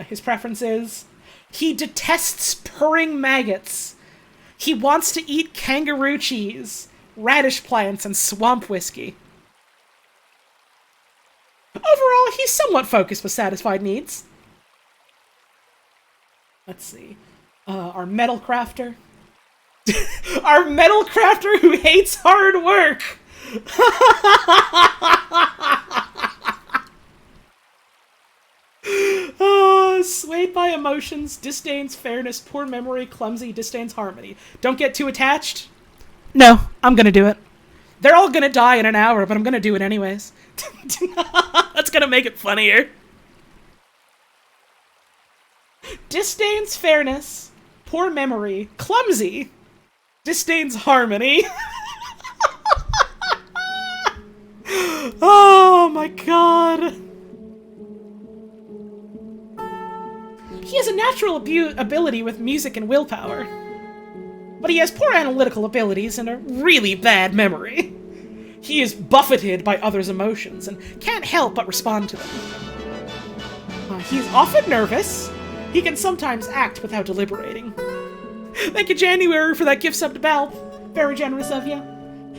His preferences. He detests purring maggots. He wants to eat kangaroo cheese, radish plants, and swamp whiskey. Overall, he's somewhat focused with satisfied needs. Let's see. Our metal crafter. Our metal crafter who hates hard work! Swayed by emotions, disdains fairness, poor memory, clumsy, disdains harmony. Don't get too attached. No, I'm gonna do it. They're all gonna die in an hour, but I'm gonna do it anyways. That's gonna make it funnier. Disdains fairness, poor memory, clumsy, disdains harmony. Oh my god. He has a natural ability with music and willpower, but he has poor analytical abilities and a really bad memory. He is buffeted by others' emotions and can't help but respond to them. He's often nervous. He can sometimes act without deliberating. Thank you, January, for that gift sub to Bell. Very generous of you.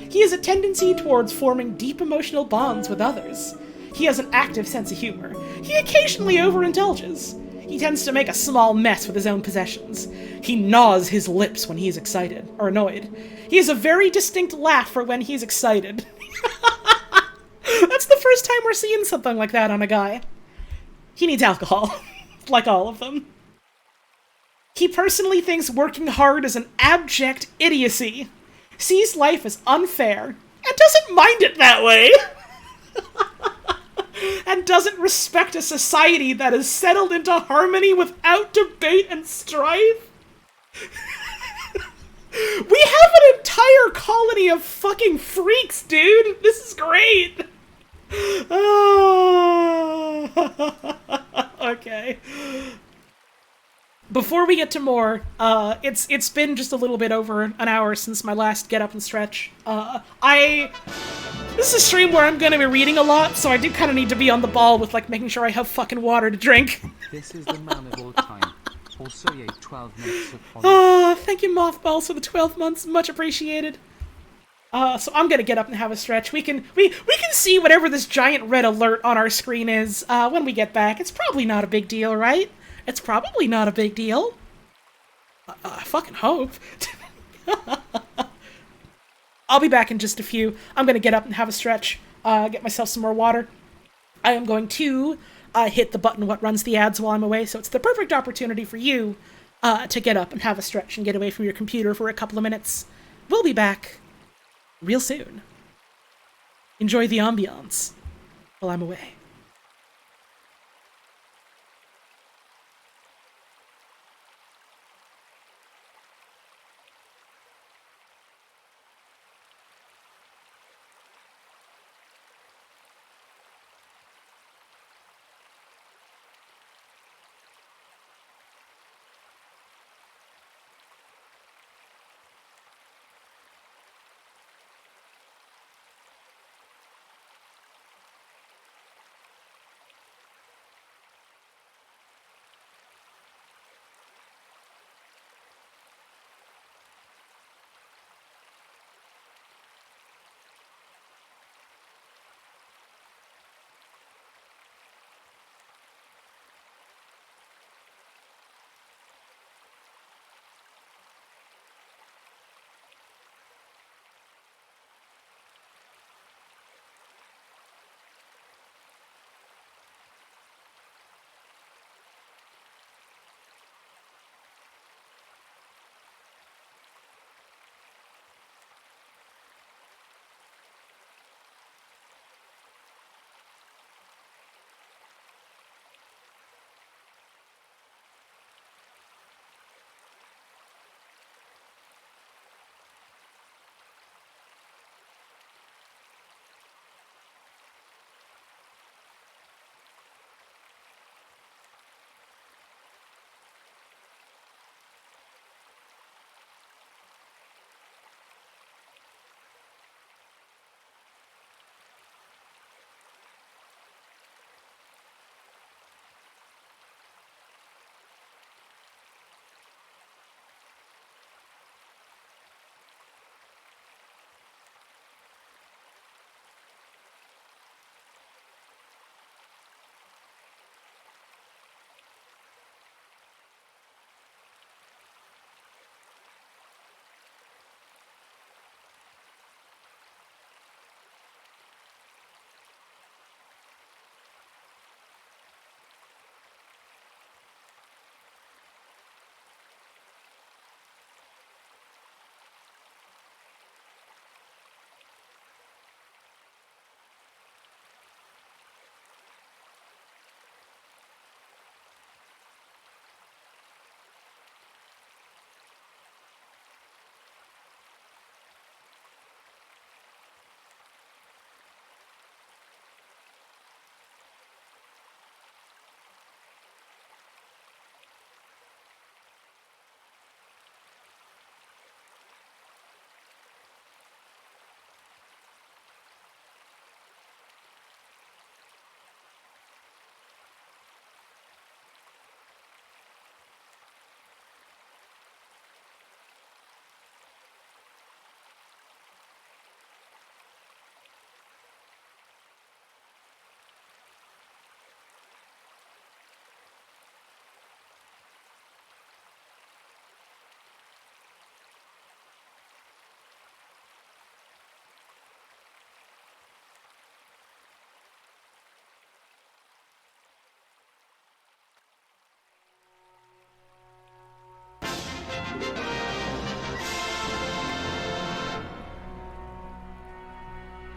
He has a tendency towards forming deep emotional bonds with others. He has an active sense of humor. He occasionally overindulges. He tends to make a small mess with his own possessions. He gnaws his lips when he is excited, or annoyed. He has a very distinct laugh for when he's excited. That's the first time we're seeing something like that on a guy. He needs alcohol, like all of them. He personally thinks working hard is an abject idiocy, sees life as unfair, and doesn't mind it that way. And doesn't respect a society that is settled into harmony without debate and strife. We have an entire colony of fucking freaks, dude! This is great! Okay. Before we get to more, it's been just a little bit over an hour since my last get up and stretch. This is a stream where I'm gonna be reading a lot, so I do kind of need to be on the ball with like making sure I have fucking water to drink. This is the man of all time. Also, yay, 12 months of follow. Thank you, Mothballs, for the 12 months. Much appreciated. So I'm gonna get up and have a stretch. We can see whatever this giant red alert on our screen is when we get back. It's probably not a big deal, right? It's probably not a big deal. I fucking hope. I'll be back in just a few. I'm gonna get up and have a stretch, get myself some more water. I am going to hit the button what runs the ads while I'm away, so it's the perfect opportunity for you to get up and have a stretch and get away from your computer for a couple of minutes. We'll be back real soon. Enjoy the ambiance while I'm away.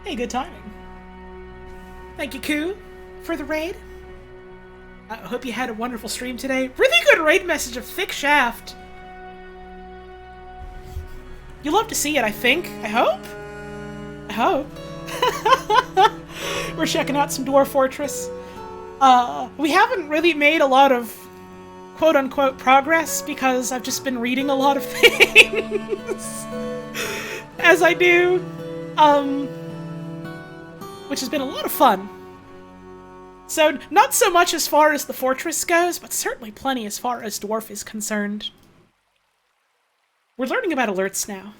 Hey, good timing. Thank you, Koo, for the raid. I hope you had a wonderful stream today. Really good raid message of Thick Shaft. You'll love to see it, I think. I hope. I hope. We're checking out some Dwarf Fortress. We haven't really made a lot of quote-unquote progress because I've just been reading a lot of things. As I do. Which has been a lot of fun. So, not so much as far as the fortress goes, but certainly plenty as far as Dwarf is concerned. We're learning about alerts now.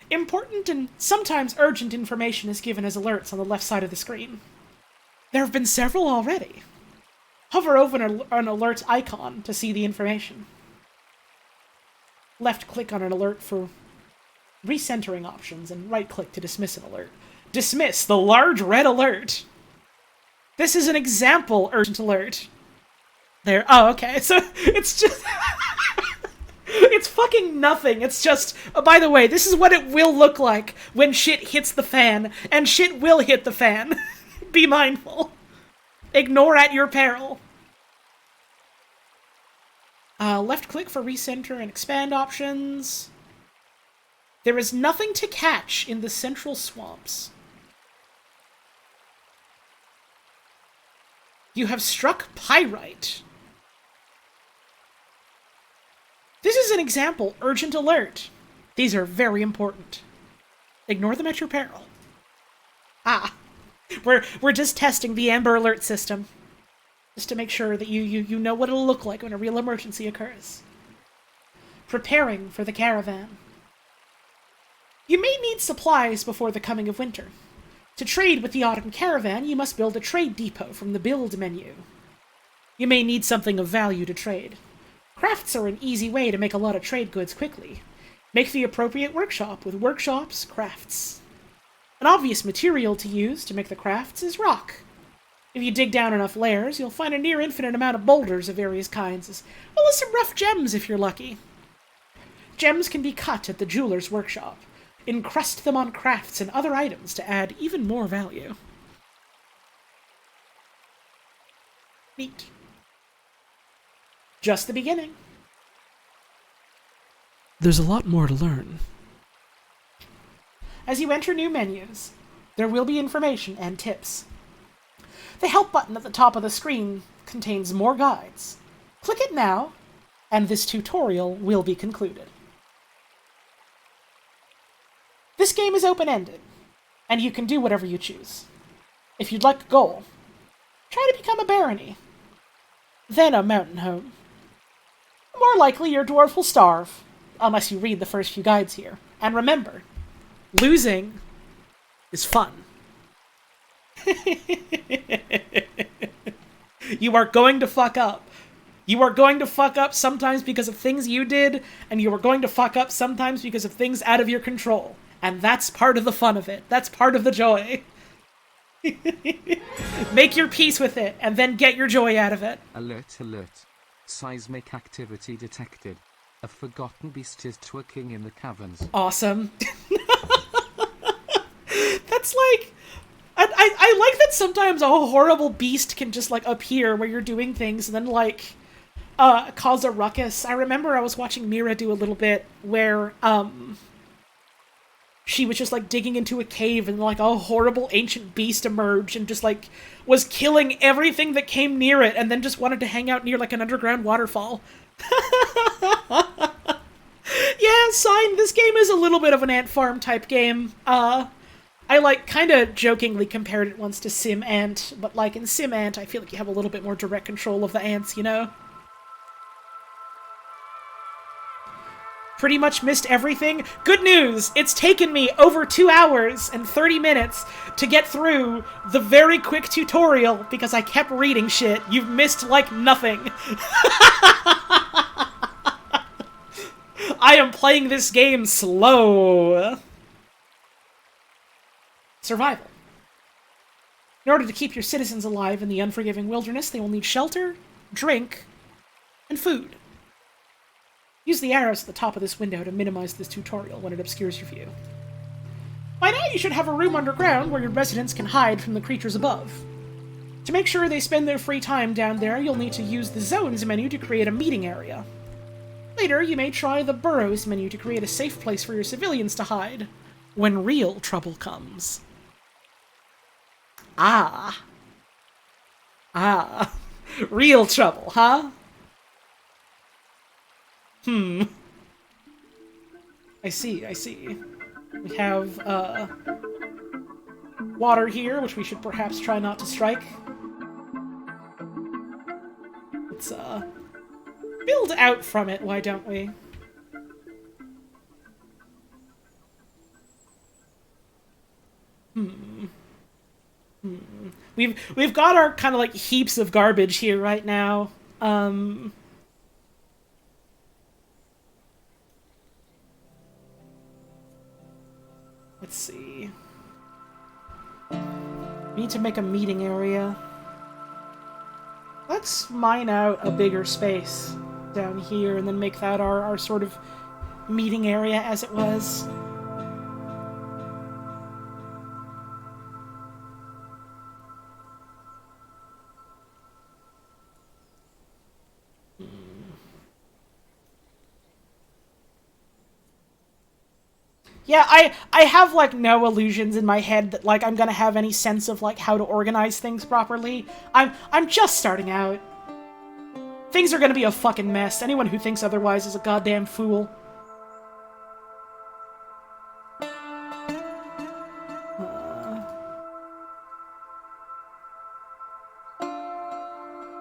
Important and sometimes urgent information is given as alerts on the left side of the screen. There have been several already. Hover over an alert icon to see the information. Left-click on an alert for recentering options, and right-click to dismiss an alert. Dismiss the large red alert! This is an example urgent alert. There. Oh, okay. So, it's just... it's fucking nothing. It's just... by the way, this is what it will look like when shit hits the fan. And shit will hit the fan. Be mindful. Ignore at your peril. Left-click for recenter and expand options. There is nothing to catch in the central swamps. You have struck pyrite. This is an example urgent alert. These are very important. Ignore them at your peril. Ah, we're just testing the Amber Alert system. Just to make sure that you know what it'll look like when a real emergency occurs. Preparing for the caravan. You may need supplies before the coming of winter. To trade with the autumn caravan, you must build a trade depot from the build menu. You may need something of value to trade. Crafts are an easy way to make a lot of trade goods quickly. Make the appropriate workshop with workshops, crafts. An obvious material to use to make the crafts is rock. If you dig down enough layers, you'll find a near infinite amount of boulders of various kinds, as well as some rough gems if you're lucky. Gems can be cut at the jeweler's workshop. Encrust them on crafts and other items to add even more value. Neat. Just the beginning. There's a lot more to learn. As you enter new menus, there will be information and tips. The help button at the top of the screen contains more guides. Click it now, and this tutorial will be concluded. This game is open-ended, and you can do whatever you choose. If you'd like a goal, try to become a barony, then a mountain home. More likely your dwarf will starve, unless you read the first few guides here. And remember, losing is fun. You are going to fuck up. You are going to fuck up sometimes because of things you did, and you are going to fuck up sometimes because of things out of your control. And that's part of the fun of it. That's part of the joy. Make your peace with it, and then get your joy out of it. Alert, alert. Seismic activity detected. A forgotten beast is twerking in the caverns. Awesome. That's like... I like that sometimes a horrible beast can just, like, appear where you're doing things and then, like, cause a ruckus. I remember I was watching Mira do a little bit where, she was just, like, digging into a cave and, like, a horrible ancient beast emerged and just, like, was killing everything that came near it and then just wanted to hang out near, like, an underground waterfall. Yeah, sign, this game is a little bit of an ant farm type game. I, like, kind of jokingly compared it once to Sim Ant, but, like, in Sim Ant, I feel like you have a little bit more direct control of the ants, you know? Pretty much missed everything. Good news! It's taken me over 2 hours and 30 minutes to get through the very quick tutorial because I kept reading shit. You've missed, like, nothing. I am playing this game slow. Survival. In order to keep your citizens alive in the unforgiving wilderness, they will need shelter, drink, and food. Use the arrows at the top of this window to minimize this tutorial when it obscures your view. By now you should have a room underground where your residents can hide from the creatures above. To make sure they spend their free time down there, you'll need to use the Zones menu to create a meeting area. Later, you may try the Burrows menu to create a safe place for your civilians to hide when real trouble comes. Ah. Ah. Real trouble, huh? I see, I see. We have, water here, which we should perhaps try not to strike. Let's, build out from it, why don't we? We've got our kind of like heaps of garbage here right now. Let's see. We need to make a meeting area. Let's mine out a bigger space down here and then make that our sort of meeting area as it was. Yeah, I have, like, no illusions in my head that, like, I'm gonna have any sense of, like, how to organize things properly. I'm just starting out. Things are gonna be a fucking mess. Anyone who thinks otherwise is a goddamn fool.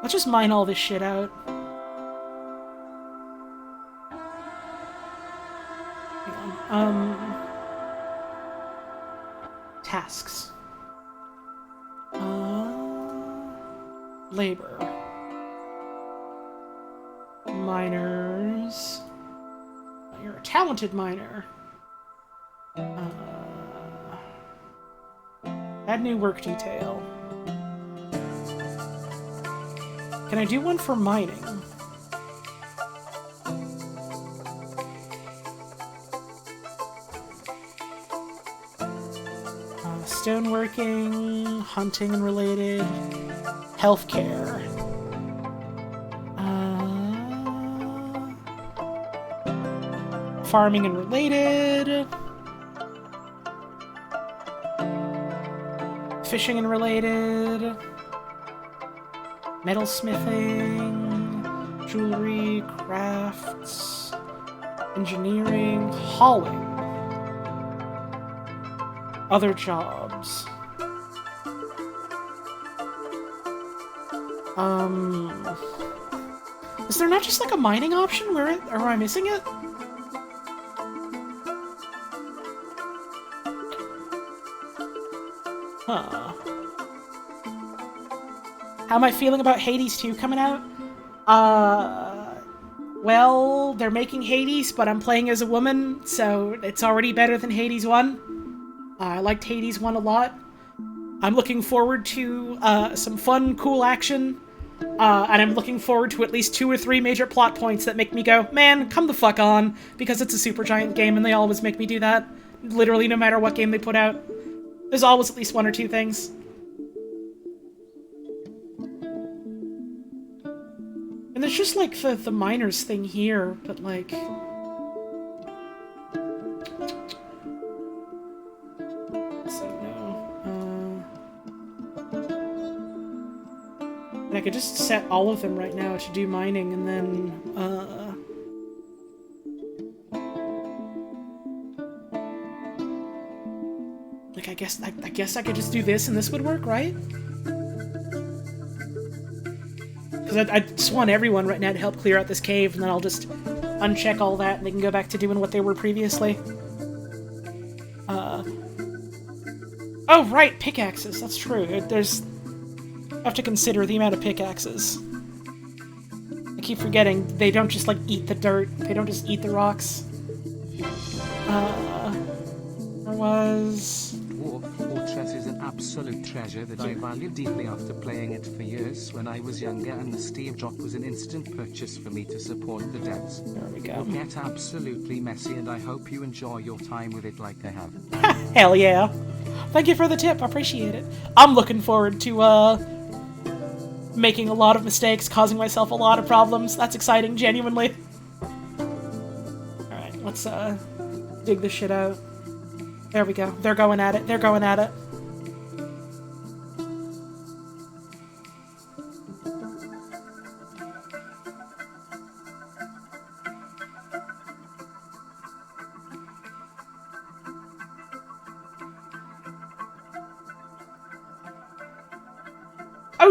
Let's just mine all this shit out. Tasks. Labor. Miners. You're a talented miner. Add new work detail. Can I do one for mining? Stoneworking, hunting and related, healthcare. Farming and related. Fishing and related. Metalsmithing, jewelry, crafts, engineering, hauling. Other jobs. Is there not just like a mining option where or am I missing it? Huh. How am I feeling about Hades 2 coming out? Well, they're making Hades, but I'm playing as a woman, so it's already better than Hades 1. I liked Hades 1 a lot. I'm looking forward to some fun, cool action. And I'm looking forward to at least 2 or 3 major plot points that make me go, man, come the fuck on, because it's a Supergiant game and they always make me do that. Literally no matter what game they put out. There's always at least 1 or 2 things. And there's just like the miners thing here, but like... And I could just set all of them right now to do mining, and then, like, I guess I could just do this, and this would work, right? Because I just want everyone right now to help clear out this cave, and then I'll just uncheck all that, and they can go back to doing what they were previously. Oh, right, pickaxes, that's true. I have to consider the amount of pickaxes. I keep forgetting, they don't just, like, eat the dirt. They don't just eat the rocks. There was... Dwarf Fortress is an absolute treasure that I value deeply after playing it for years when I was younger, and the Steam drop was an instant purchase for me to support the devs. There we go. It'll get absolutely messy, and I hope you enjoy your time with it like I have. Hell yeah. Thank you for the tip, I appreciate it. I'm looking forward to, making a lot of mistakes, causing myself a lot of problems. That's exciting, genuinely. Alright, let's, dig this shit out. There we go. They're going at it. They're going at it.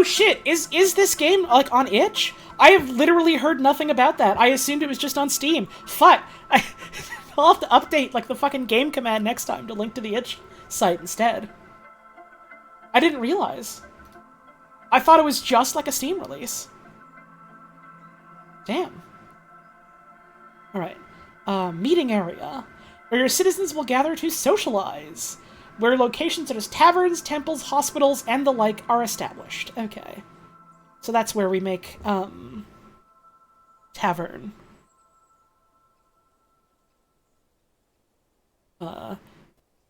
oh shit, is this game, like, on itch? I have literally heard nothing about that. I assumed it was just on Steam. Fuck. I'll have to update, like, the fucking game command next time to link to the itch site instead. I didn't realize. I thought it was just, like, a Steam release. Damn. Alright. Meeting area, where your citizens will gather to socialize, where locations such as taverns, temples, hospitals, and the like are established. Okay. So that's where we make, tavern.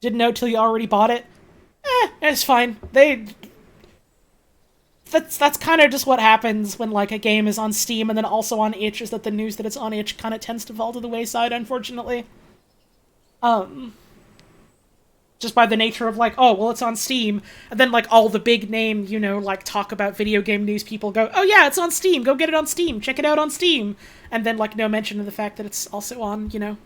Didn't know till you already bought it? It's fine. That's kind of just what happens when, like, a game is on Steam and then also on itch, is that the news that it's on itch kind of tends to fall to the wayside, unfortunately. Just by the nature of, like, oh, well, it's on Steam, and then, like, all the big name, you know, like, talk about video game news people go, oh yeah, it's on Steam, go get it on Steam, check it out on Steam, and then, like, no mention of the fact that it's also on, you know,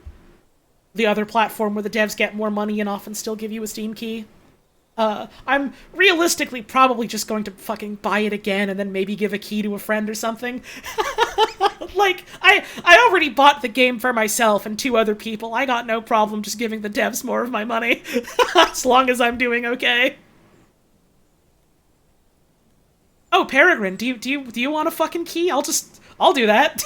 the other platform where the devs get more money and often still give you a Steam key. I'm realistically probably just going to fucking buy it again and then maybe give a key to a friend or something. Like, I already bought the game for myself and 2 other people. I got no problem just giving the devs more of my money. As long as I'm doing okay. Oh, Peregrine, do you want a fucking key? I'll do that.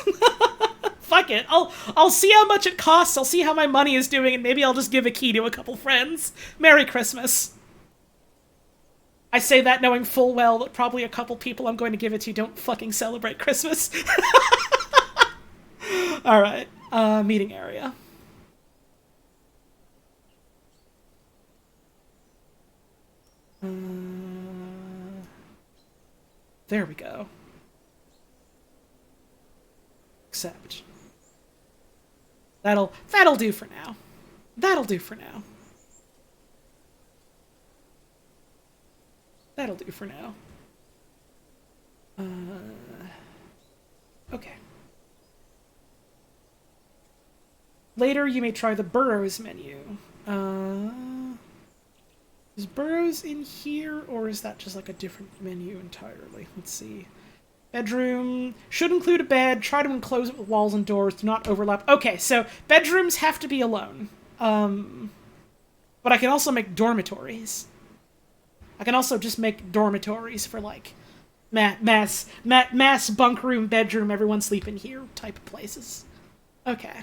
Fuck it. I'll see how much it costs. I'll see how my money is doing, and maybe I'll just give a key to a couple friends. Merry Christmas. I say that knowing full well that probably a couple people I'm going to give it to don't fucking celebrate Christmas. Alright, meeting area. There we go. Accept. That'll do for now. That'll do for now. That'll do for now. Okay. Later, you may try the Burrows menu. Is Burrows in here, or is that just like a different menu entirely? Let's see. Bedroom should include a bed. Try to enclose it with walls and doors. Do not overlap. Okay, so bedrooms have to be alone. But I can also make dormitories. I can also just make dormitories for, like, mass bunk room, bedroom, everyone sleeping here type of places. Okay.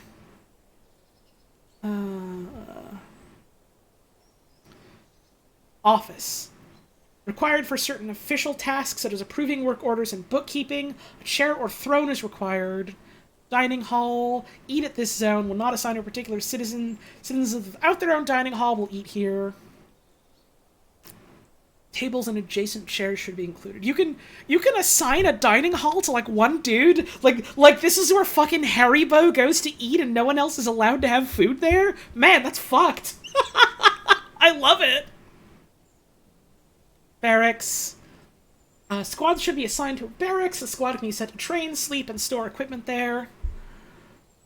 Office. Required for certain official tasks such as approving work orders and bookkeeping. A chair or throne is required. Dining hall. Eat at this zone. Will not assign to a particular citizen. Citizens without their own dining hall will eat here. Tables and adjacent chairs should be included. You can assign a dining hall to, like, one dude? Like this is where fucking Haribo goes to eat and no one else is allowed to have food there? Man, that's fucked. I love it. Barracks. Squads should be assigned to a barracks. The squad can be set to train, sleep, and store equipment there.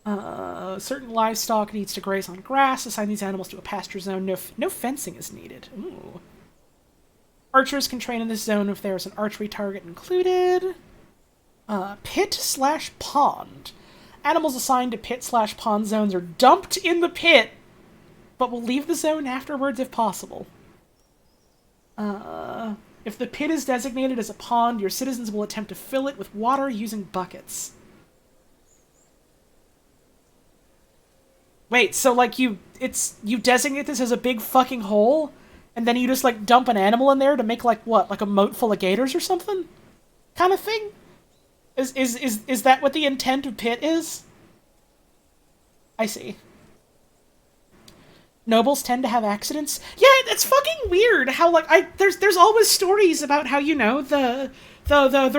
Certain livestock needs to graze on grass. Assign these animals to a pasture zone. No fencing is needed. Ooh. Archers can train in this zone if there is an archery target included. Pit/pond. Animals assigned to pit/pond zones are dumped in the pit, but will leave the zone afterwards if possible. If the pit is designated as a pond, your citizens will attempt to fill it with water using buckets. Wait, so, like, you designate this as a big fucking hole? And then you just, like, dump an animal in there to make, like, what? Like a moat full of gators or something? Kind of thing? Is that what the intent of pit is? I see. Nobles tend to have accidents? Yeah, it's fucking weird how, like, there's always stories about how, you know, the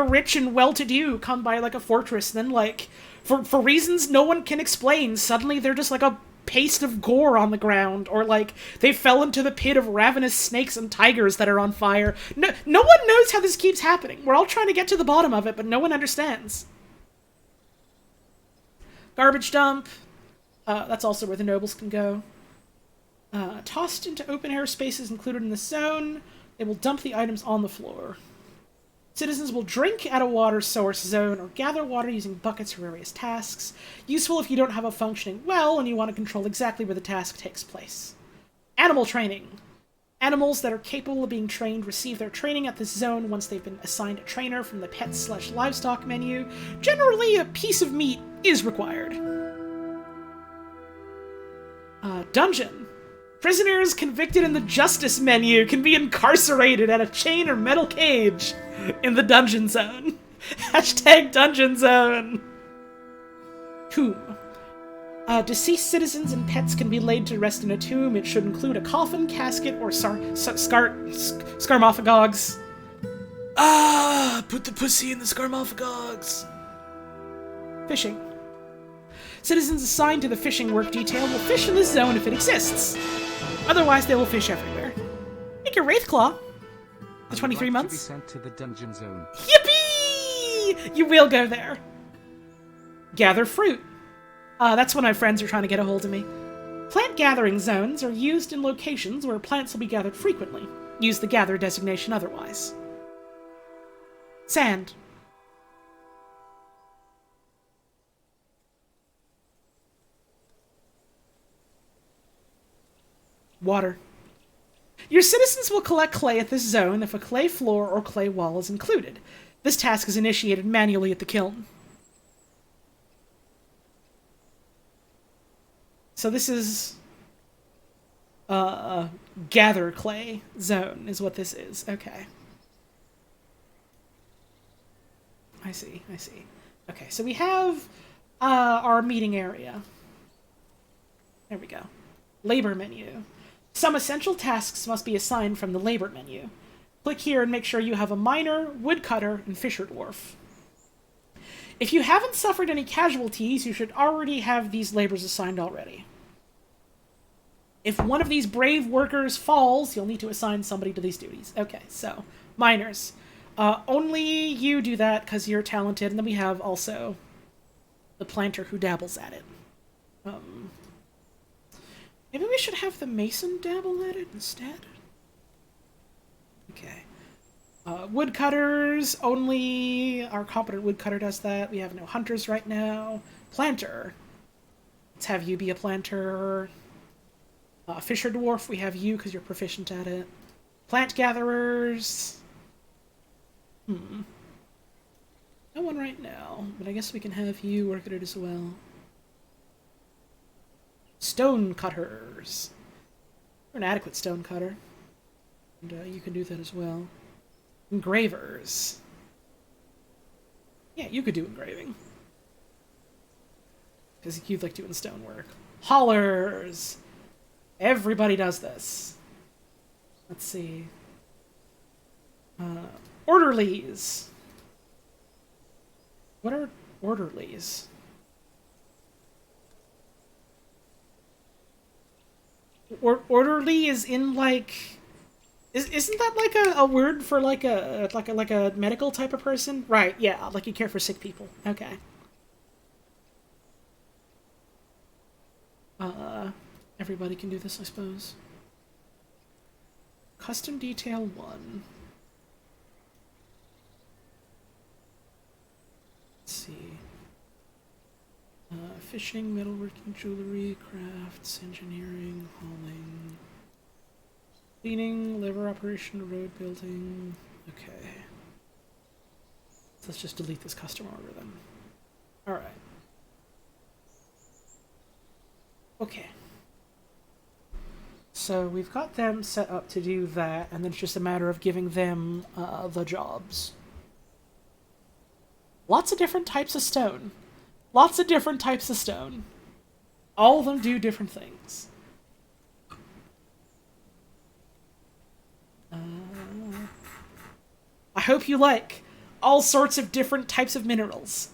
rich and well-to-do come by, like, a fortress, and then, like, for reasons no one can explain, suddenly they're just, like, a paste of gore on the ground, or, like, they fell into the pit of ravenous snakes and tigers that are on fire. No one knows how this keeps happening. We're all trying to get to the bottom of it, but no one understands. Garbage dump. That's also where the nobles can go. Tossed into open-air spaces included in the zone. They will dump the items on the floor. Citizens will drink at a water source zone or gather water using buckets for various tasks. Useful if you don't have a functioning well and you want to control exactly where the task takes place. Animal training. Animals that are capable of being trained receive their training at this zone once they've been assigned a trainer from the pets/livestock menu. Generally, a piece of meat is required. Dungeon. Prisoners convicted in the justice menu can be incarcerated at a chain or metal cage in the dungeon zone. Hashtag dungeon zone. Tomb. Deceased citizens and pets can be laid to rest in a tomb. It should include a coffin, casket, or scarmophagogs. Put the pussy in the scarmophagogs. Fishing. Citizens assigned to the fishing work detail will fish in this zone if it exists. Otherwise, they will fish everywhere. Make your Wraithclaw. The 23 months. To be sent to the dungeon zone. Yippee! You will go there. Gather fruit. That's when my friends are trying to get a hold of me. Plant gathering zones are used in locations where plants will be gathered frequently. Use the gather designation otherwise. Sand. Water. Your citizens will collect clay at this zone if a clay floor or clay wall is included. This task is initiated manually at the kiln. So this is gather clay zone is what this is. Okay. I see. Okay, so we have our meeting area. There we go. Labor menu. Some essential tasks must be assigned from the labor menu. Click here and make sure you have a miner, woodcutter, and fisher dwarf. If you haven't suffered any casualties, you should already have these labors assigned already. If one of these brave workers falls, you'll need to assign somebody to these duties. Okay, so, miners. Only you do that because you're talented, and then we have also the planter who dabbles at it. Maybe we should have the mason dabble at it instead? Okay. Woodcutters, only our competent woodcutter does that. We have no hunters right now. Planter. Let's have you be a planter. Fisher dwarf, we have you because you're proficient at it. Plant gatherers. No one right now, but I guess we can have you work at it as well. Stone cutters. You're an adequate stone cutter. And you can do that as well. Engravers. Yeah, you could do engraving. Because you like doing stonework. Haulers! Everybody does this. Let's see. Orderlies. What are orderlies? Orderly is in like... Isn't that like a word for like a medical type of person? Right, yeah, like you care for sick people. Okay. Everybody can do this, I suppose. Custom detail 1. Let's see. Fishing, metalworking, jewelry, crafts, engineering, hauling, cleaning, labor operation, road building. Okay. So let's just delete this custom order then. Alright. Okay. So we've got them set up to do that, and then it's just a matter of giving them the jobs. Lots of different types of stone. Lots of different types of stone. All of them do different things. I hope you like all sorts of different types of minerals.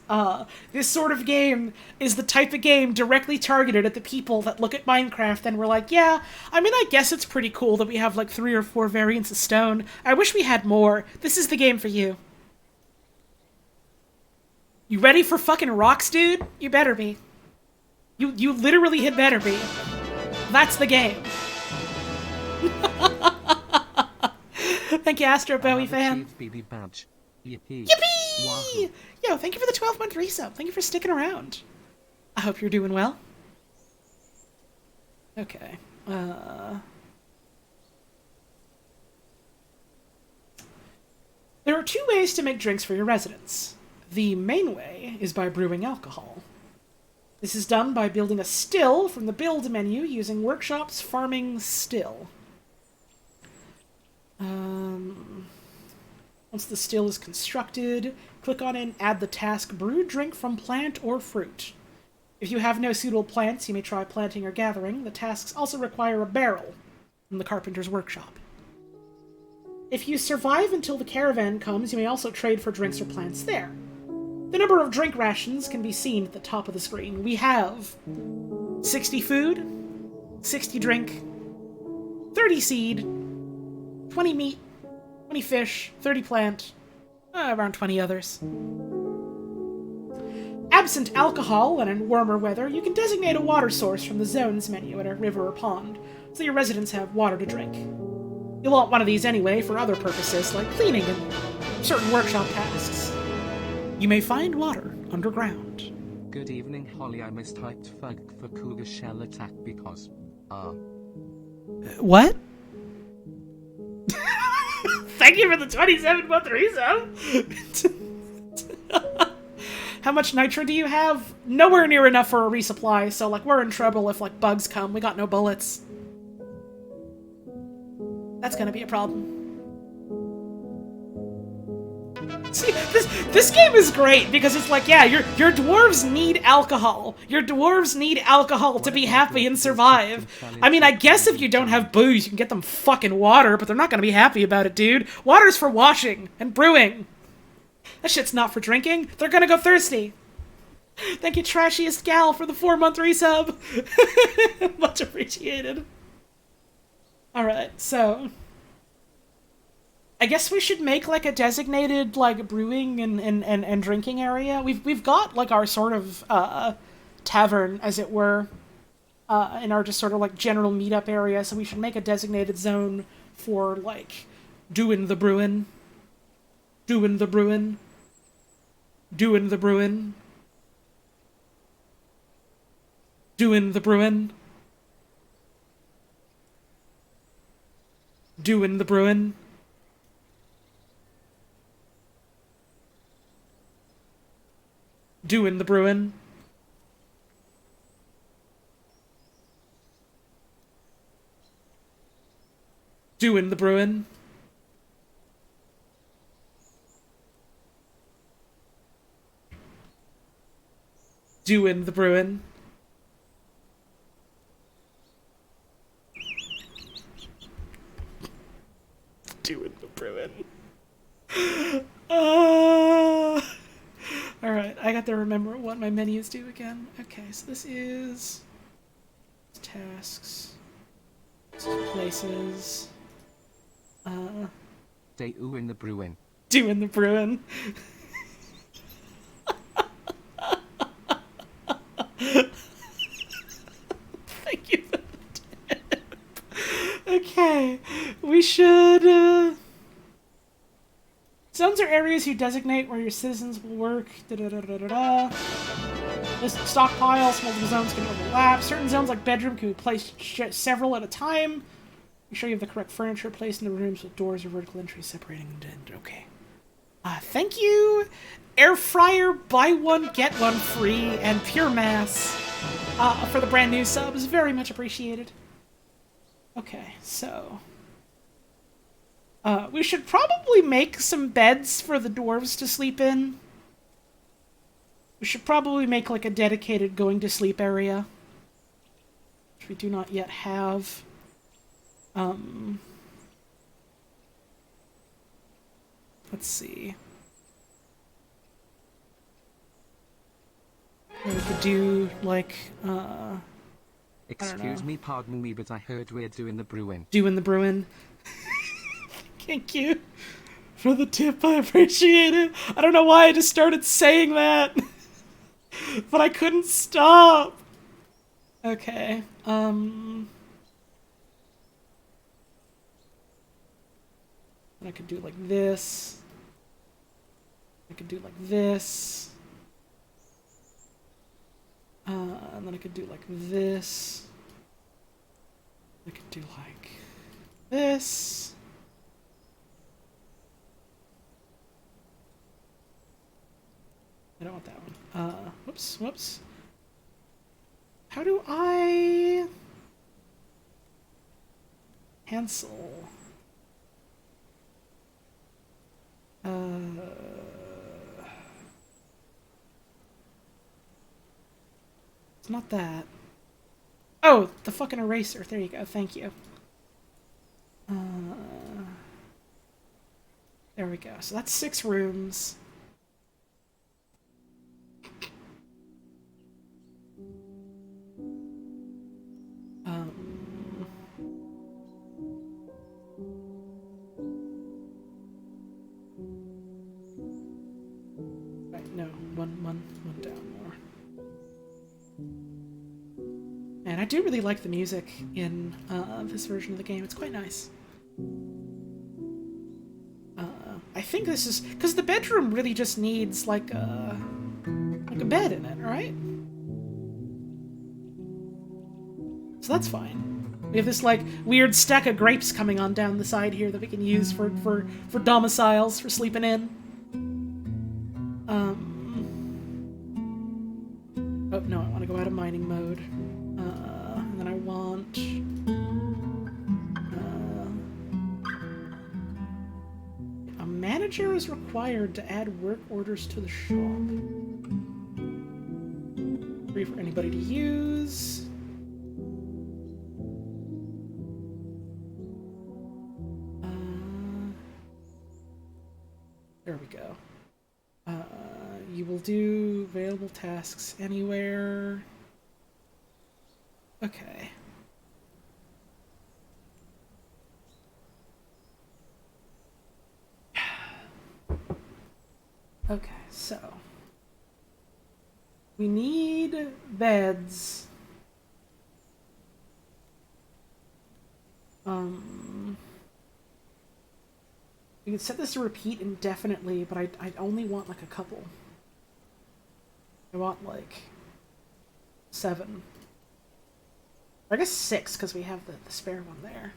This sort of game is the type of game directly targeted at the people that look at Minecraft and we're like, yeah, I mean, I guess it's pretty cool that we have like 3 or 4 variants of stone. I wish we had more. This is the game for you. You ready for fucking rocks, dude? You better be. You literally had better be. That's the game. Thank you, Astro Bowie fan. BB badge. Yippee. Yippee! Wahoo. Yo, thank you for the 12-month resub. Thank you for sticking around. I hope you're doing well. Okay. There are two ways to make drinks for your residents. The main way is by brewing alcohol. This is done by building a still from the build menu using Workshop's farming still. Once the still is constructed, click on it and add the task brew drink from plant or fruit. If you have no suitable plants, you may try planting or gathering. The tasks also require a barrel from the carpenter's workshop. If you survive until the caravan comes, you may also trade for drinks or plants there. The number of drink rations can be seen at the top of the screen. We have 60 food, 60 drink, 30 seed, 20 meat, 20 fish, 30 plant, around 20 others. Absent alcohol and in warmer weather, you can designate a water source from the zones menu at a river or pond, so your residents have water to drink. You'll want one of these anyway for other purposes, like cleaning and certain workshop tasks. You may find water underground. Good evening, Holly. I mistyped fug for cougar shell attack because, What? Thank you for the 27-month resub! How much nitro do you have? Nowhere near enough for a resupply, so, like, we're in trouble if, like, bugs come. We got no bullets. That's gonna be a problem. See, this game is great, because it's like, yeah, your dwarves need alcohol. Your dwarves need alcohol to be happy and survive. I mean, I guess if you don't have booze, you can get them fucking water, but they're not gonna be happy about it, dude. Water's for washing and brewing. That shit's not for drinking. They're gonna go thirsty. Thank you, Trashiest Gal, for the 4-month resub. Much appreciated. Alright, so I guess we should make, like, a designated, like, brewing and drinking area. We've got, like, our sort of, tavern, as it were, in our just sort of, like, general meetup area, so we should make a designated zone for, like, doing the brewing. Doing the brewing. Doing the brewing. Doing the brewing. Doing the brewing. Doing the brewing. Doing the brewing. Doing the brewing. Doing the brewing. Alright, I got to remember what my menus do again. Okay, so this is tasks, places, Day in the brewing. doing the brewing. Thank you for the tip. Okay, we should, zones are areas you designate where your citizens will work. Da-da-da-da-da-da. This stockpiles, multiple zones can overlap. Certain zones, like bedroom, can be placed several at a time. Make sure you have the correct furniture placed in the rooms with doors or vertical entries separating them. Okay. Thank you, Air Fryer, buy one, get one free, and Pure Mass for the brand new subs. Very much appreciated. Okay, so we should probably make some beds for the dwarves to sleep in. We should probably make, like, a dedicated going to sleep area, which we do not yet have. Let's see. We could do, like, Excuse me, pardon me, but I heard we're doing the brewing. doing the brewing. Thank you for the tip, I appreciate it. I don't know why I just started saying that, but I couldn't stop. Okay, I could do like this. could do like this. And then I could do like this. I could do like this. I don't want that one. Whoops. How do I cancel? It's not that. Oh, the fucking eraser. There you go. Thank you. There we go. So that's 6 rooms. Right, no, one down more. And I do really like the music in this version of the game. It's quite nice. I think this is because the bedroom really just needs like a bed in it, right? So that's fine. We have this like weird stack of grapes coming on down the side here that we can use for domiciles, for sleeping in. Oh no, I want to go out of mining mode. And then I want a manager is required to add work orders to the shop. Free for anybody to use. There we go. You will do available tasks anywhere. Okay. Okay, so we need beds. We can set this to repeat indefinitely, but I only want like a couple. I want like 7. I guess 6 because we have the spare one there.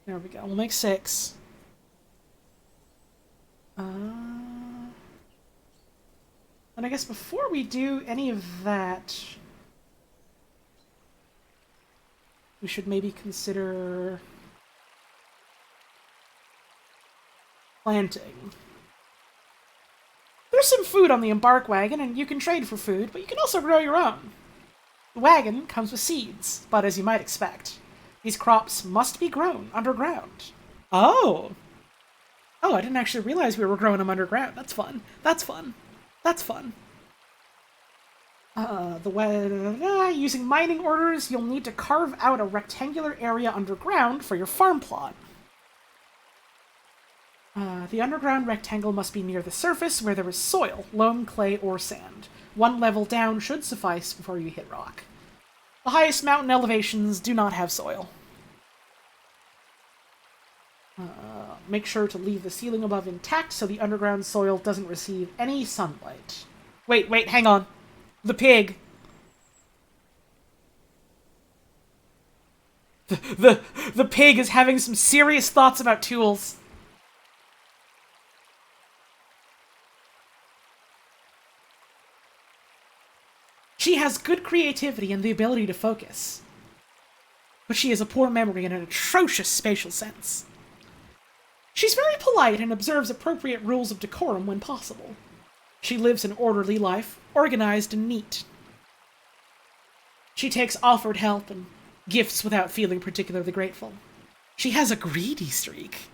There we go. We'll make 6. And I guess before we do any of that, we should maybe consider planting. There's some food on the embark wagon, and you can trade for food, but you can also grow your own. The wagon comes with seeds, but as you might expect, these crops must be grown underground. Oh! Oh, I didn't actually realize we were growing them underground. That's fun. That's fun. That's fun. Using mining orders, you'll need to carve out a rectangular area underground for your farm plot. The underground rectangle must be near the surface where there is soil, loam, clay, or sand. 1 level down should suffice before you hit rock. The highest mountain elevations do not have soil. Make sure to leave the ceiling above intact so the underground soil doesn't receive any sunlight. Wait, hang on. The pig. The pig is having some serious thoughts about tools. She has good creativity and the ability to focus. But she has a poor memory and an atrocious spatial sense. She's very polite and observes appropriate rules of decorum when possible. She lives an orderly life, organized and neat. She takes offered help and gifts without feeling particularly grateful. She has a greedy streak.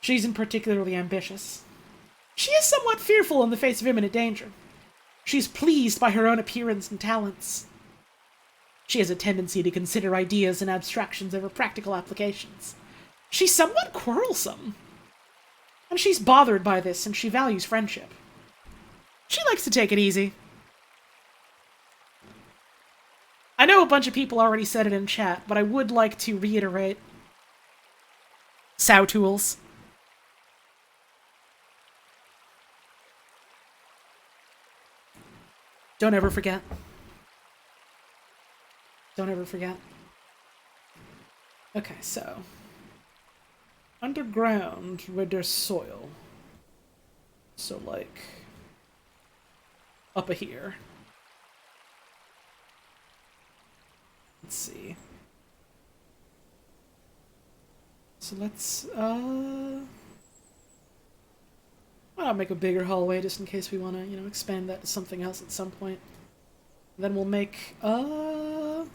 She isn't particularly ambitious. She is somewhat fearful in the face of imminent danger. She's pleased by her own appearance and talents. She has a tendency to consider ideas and abstractions over practical applications. She's somewhat quarrelsome. And she's bothered by this, and she values friendship. She likes to take it easy. I know a bunch of people already said it in chat, but I would like to reiterate. Sow tools. Don't ever forget. Don't ever forget. Okay, so. Underground, where there's soil. So, like, up a here. Let's see. So let's, I'll make a bigger hallway just in case we want to, you know, expand that to something else at some point. Then we'll make, farm.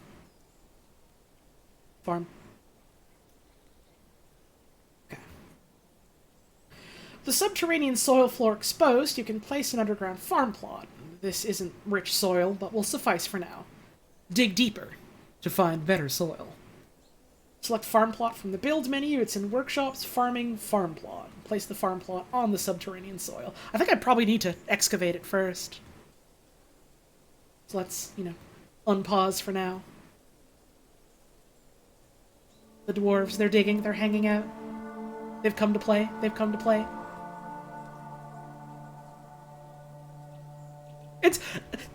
Okay. With the subterranean soil floor exposed, you can place an underground farm plot. This isn't rich soil, but will suffice for now. Dig deeper to find better soil. Select farm plot from the build menu. It's in workshops, farming, farm plot. Place the farm plot on the subterranean soil. I think I probably need to excavate it first. So let's, you know, unpause for now. The dwarves, they're digging, they're hanging out. They've come to play, they've come to play. It's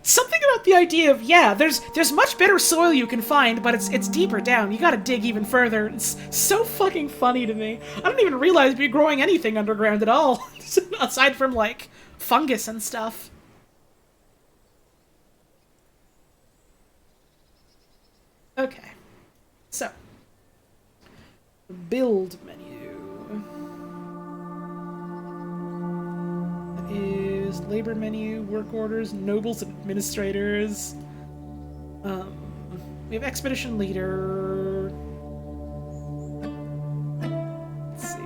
something about the idea of, yeah, there's much better soil you can find, but it's deeper down. You gotta dig even further. It's so fucking funny to me. I don't even realize we're growing anything underground at all, aside from, like, fungus and stuff. Okay. So. Build menu. That is labor menu, work orders, nobles and administrators. We have expedition leader. Let's see.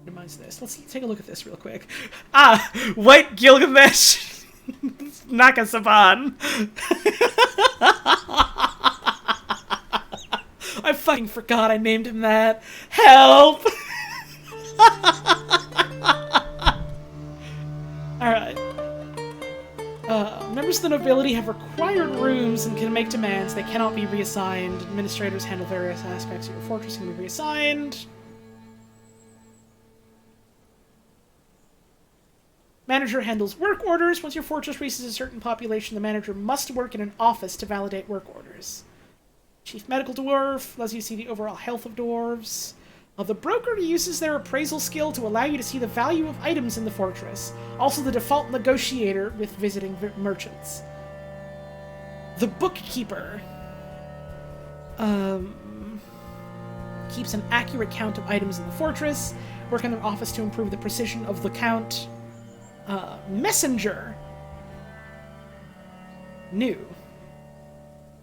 Minimize this. Let's take a look at this real quick. Ah, White Gilgamesh. Nakasaban. I fucking forgot I named him that. Help! Alright. Members of the nobility have required rooms and can make demands. They cannot be reassigned. Administrators handle various aspects of your fortress and can be reassigned. Manager handles work orders. Once your fortress reaches a certain population, the manager must work in an office to validate work orders. Chief Medical Dwarf lets you see the overall health of dwarves. The broker uses their appraisal skill to allow you to see the value of items in the fortress. Also the default negotiator with visiting merchants. The bookkeeper keeps an accurate count of items in the fortress. Work in their office to improve the precision of the count. Messenger. New.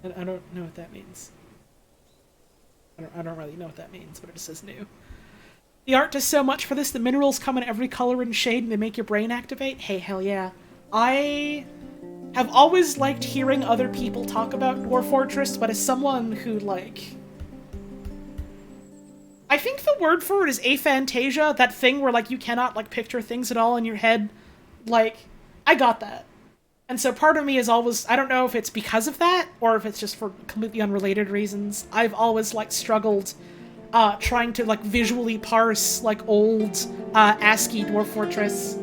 I don't know what that means. I don't really know what that means, but it just says new. The art does so much for this. The minerals come in every color and shade, and they make your brain activate. Hey, hell yeah. I have always liked hearing other people talk about Dwarf Fortress, but as someone who, like... I think the word for it is aphantasia, that thing where, like, you cannot, like, picture things at all in your head. Like, I got that. And so part of me is always, I don't know if it's because of that, or if it's just for completely unrelated reasons. I've always, like, struggled trying to, like, visually parse, like, old ASCII Dwarf Fortress.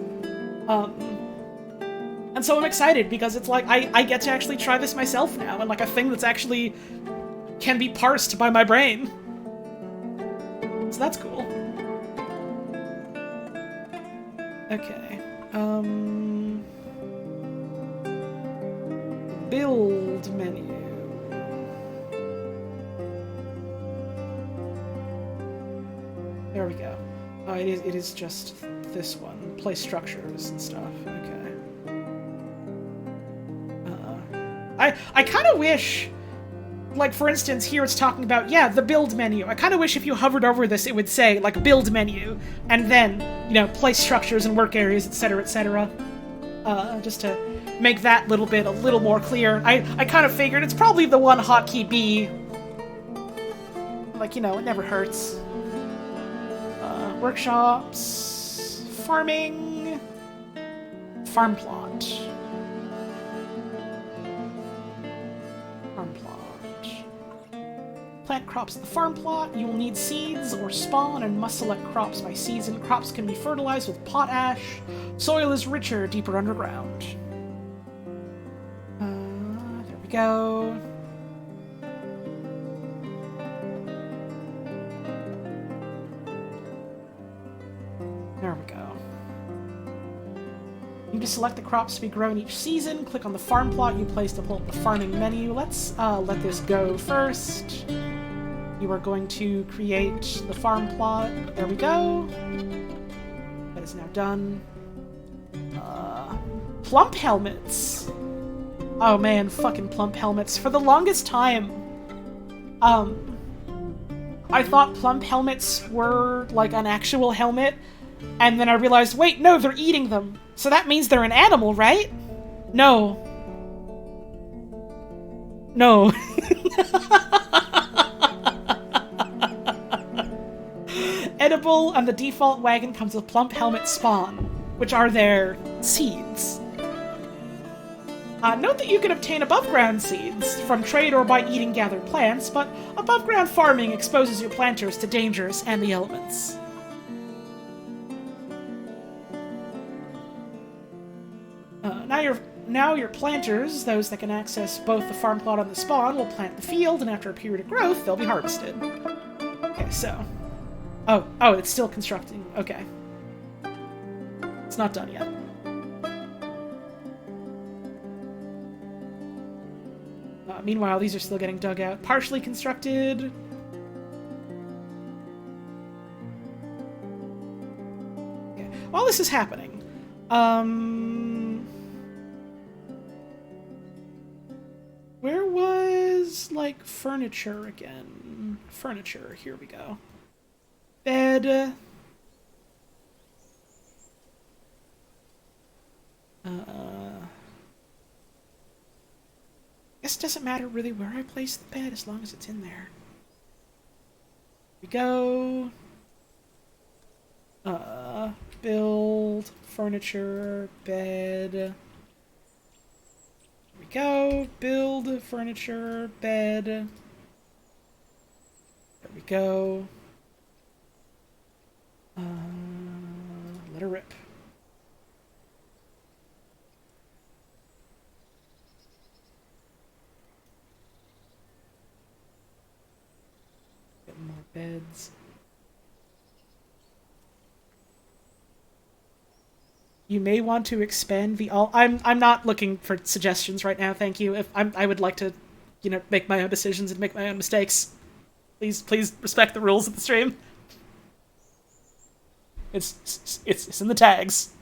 And so I'm excited, because it's like, I get to actually try this myself now, and, like, a thing that's actually can be parsed by my brain. So that's cool. Okay. Build menu. There we go. Oh, it is just this one. Place structures and stuff. Okay. I kind of wish, like, for instance, here it's talking about, yeah, the build menu. I kind of wish if you hovered over this, it would say, like, build menu, and then, you know, place structures and work areas, etc., etc. Just to make that little bit a little more clear. I kind of figured it's probably the one hotkey B. Like, you know, it never hurts. Workshops, farming, farm plot. Farm plot. Plant crops in the farm plot. You will need seeds or spawn and must select crops by season. Crops can be fertilized with potash. Soil is richer, deeper underground. go. There we go. You can select the crops to be grown each season. Click on the farm plot you placed to pull up the farming menu. Let's let this go first. You are going to create the farm plot. There we go. That is now done. Plump helmets. Oh man, fucking plump helmets. For the longest time, I thought plump helmets were like an actual helmet, and then I realized, wait, no, they're eating them. So that means they're an animal, right? No. No. Edible, and the default wagon comes with plump helmet spawn, which are their seeds. Note that you can obtain above-ground seeds from trade or by eating gathered plants, but above-ground farming exposes your planters to dangers and the elements. Now your planters, those that can access both the farm plot and the spawn, will plant the field, and after a period of growth, they'll be harvested. Okay, so... Oh, it's still constructing. Okay. It's not done yet. Meanwhile, these are still getting dug out. Partially constructed. Okay. While this is happening, where was, like, furniture again? Furniture, here we go. Bed. Guess it doesn't matter really where I place the bed as long as it's in there. Here we go. Build, furniture, bed. Here we go. Build, furniture, bed. There we go. Let her rip. Get more beds. You may want to expand the all. I'm not looking for suggestions right now. Thank you. If I would like to, make my own decisions and make my own mistakes. Please respect the rules of the stream. It's in the tags.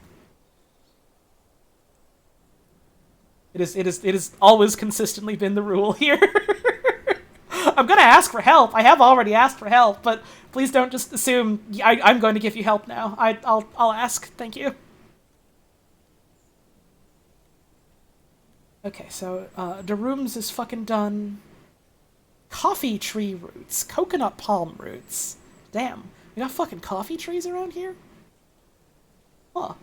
It is always consistently been the rule here. I'm gonna ask for help. I have already asked for help, but please don't just assume I'm going to give you help now. I'll ask. Thank you. Okay, so the rooms is fucking done. Coffee tree roots, coconut palm roots. Damn. We got fucking coffee trees around here? Huh.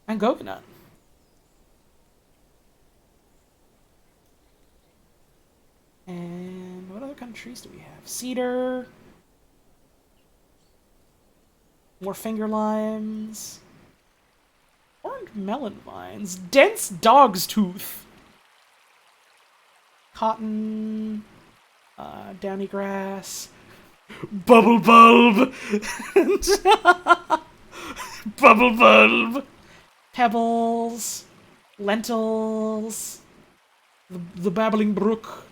And coconut. And what other kind of trees do we have? Cedar. More finger limes. Orange melon vines. Dense dog's tooth. Cotton. Downy grass. Bubble bulb. Bubble bulb. Pebbles. Lentils. The babbling brook.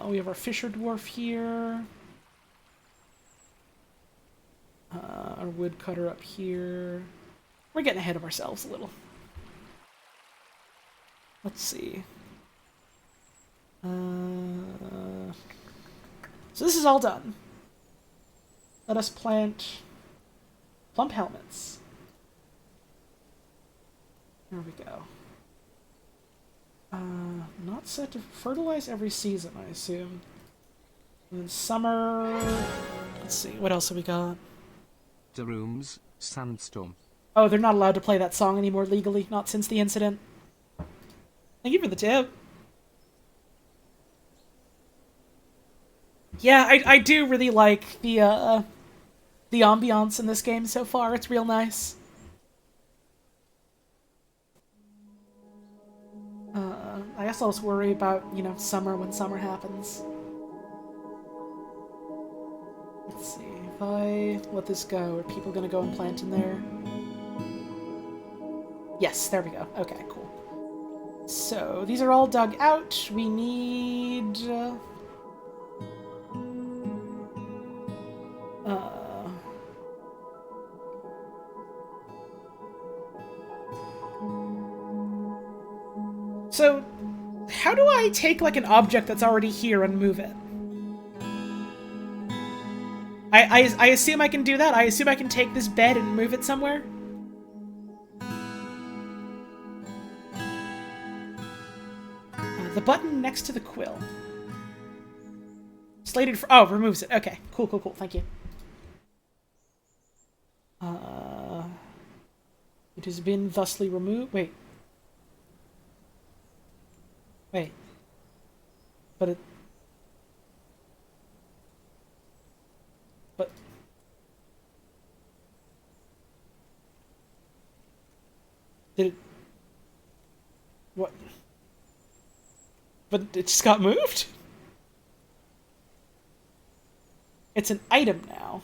We have our fisher dwarf here. Our woodcutter up here. We're getting ahead of ourselves a little. Let's see. So this is all done. Let us plant plump helmets. There we go. Not set to fertilize every season, I assume. And then summer... Let's see, what else have we got? The rooms, sandstorm. Oh, they're not allowed to play that song anymore legally, not since the incident. Thank you for the tip. Yeah, I do really like the ambiance in this game so far. It's real nice. guess I'll just worry about, you know, summer when summer happens. Let's see, if I let this go, are people gonna go and plant in there? Yes, there we go. Okay, cool. So, these are all dug out. We need... So, how do I take, like, an object that's already here and move it? I assume I can do that? I assume I can take this bed and move it somewhere? The button next to the quill. Slated for... Oh, removes it. Okay, cool, cool, cool. Thank you. It has been thusly removed. Wait. Wait. But it... But... Did it... What? But it just got moved? It's an item now.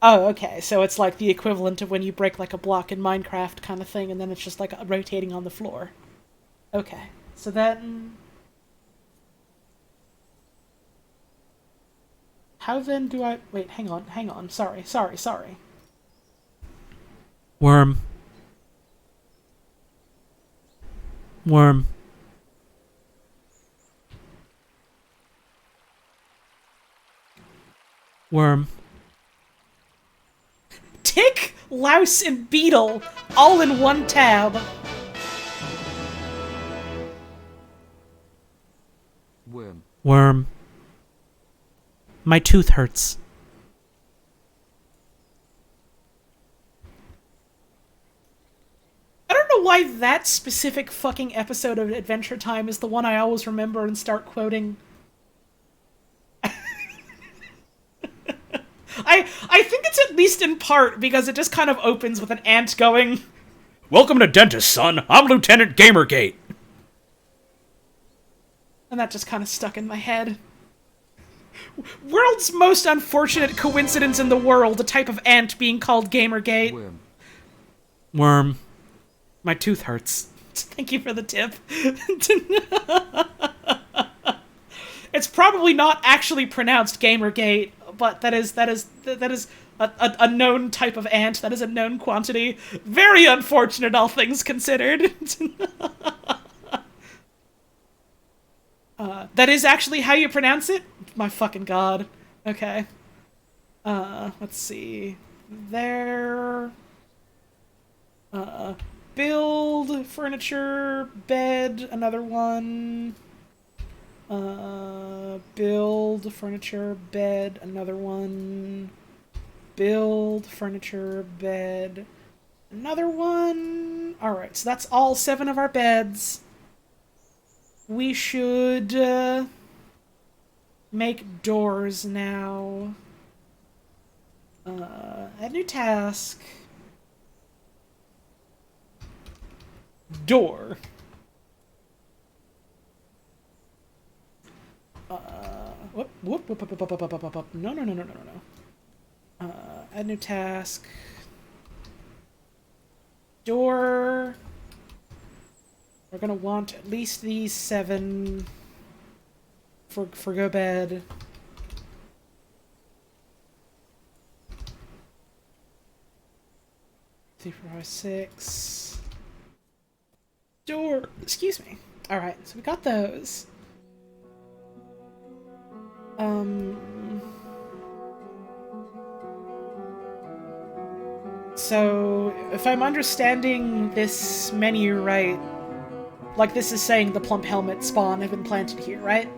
Oh, okay, so it's like the equivalent of when you break like a block in Minecraft kind of thing, and then it's just like rotating on the floor. Okay, so then... How then do I... Wait, hang on, sorry. Worm. Worm. Worm. Tick, louse, and beetle all in one tab. Worm. Worm. My tooth hurts. I don't know why that specific fucking episode of Adventure Time is the one I always remember and start quoting. I think it's at least in part because it just kind of opens with an ant going, Welcome to Dentist, son. I'm Lieutenant Gamergate. And that just kind of stuck in my head. World's most unfortunate coincidence in the world, a type of ant being called Gamergate. Worm. Worm. My tooth hurts. Thank you for the tip. It's probably not actually pronounced Gamergate, but that is a known type of ant. That is a known quantity. Very unfortunate, all things considered. That is actually how you pronounce it? My fucking god. Okay. Let's see. There. Build, furniture, bed, another one. Build, furniture, bed, another one. Build, furniture, bed, another one. Alright, so that's all 7 of our beds. We should make doors now. Add new task. Door. No. Add new task. Door. We're gonna want at least these 7 for go bed. Three, 4, 5, 6. Door. Excuse me. All right, so we got those. So, if I'm understanding this menu right, like this is saying the plump helmet spawn have been planted here, right?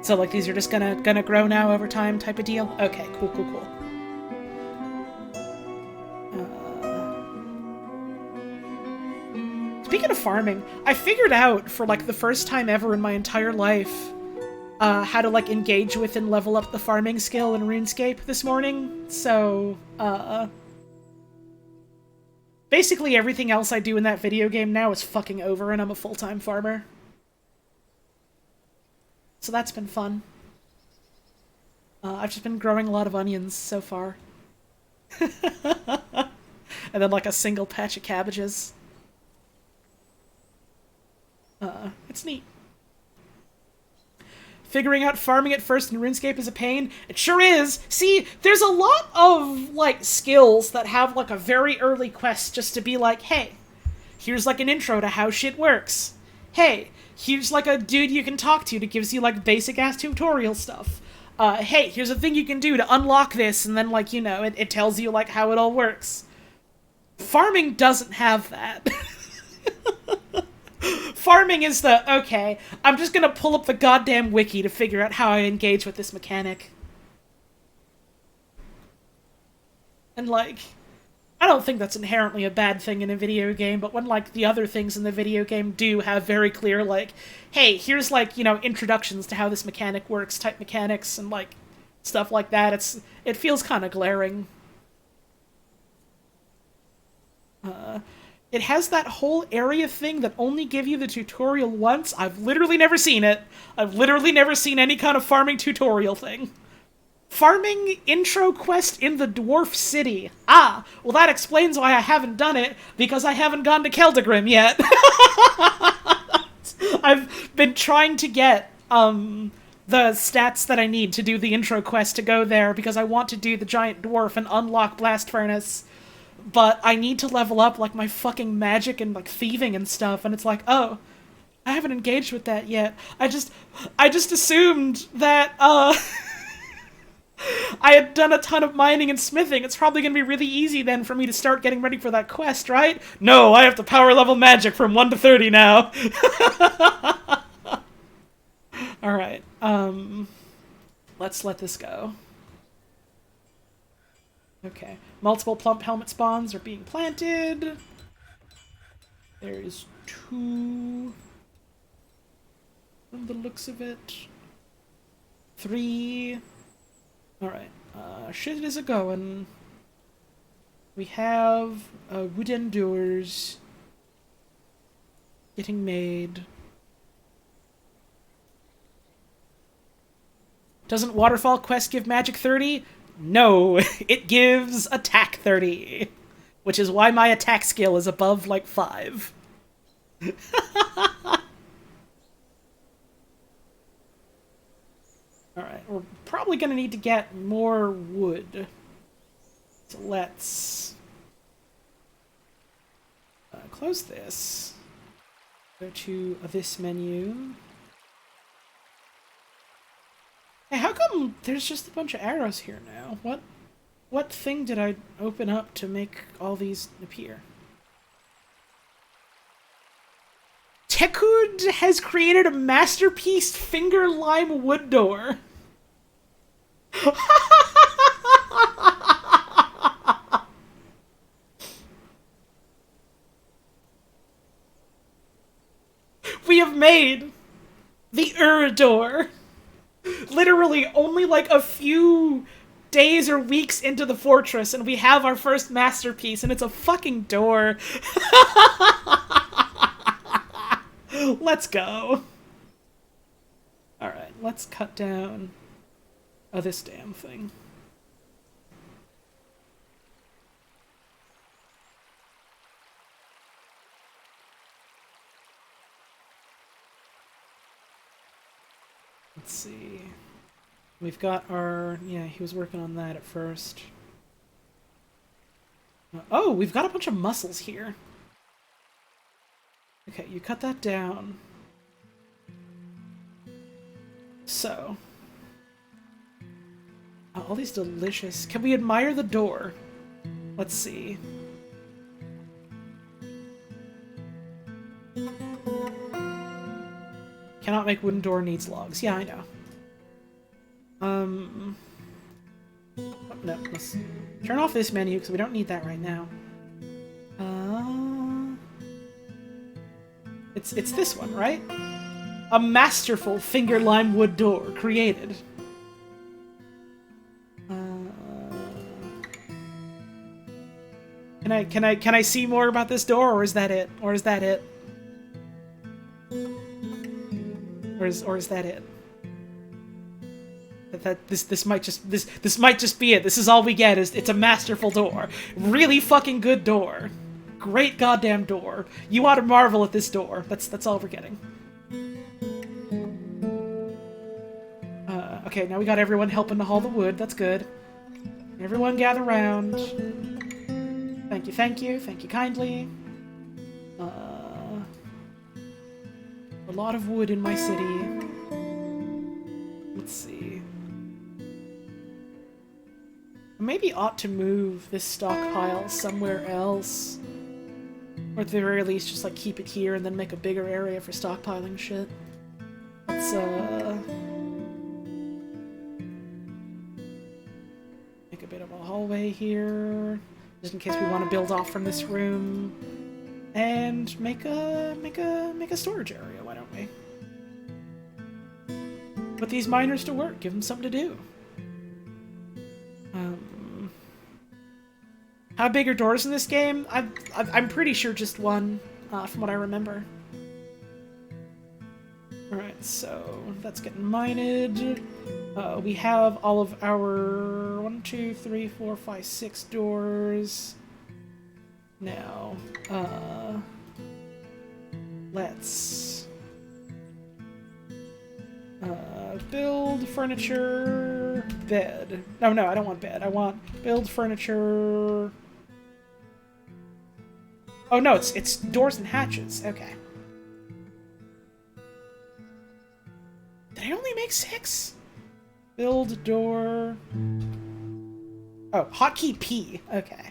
So, like, these are just gonna grow now over time type of deal? Okay, cool. Speaking of farming, I figured out for, like, the first time ever in my entire life how to, like, engage with and level up the farming skill in RuneScape this morning. So, basically everything else I do in that video game now is fucking over, and I'm a full-time farmer. So that's been fun. I've just been growing a lot of onions so far. And then like a single patch of cabbages. It's neat. Figuring out farming at first in RuneScape is a pain. It sure is! See, there's a lot of, like, skills that have, like, a very early quest just to be like, hey, here's, like, an intro to how shit works. Hey, here's, like, a dude you can talk to that gives you, like, basic-ass tutorial stuff. Hey, here's a thing you can do to unlock this, and then, like, you know, it tells you, like, how it all works. Farming doesn't have that. Farming is the, okay, I'm just gonna pull up the goddamn wiki to figure out how I engage with this mechanic. And, like, I don't think that's inherently a bad thing in a video game, but when, like, the other things in the video game do have very clear, like, hey, here's, like, you know, introductions to how this mechanic works, type mechanics, and, like, stuff like that, it feels kind of glaring. It has that whole area thing that only give you the tutorial once. I've literally never seen it. I've literally never seen any kind of farming tutorial thing. Farming intro quest in the Dwarf City. Ah, well that explains why I haven't done it, because I haven't gone to Keldagrim yet. I've been trying to get, the stats that I need to do the intro quest to go there, because I want to do the giant dwarf and unlock Blast Furnace. But I need to level up, like, my fucking magic and, like, thieving and stuff, and it's like, oh, I haven't engaged with that yet. I just assumed that, I had done a ton of mining and smithing. It's probably gonna be really easy then for me to start getting ready for that quest, right? No, I have to power level magic from 1 to 30 now. Alright, let's let this go. Okay. Multiple plump helmet spawns are being planted. There's 2 from the looks of it. 3. Alright. Shit is a-going. We have wooden doors getting made. Doesn't Waterfall Quest give magic 30? No, it gives attack 30, which is why my attack skill is above, like, 5. Alright, we're probably gonna need to get more wood. So let's close this. Go to this menu. Hey, how come there's just a bunch of arrows here now? What thing did I open up to make all these appear? Tekud has created a masterpiece finger lime wood door. We have made the door. Literally only like a few days or weeks into the fortress and we have our first masterpiece and it's a fucking door. Let's go. Alright, let's cut down this damn thing. Let's see. We've got our... yeah, he was working on that at first. Oh, we've got a bunch of mussels here. Okay, you cut that down. So. Oh, all these delicious... Can we admire the door? Let's see. Cannot make wooden door, needs logs. Yeah, I know. Oh, no, let's turn off this menu because we don't need that right now. It's this one, right? A masterful finger lime wood door created. Can Can I see more about this door, or is that it? Or is that it? Or is that it? This might just be it. This is all we get. It's a masterful door. Really fucking good door. Great goddamn door. You ought to marvel at this door. That's all we're getting. Okay, now we got everyone helping to haul the wood. That's good. Everyone gather round. Thank you, thank you. Thank you kindly. A lot of wood in my city. Let's see. Maybe ought to move this stockpile somewhere else. Or at the very least, just like keep it here and then make a bigger area for stockpiling shit. Let's make a bit of a hallway here, just in case we want to build off from this room. And make a storage area, why don't we? Put these miners to work, give them something to do. How big are doors in this game? I'm pretty sure just one, from what I remember. Alright, so that's getting mined. We have all of our 1, 2, 3, 4, 5, 6 doors. Now, let's build furniture, bed. No, I don't want bed. I want build furniture. Oh no, it's doors and hatches. Okay. Did I only make 6? Build door. Oh, hotkey P. Okay.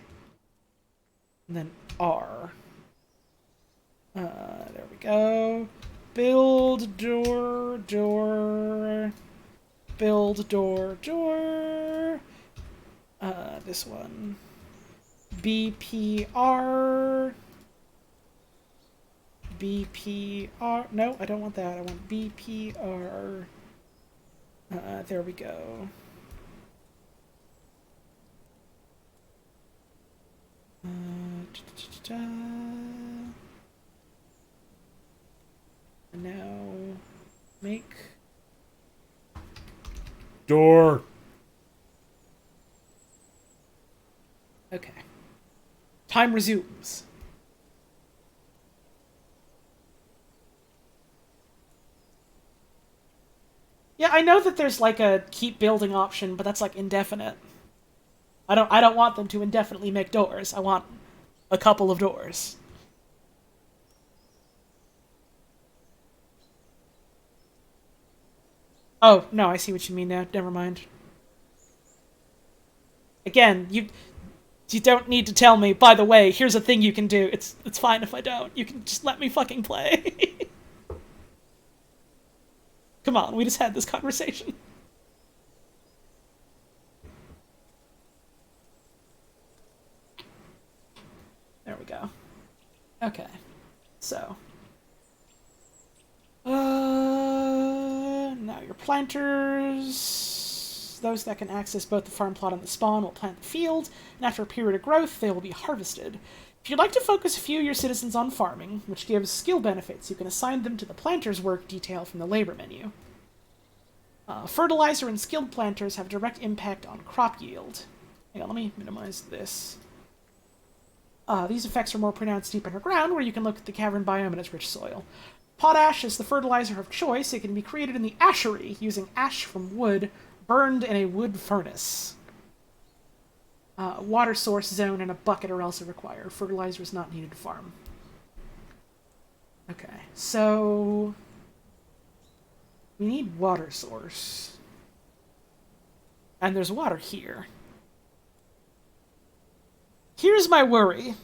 And then R. There we go. Build door, door. Build door, door. This one. BPR. BPR. No, I don't want that. I want BPR. There we go. And now make door. Okay. Time resumes. Yeah, I know that there's like a keep building option, but that's like indefinite. I don't want them to indefinitely make doors. I want a couple of doors. Oh, no, I see what you mean now. Never mind. Again, you don't need to tell me, by the way, here's a thing you can do. It's fine if I don't. You can just let me fucking play. Come on, we just had this conversation. There we go. Okay. So. Now your planters. Those that can access both the farm plot and the spawn will plant the field, and after a period of growth, they will be harvested. If you'd like to focus a few of your citizens on farming, which gives skill benefits, you can assign them to the planter's work detail from the labor menu. Fertilizer and skilled planters have direct impact on crop yield. Hang on, let me minimize this. These effects are more pronounced deep underground, where you can look at the cavern biome and its rich soil. Potash is the fertilizer of choice. It can be created in the ashery, using ash from wood burned in a wood furnace. Water source zone and a bucket are also required. Fertilizer is not needed to farm. Okay, so we need water source. And there's water here. Here's my worry.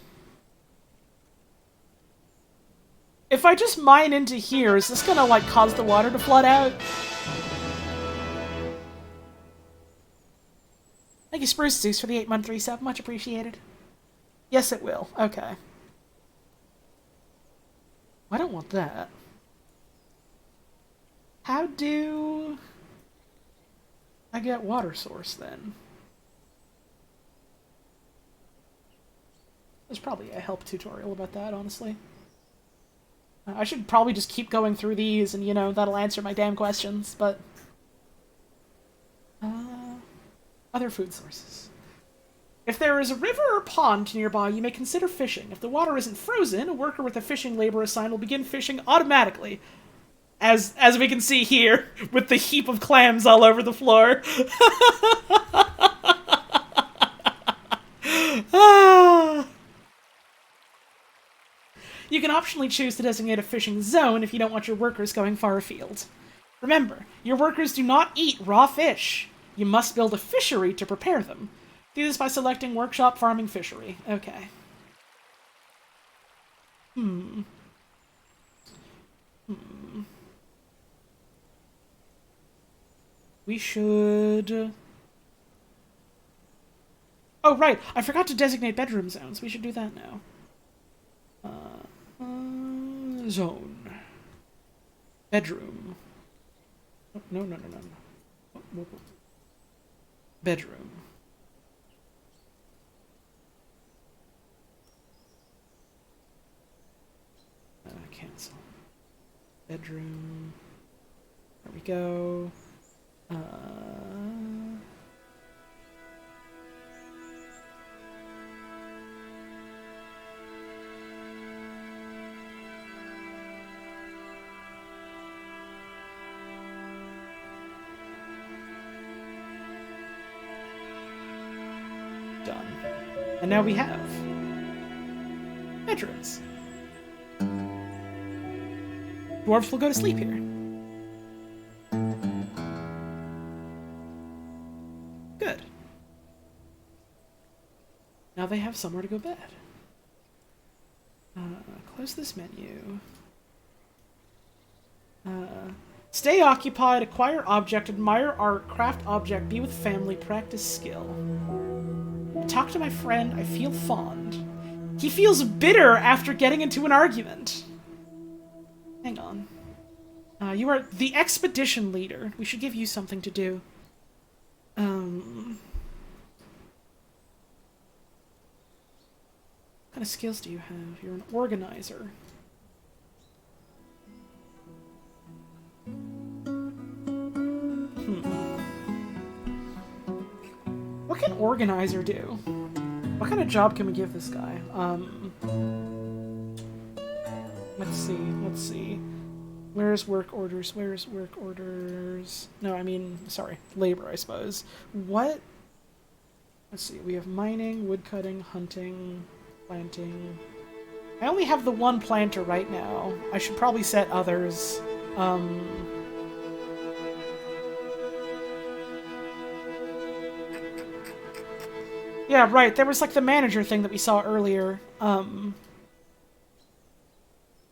If I just mine into here, is this gonna, like, cause the water to flood out? Thank you, Spruce Zeus, for the 8-month resub. Much appreciated. Yes, it will. Okay. I don't want that. How do I get water source, then? There's probably a help tutorial about that, honestly. I should probably just keep going through these, and, you know, that'll answer my damn questions, but... other food sources. If there is a river or pond nearby, you may consider fishing. If the water isn't frozen, a worker with a fishing labor assigned will begin fishing automatically. As we can see here, with the heap of clams all over the floor. You can optionally choose to designate a fishing zone if you don't want your workers going far afield. Remember, your workers do not eat raw fish. You must build a fishery to prepare them. Do this by selecting Workshop Farming Fishery. Okay. We should... Oh, right! I forgot to designate bedroom zones. We should do that now. Zone. Bedroom. No. Bedroom. Cancel. Bedroom. There we go. Done. And now we have bedrooms. Dwarves will go to sleep here. Good. Now they have somewhere to go bed. Close this menu. Stay occupied, acquire object, admire art, craft object, be with family, practice skill. Talk to my friend, I feel fond. He feels bitter after getting into an argument. Hang on. You are the expedition leader. We should give you something to do. What kind of skills do you have? You're an organizer. What can organizer do? What kind of job can we give this guy? Let's see. Where's work orders? No, I mean, sorry, labor, I suppose. What? Let's see, we have mining, woodcutting, hunting, planting. I only have the one planter right now. I should probably set others. Yeah, right, there was like the manager thing that we saw earlier.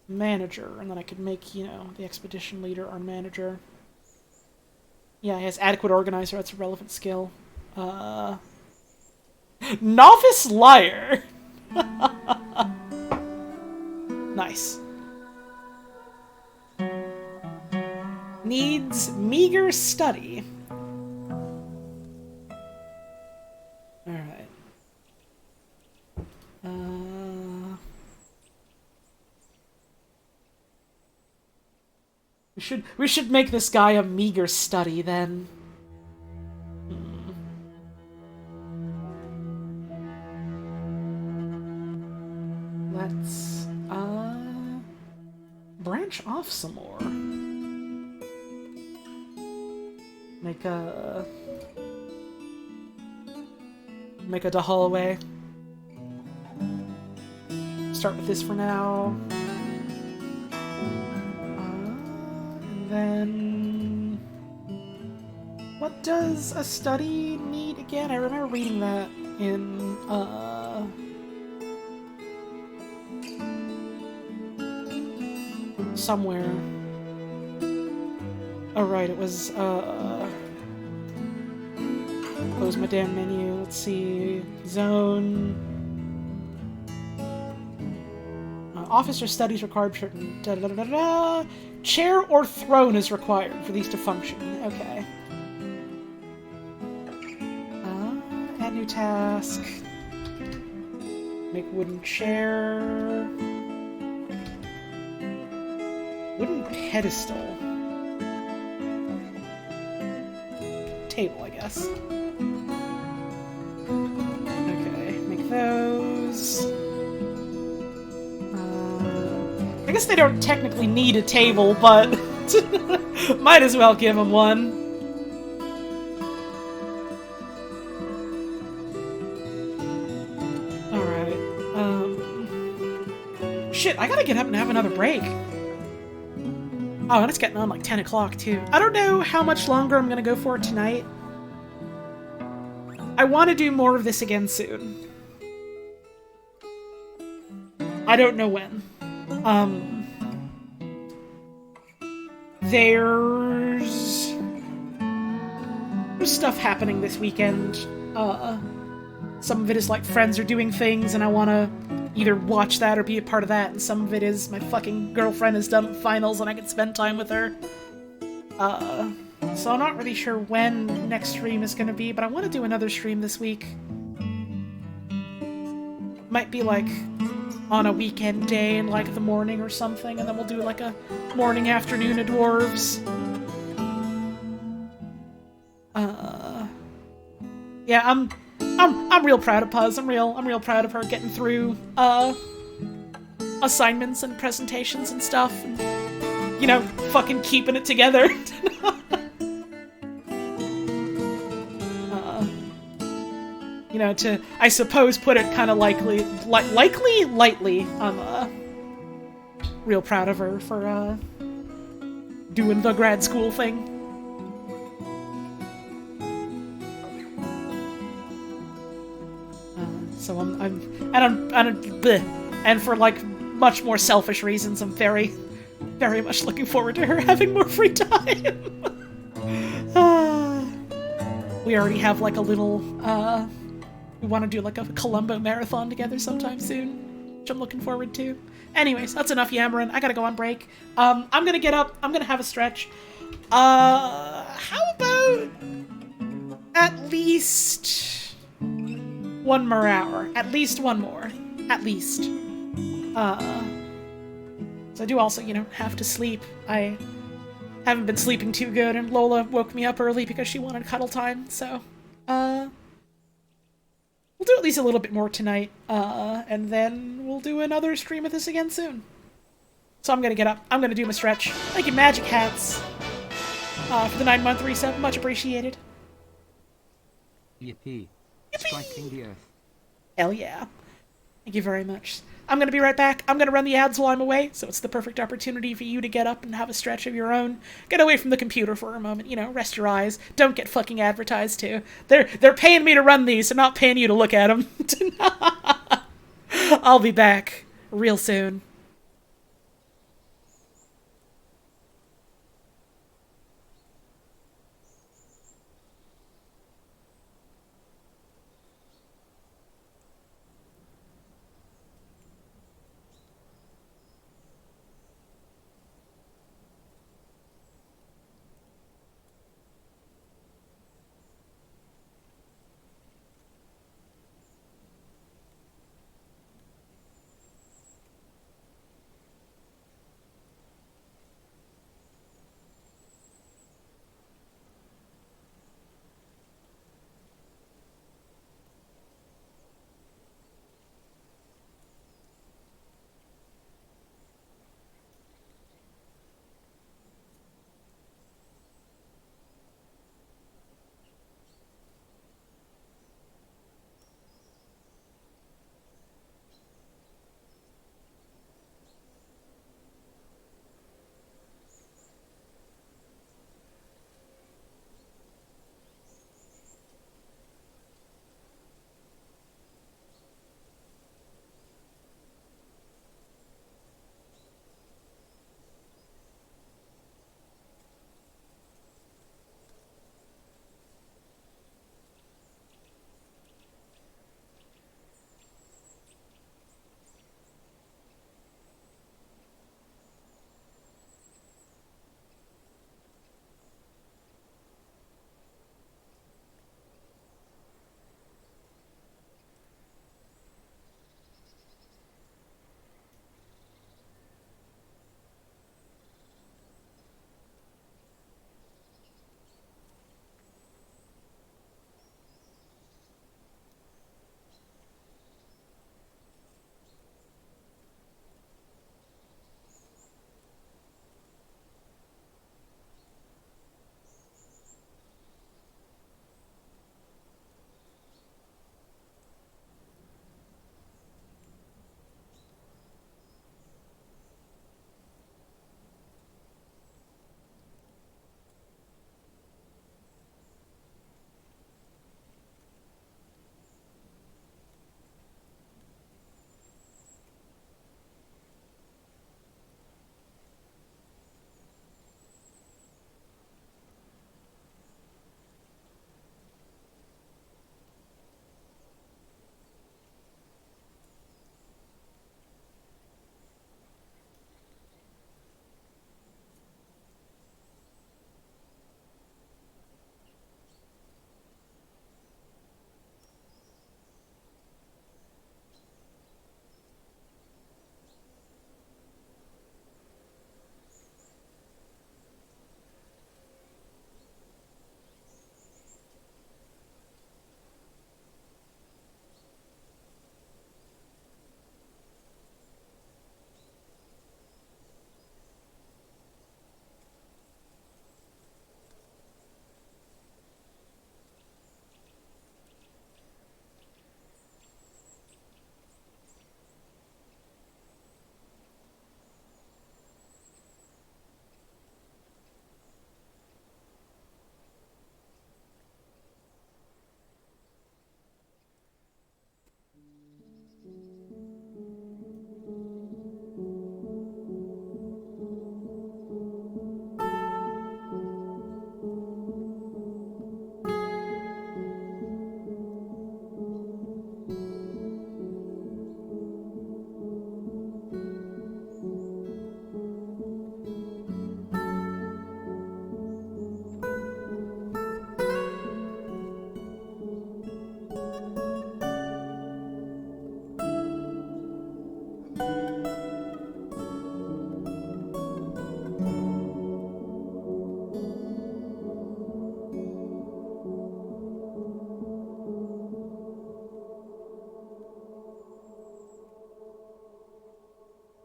Manager, and then I could make, you know, the expedition leader our manager. Yeah, he has adequate organizer, that's a relevant skill. Novice liar! Nice. Needs meager study. Alright. We should make this guy a meager study, then. Let's, branch off some more. Make a hallway. Start with this for now. And then... what does a study need again? I remember reading that in, somewhere. Oh, right, it was, close my damn menu. Let's see. Zone. Officer studies required. Chair or throne is required for these to function. Okay. Add new task. Make wooden chair. Wooden pedestal. Table, I guess. Okay, make those. I guess they don't technically need a table, but might as well give them one. Alright, shit, I gotta get up and have another break. Oh, and it's getting on like 10 o'clock, too. I don't know how much longer I'm gonna go for tonight. I want to do more of this again soon. I don't know when. There's stuff happening this weekend. Some of it is like friends are doing things and I want to either watch that or be a part of that, and some of it is my fucking girlfriend is done with finals and I can spend time with her. So I'm not really sure when next stream is going to be, but I want to do another stream this week. Might be like on a weekend day in like the morning or something, and then we'll do like a morning afternoon of dwarves. Yeah, I'm real proud of Puz. I'm real proud of her getting through assignments and presentations and stuff, and, you know, fucking keeping it together. You know, to, I suppose, put it kind of lightly, I'm real proud of her for doing the grad school thing. So and for like much more selfish reasons, I'm very, very much looking forward to her having more free time. We already have like a little, we want to do like a Columbo marathon together sometime soon, which I'm looking forward to. Anyways, that's enough yammering. I gotta go on break. I'm gonna get up. I'm gonna have a stretch. How about at least one more hour? At least one more. At least. So I do also, you know, have to sleep. I haven't been sleeping too good, and Lola woke me up early because she wanted cuddle time, so, we'll do at least a little bit more tonight, and then we'll do another stream of this again soon. So I'm gonna get up. I'm gonna do my stretch. Thank you, Magic Hats, for the 9-month reset. Much appreciated. Yippee. Striking the earth. Hell yeah. Thank you very much. I'm gonna be right back. I'm gonna run the ads while I'm away, so it's the perfect opportunity for you to get up and have a stretch of your own. Get away from the computer for a moment, you know, rest your eyes. Don't get fucking advertised to. They're paying me to run these, so not paying you to look at them. I'll be back real soon.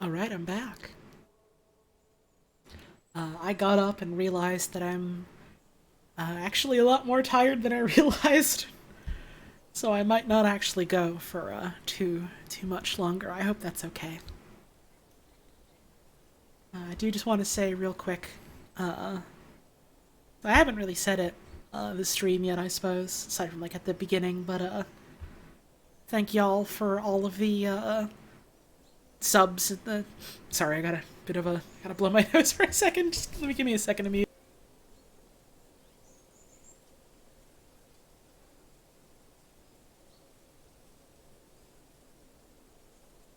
Alright, I'm back. I got up and realized that I'm actually a lot more tired than I realized. So I might not actually go for too much longer. I hope that's okay. I do just want to say real quick, I haven't really said it this stream yet, I suppose, aside from like at the beginning, but thank y'all for all of the subs. Sorry, I got a bit of a gotta blow my nose for a second. Just give me a second to mute.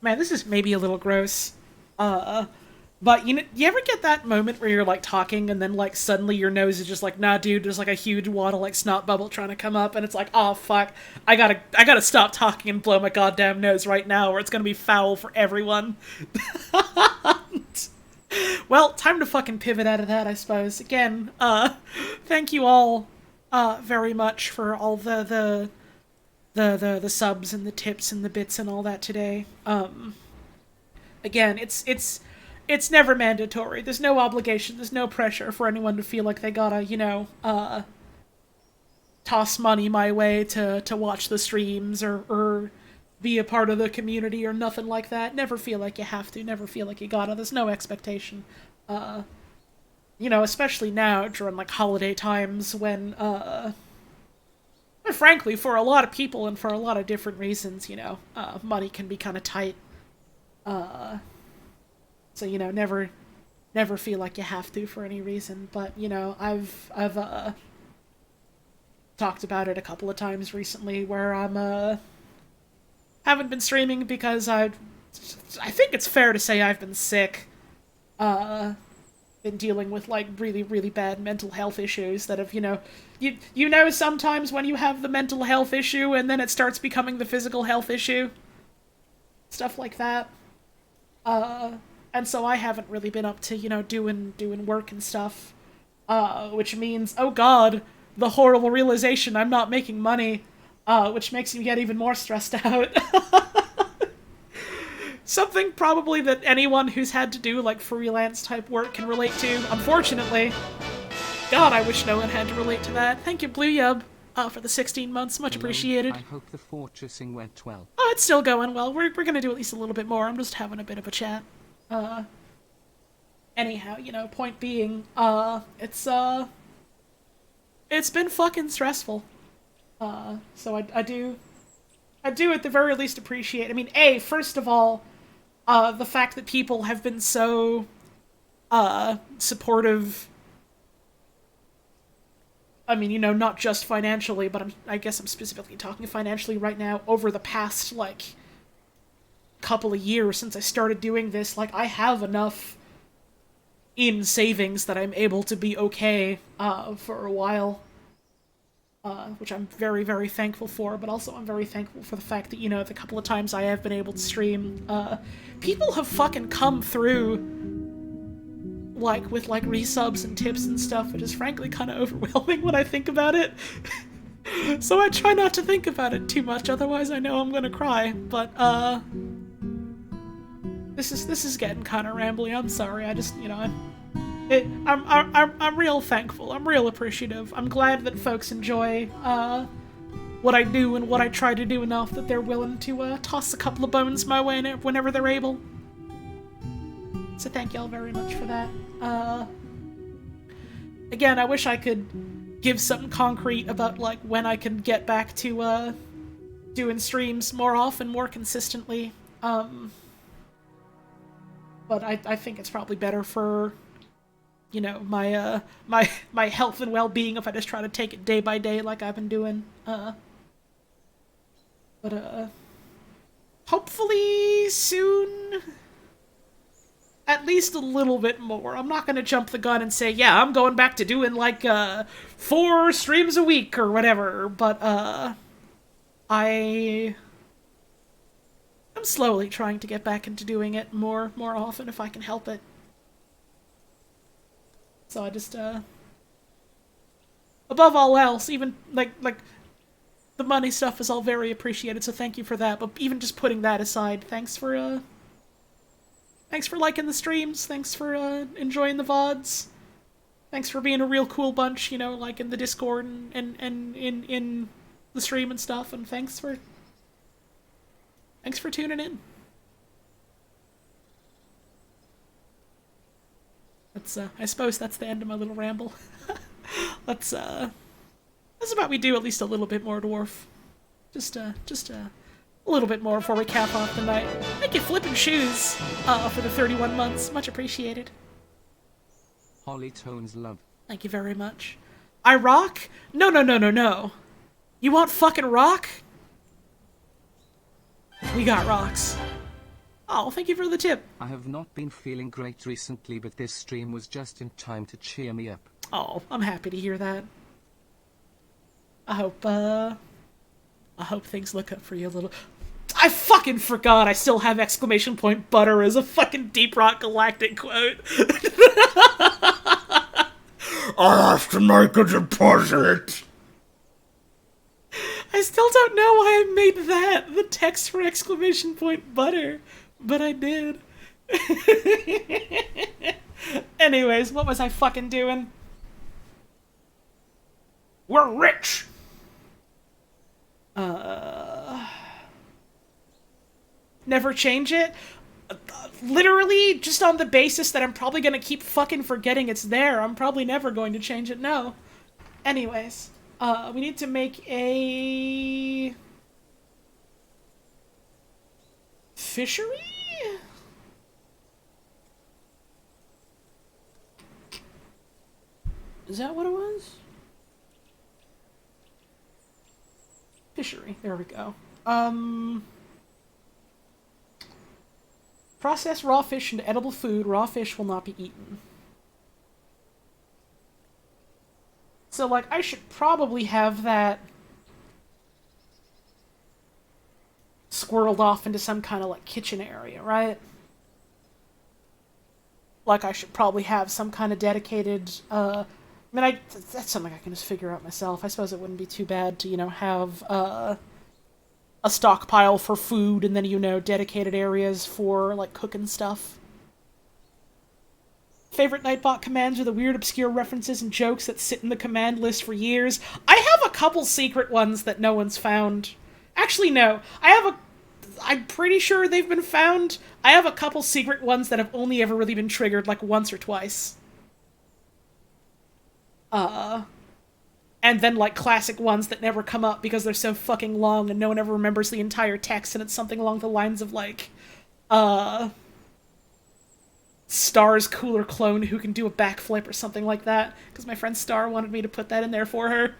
Man, this is maybe a little gross. But you ever get that moment where you're like talking and then like suddenly your nose is just like, nah dude, there's like a huge wad of like snot bubble trying to come up and it's like, oh fuck, I gotta stop talking and blow my goddamn nose right now or it's gonna be foul for everyone. Well, time to fucking pivot out of that, I suppose. Again, thank you all very much for all the subs and the tips and the bits and all that today. Again, it's never mandatory. There's no obligation. There's no pressure for anyone to feel like they gotta, toss money my way to watch the streams or be a part of the community or nothing like that. Never feel like you have to. Never feel like you gotta. There's no expectation. Especially now during like holiday times when, frankly, for a lot of people and for a lot of different reasons, money can be kind of tight. So, never feel like you have to for any reason. But, I've talked about it a couple of times recently where I'm, haven't been streaming because I think it's fair to say I've been sick. Been dealing with, like, really, really bad mental health issues that have, sometimes when you have the mental health issue and then it starts becoming the physical health issue. Stuff like that. And so I haven't really been up to, doing work and stuff. Which means, oh god, the horrible realization I'm not making money, which makes me get even more stressed out. Something probably that anyone who's had to do, like, freelance type work can relate to, unfortunately. God, I wish no one had to relate to that. Thank you, Blue Yub, for the 16 months. Much appreciated. I hope the fortressing went well. Oh, it's still going well. We're gonna do at least a little bit more. I'm just having a bit of a chat. Anyhow, point being, it's been fucking stressful. So I do at the very least appreciate, first of all, the fact that people have been so, supportive. Not just financially, but I guess I'm specifically talking financially right now, over the past, like, couple of years since I started doing this. Like, I have enough in savings that I'm able to be okay, for a while. Which I'm very, very thankful for, but also I'm very thankful for the fact that, the couple of times I have been able to stream, people have fucking come through, like, with, like, resubs and tips and stuff, which is frankly kind of overwhelming when I think about it. So I try not to think about it too much, otherwise I know I'm gonna cry, but, this is getting kind of rambly, I'm sorry, I just, I'm real thankful. I'm real appreciative. I'm glad that folks enjoy what I do and what I try to do enough that they're willing to toss a couple of bones my way whenever they're able. So thank y'all very much for that. Again, I wish I could give something concrete about like when I can get back to doing streams more often, more consistently. But I think it's probably better for, my health and well-being if I just try to take it day by day like I've been doing. But hopefully soon, at least a little bit more. I'm not gonna jump the gun and say, yeah, I'm going back to doing like 4 streams a week or whatever, but I'm slowly trying to get back into doing it more often if I can help it. So I just, above all else, even, like, the money stuff is all very appreciated, so thank you for that, but even just putting that aside, thanks for Thanks for liking the streams. Thanks for enjoying the VODs. Thanks for being a real cool bunch, you know, like in the Discord and in the stream and stuff. And thanks for tuning in. That's I suppose that's the end of my little ramble. That's about we do at least a little bit more Dwarf. Just a little bit more before we cap off the night. Thank you, Flippin' Shoes, for the 31 months. Much appreciated. Holly Tones love. Thank you very much. I rock? No. You want fucking rock? We got rocks. Oh, thank you for the tip. I have not been feeling great recently, but this stream was just in time to cheer me up. Oh, I'm happy to hear that. I hope things look up for you a little. I fucking forgot I still have exclamation point butter as a fucking Deep Rock Galactic quote. I have to make a deposit. I still don't know why I made that the text for exclamation point butter, but I did. Anyways, what was I fucking doing? We're rich! Never change it? Literally, just on the basis that I'm probably gonna keep fucking forgetting it's there. I'm probably never going to change it, no. Anyways, we need to make a... fishery? Is that what it was? Fishery, there we go. Process raw fish into edible food. Raw fish will not be eaten. So, like, I should probably have that squirreled off into some kind of, like, kitchen area, right? Like, I should probably have some kind of dedicated, I mean, that's something I can just figure out myself. I suppose it wouldn't be too bad to, you know, have, a stockpile for food, and then, you know, dedicated areas for, like, cooking stuff. Favorite Nightbot commands are the weird, obscure references and jokes that sit in the command list for years. I have a couple secret ones that no one's found. Actually, no. I'm pretty sure they've been found. I have a couple secret ones that have only ever really been triggered, like, once or twice. And then, like, classic ones that never come up because they're so fucking long and no one ever remembers the entire text, and it's something along the lines of, like, Star's cooler clone who can do a backflip or something like that, because my friend Star wanted me to put that in there for her.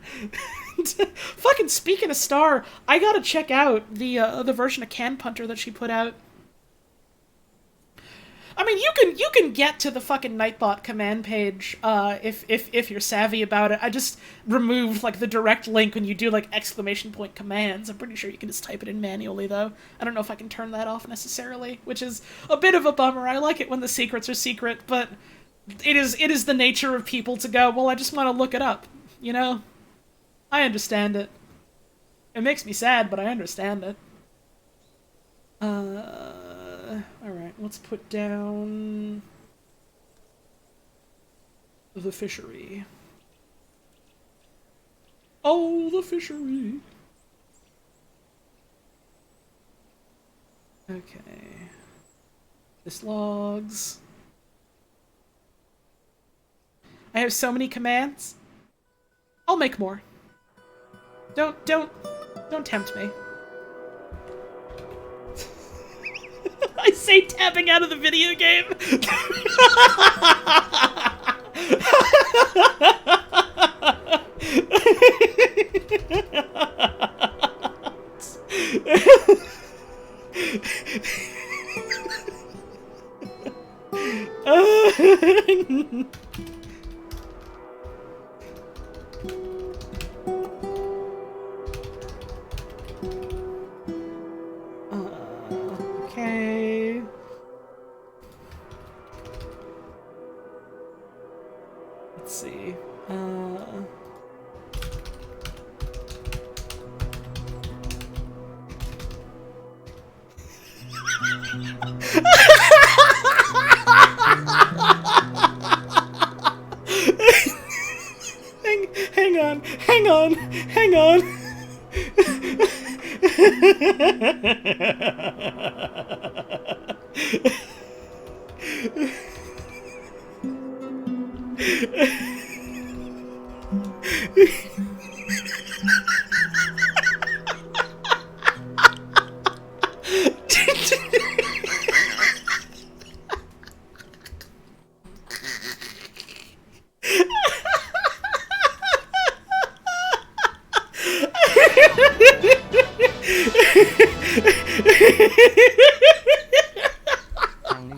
Fucking speaking of Star, I gotta check out the version of Can Punter that she put out. I mean, you can get to the fucking Nightbot command page, if you're savvy about it. I just removed, like, the direct link when you do, like, exclamation point commands. I'm pretty sure you can just type it in manually, though. I don't know if I can turn that off necessarily, which is a bit of a bummer. I like it when the secrets are secret, but it is the nature of people to go, well, I just want to look it up, you know? I understand it. It makes me sad, but I understand it. Alright, let's put down the fishery. Oh, the fishery! Okay. This logs. I have so many commands. I'll make more. Don't tempt me. I say tapping out of the video game. Okay. Let's see. Only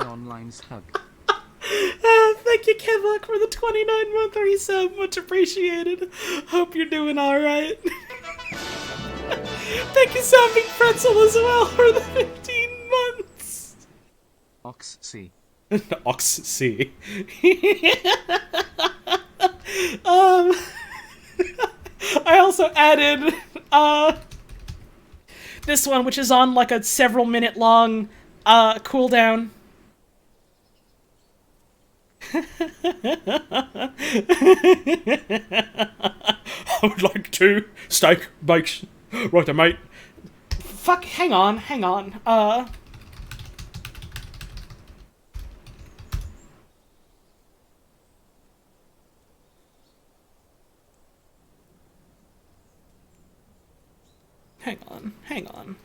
online's hug. Thank you, Kevlock, for the 29-month resub. Much appreciated. Hope you're doing alright. Thank you, Zombie Pretzel, as well, for the 15 months. Ox C. Ox C. I also added, this one, which is on, like, a several-minute long, cooldown. I would like 2 steak bakes. Right there, mate. Fuck, hang on. Hang on, hang on.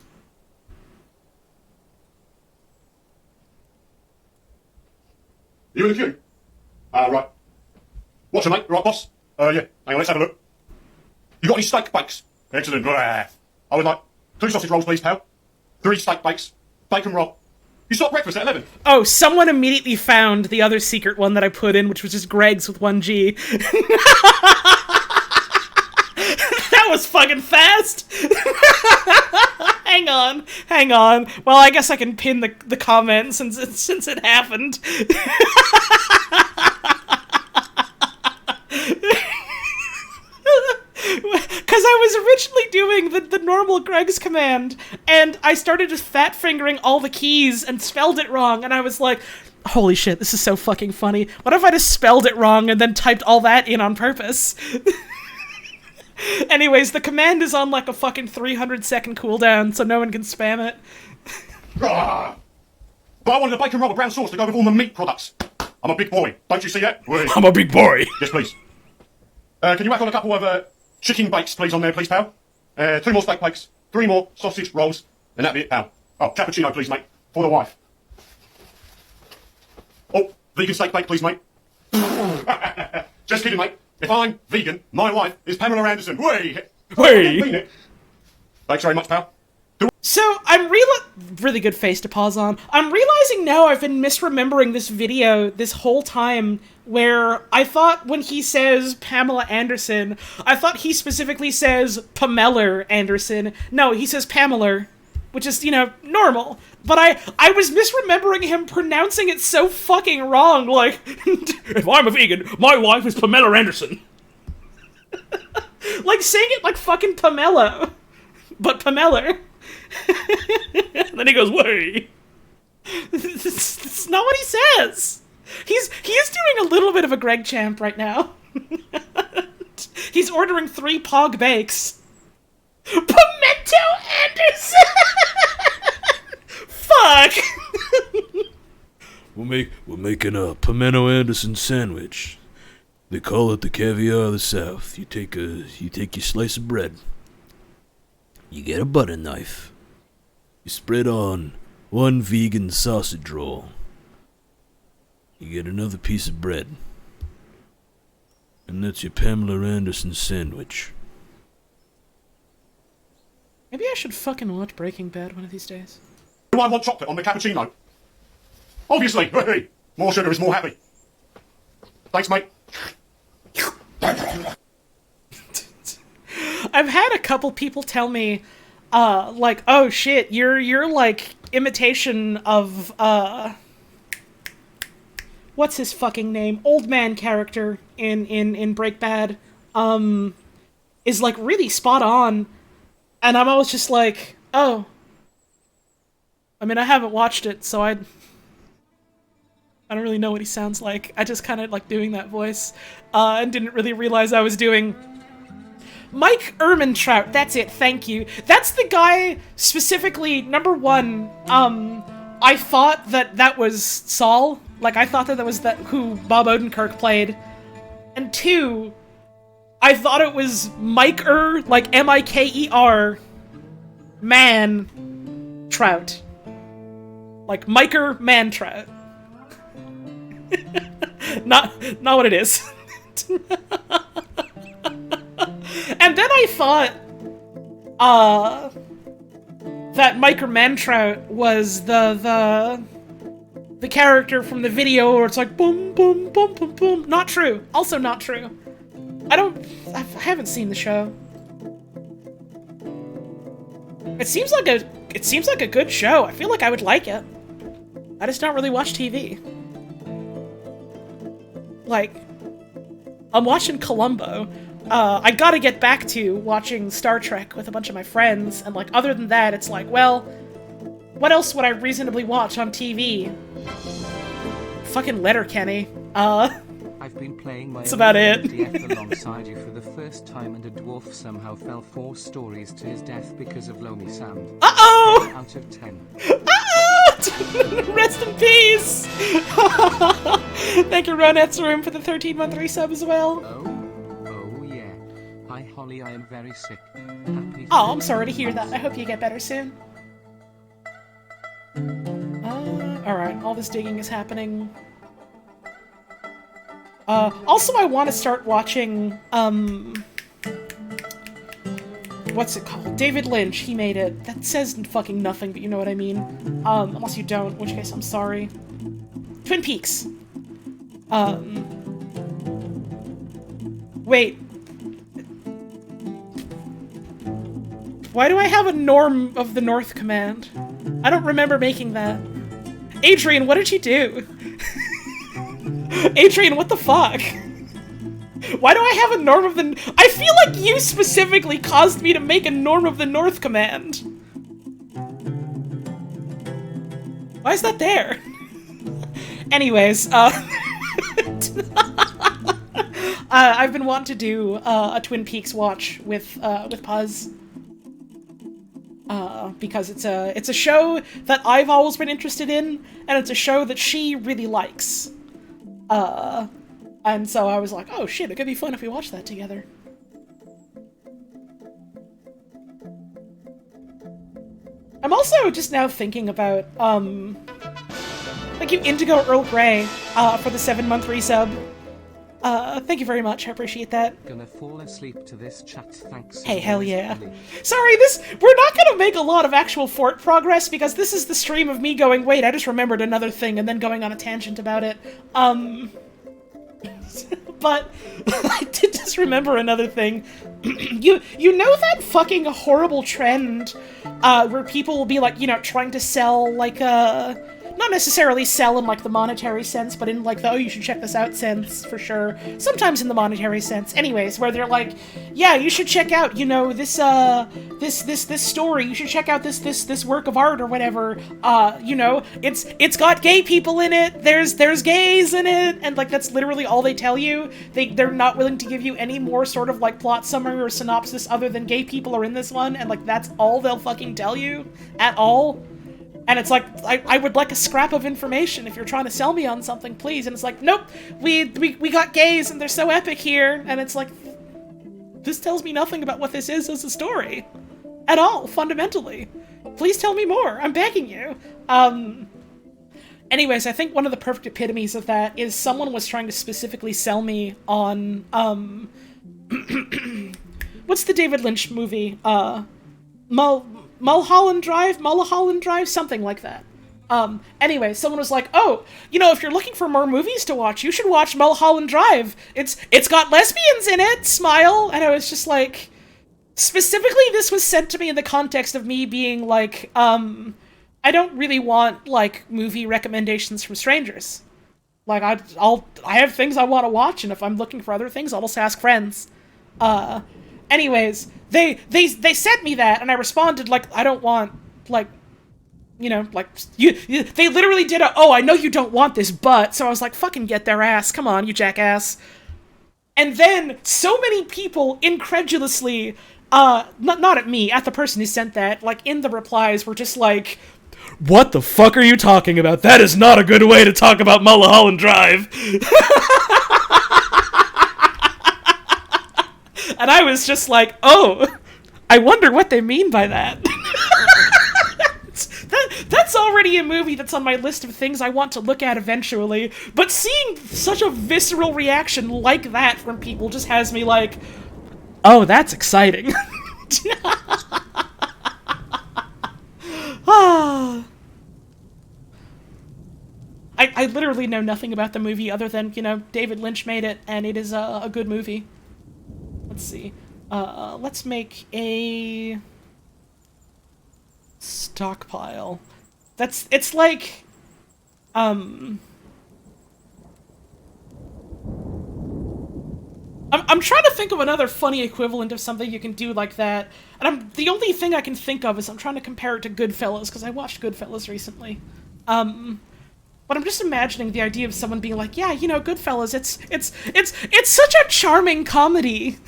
You in the queue? Right. What's your mate? Right, boss? Yeah. Hang on, let's have a look. You got any steak bakes? Excellent. I would like 2 sausage rolls, please, pal. 3 steak bakes. Bacon roll. You start breakfast at 11. Oh, someone immediately found the other secret one that I put in, which was just Greg's with 1G. That was fucking fast! Hang on. Well, I guess I can pin the comment since it happened. Because I was originally doing the normal Greg's command, and I started just fat fingering all the keys and spelled it wrong, and I was like, holy shit, this is so fucking funny. What if I just spelled it wrong and then typed all that in on purpose? Anyways, the command is on like a fucking 300-second cooldown, so no one can spam it. But I wanted a bacon roll with brown sauce to go with all my meat products. I'm a big boy. Don't you see that? I'm a big boy. Yes, please. Can you whack on a couple of chicken bakes, please, on there, please, pal? 2 more steak bakes, 3 more sausage rolls, and that'll be it, pal. Oh, cappuccino, please, mate, for the wife. Oh, vegan steak bake, please, mate. Just kidding, mate. If I'm vegan, my wife is Pamela Anderson. Way! Thanks very much, pal. So, I'm really good face to pause on. I'm realizing now I've been misremembering this video this whole time, where I thought when he says Pamela Anderson, I thought he specifically says Pamela Anderson. No, he says Pamela, which is, you know, normal. But I was misremembering him pronouncing it so fucking wrong, like, if I'm a vegan, my wife is Pamela Anderson. Like, saying it like fucking Pamela, but Pamela. And then he goes, "Way." That's not what he says. He is doing a little bit of a Greg champ right now. He's ordering 3 Pog Bakes. Pimento Anderson! Fuck! We're making a Pimento Anderson sandwich. They call it the caviar of the South. You take your slice of bread. You get a butter knife. You spread on 1 vegan sausage roll. You get another piece of bread. And that's your Pamela Anderson sandwich. Maybe I should fucking watch Breaking Bad one of these days. Do I want chocolate on the cappuccino? Obviously. Hey, more sugar is more happy. Thanks, mate. I've had a couple people tell me, like, oh shit, you're like imitation of, what's his fucking name? Old man character in Break Bad, is like really spot on. And I'm always just like, oh. I mean, I haven't watched it, so I don't really know what he sounds like. I just kind of like doing that voice, and didn't really realize I was doing Mike Ehrmantraut. That's it. Thank you. That's the guy specifically. Number 1. I thought that was Saul. Like, I thought that was who Bob Odenkirk played. And 2, I thought it was Miker, like M-I-K-E-R, Man Trout. Like Miker Man Trout. not what it is. And then I thought, that Miker Mantrout was the character from the video where it's like boom, boom, boom, boom, boom. Not true. Also not true. I haven't seen the show. It seems like a good show. I feel like I would like it. I just don't really watch TV. Like, I'm watching Columbo. I gotta get back to watching Star Trek with a bunch of my friends, and like, other than that, it's like, well, what else would I reasonably watch on TV? Fucking Letterkenny. I've been playing my that's about it. DF alongside you for the first time, and a dwarf somehow fell 4 stories to his death because of loamy sand. Uh-oh! Out of 10. Uh-oh! Rest in peace! Thank you, Ronet's Room, for the 13-month resub as well. Oh yeah. Hi Holly, I am very sick. Happy Oh, I'm sorry to hear that. I hope you get better soon. Alright, all this digging is happening. Also I want to start watching, what's it called? David Lynch, he made it. That says fucking nothing, but you know what I mean. Unless you don't, in which case I'm sorry. Twin Peaks. Wait. Why do I have a Norm of the North command? I don't remember making that. Adrian, what did you do? Adrian, what the fuck? Why do I have a Norm of the... I feel like you specifically caused me to make a Norm of the North command. Why is that there? Anyways, I've been wanting to do a Twin Peaks watch with Puz. Because it's a show that I've always been interested in, and it's a show that she really likes. And so I was like, oh shit, it could be fun if we watch that together. I'm also just now thinking about, thank you, Indigo Earl Grey, for the 7-month resub. Thank you very much, I appreciate that. Gonna fall asleep to this chat, thanks. Hey, hell yeah. Sorry, we're not gonna make a lot of actual fort progress, because this is the stream of me going, wait, I just remembered another thing, and then going on a tangent about it. But I did just remember another thing. You know that fucking horrible trend, where people will be like, you know, trying to sell, like, not necessarily sell in, like, the monetary sense, but in, like, the, oh, you should check this out sense, for sure. Sometimes in the monetary sense. Anyways, where they're like, yeah, you should check out, you know, this story, you should check out this work of art or whatever, you know, it's got gay people in it, there's gays in it, and, like, that's literally all they tell you. They're not willing to give you any more sort of, like, plot summary or synopsis other than gay people are in this one, and, like, that's all they'll fucking tell you at all. And it's like, I would like a scrap of information if you're trying to sell me on something, please. And it's like, nope, we got gays and they're so epic here. And it's like, this tells me nothing about what this is as a story. At all, fundamentally. Please tell me more, I'm begging you. Anyways, I think one of the perfect epitomes of that is someone was trying to specifically sell me on, what's the David Lynch movie? Mulholland Drive, something like that. Anyway, someone was like, oh, you know, if you're looking for more movies to watch, you should watch Mulholland Drive. It's got lesbians in it, smile. And I was just like, specifically this was sent to me in the context of me being like, I don't really want, like, movie recommendations from strangers. Like, I have things I want to watch, and if I'm looking for other things, I'll just ask friends. Anyways, they sent me that, and I responded, like, I don't want, like, you know, like, they literally did oh, I know you don't want this, but, so I was like, fucking get their ass, come on, you jackass. And then, so many people incredulously, not at me, at the person who sent that, like, in the replies were just like, What the fuck are you talking about? That is not a good way to talk about Mulholland Drive. And I was just like, oh, I wonder what they mean by that. That's already a movie that's on my list of things I want to look at eventually, but seeing such a visceral reaction like that from people just has me like, oh, that's exciting. I literally know nothing about the movie other than, you know, David Lynch made it, and it is a good movie. Let's see. Let's make a stockpile. It's like, I'm trying to think of another funny equivalent of something you can do like that, and the only thing I can think of is I'm trying to compare it to Goodfellas, because I watched Goodfellas recently. But I'm just imagining the idea of someone being like, yeah, you know, Goodfellas, it's such a charming comedy.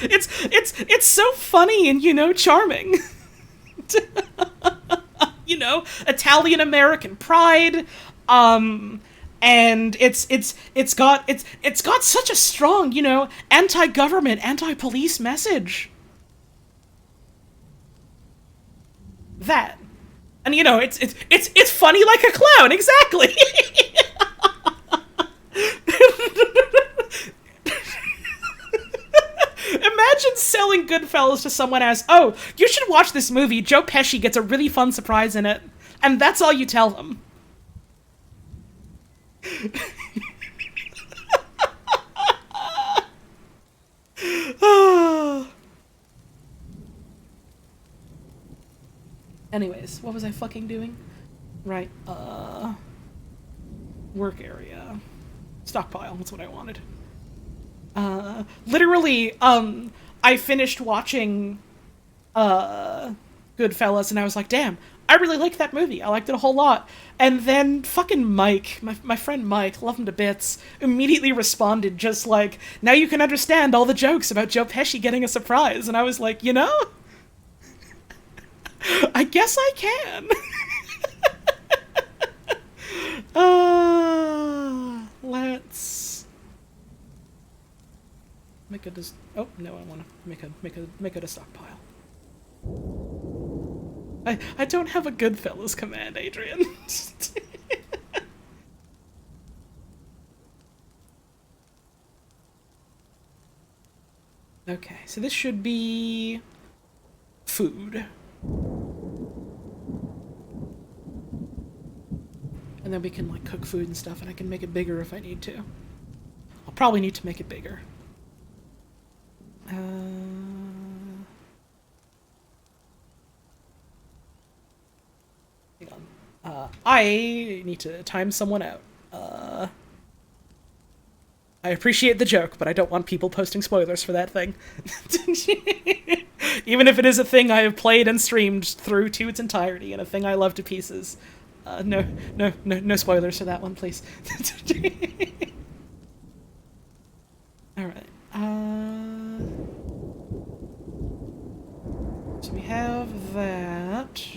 It's so funny and, you know, charming. You know, Italian American pride, and it's got such a strong, you know, anti-government, anti-police message. That. And, you know, it's funny like a clown, exactly. Imagine selling Goodfellas to someone as, oh, you should watch this movie, Joe Pesci gets a really fun surprise in it, and that's all you tell them. Anyways, what was I fucking doing? Right, work area. Stockpile, that's what I wanted. Literally, I finished watching, Goodfellas, and I was like, damn, I really liked that movie. I liked it a whole lot. And then fucking Mike, my friend Mike, love him to bits, immediately responded just like, now you can understand all the jokes about Joe Pesci getting a surprise. And I was like, you know, I guess I can. Let's make it as, oh no, I want to make it a stockpile. I don't have a Goodfellas command, Adrian. Okay, so this should be food. And then we can, like, cook food and stuff, and I can make it bigger if I need to. I'll probably need to make it bigger. Hang on. I need to time someone out. I appreciate the joke, but I don't want people posting spoilers for that thing. Even if it is a thing I have played and streamed through to its entirety, and a thing I love to pieces. No spoilers for that one, please. Alright. So we have that.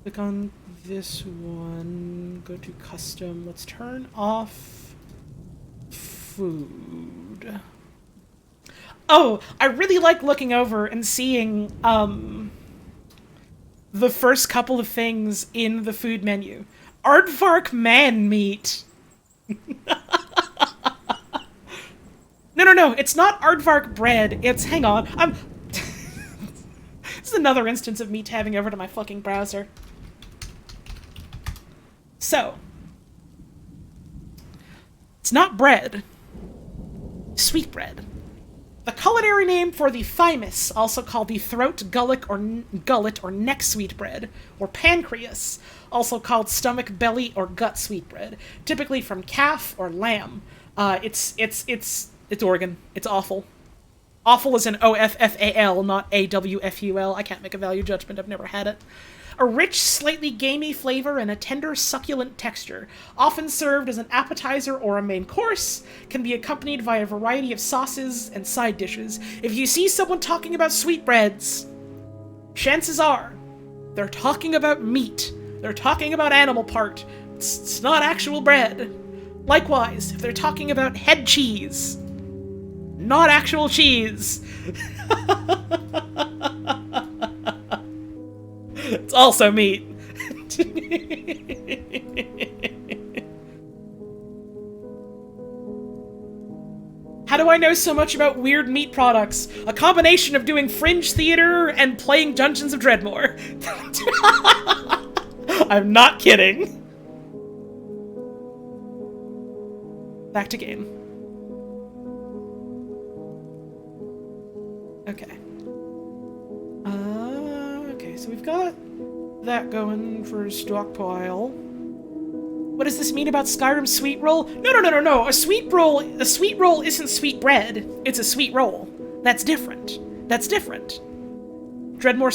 Click on this one. Go to custom. Let's turn off food. Oh, I really like looking over and seeing, the first couple of things in the food menu. Aardvark man meat. No, it's not aardvark bread. It's, hang on, this is another instance of me tabbing over to my fucking browser. So, it's not bread. Sweet bread. The culinary name for the thymus, also called the throat, gullet, or neck sweetbread, or pancreas, also called stomach, belly, or gut sweetbread, typically from calf or lamb. It's organ. It's offal. Offal is an O-F-F-A-L, not A-W-F-U-L. I can't make a value judgment. I've never had it. A rich, slightly gamey flavor and a tender, succulent texture. Often served as an appetizer or a main course, can be accompanied by a variety of sauces and side dishes. If you see someone talking about sweetbreads, chances are they're talking about meat. They're talking about animal part. It's not actual bread. Likewise, if they're talking about head cheese, not actual cheese. It's also meat. How do I know so much about weird meat products? A combination of doing fringe theater and playing Dungeons of Dreadmore. I'm not kidding. Back to game. Okay. Okay, so we've got that going for Stockpile. What does this mean about Skyrim's sweet roll? No. A sweet roll isn't sweet bread. It's a sweet roll. That's different. Dreadmore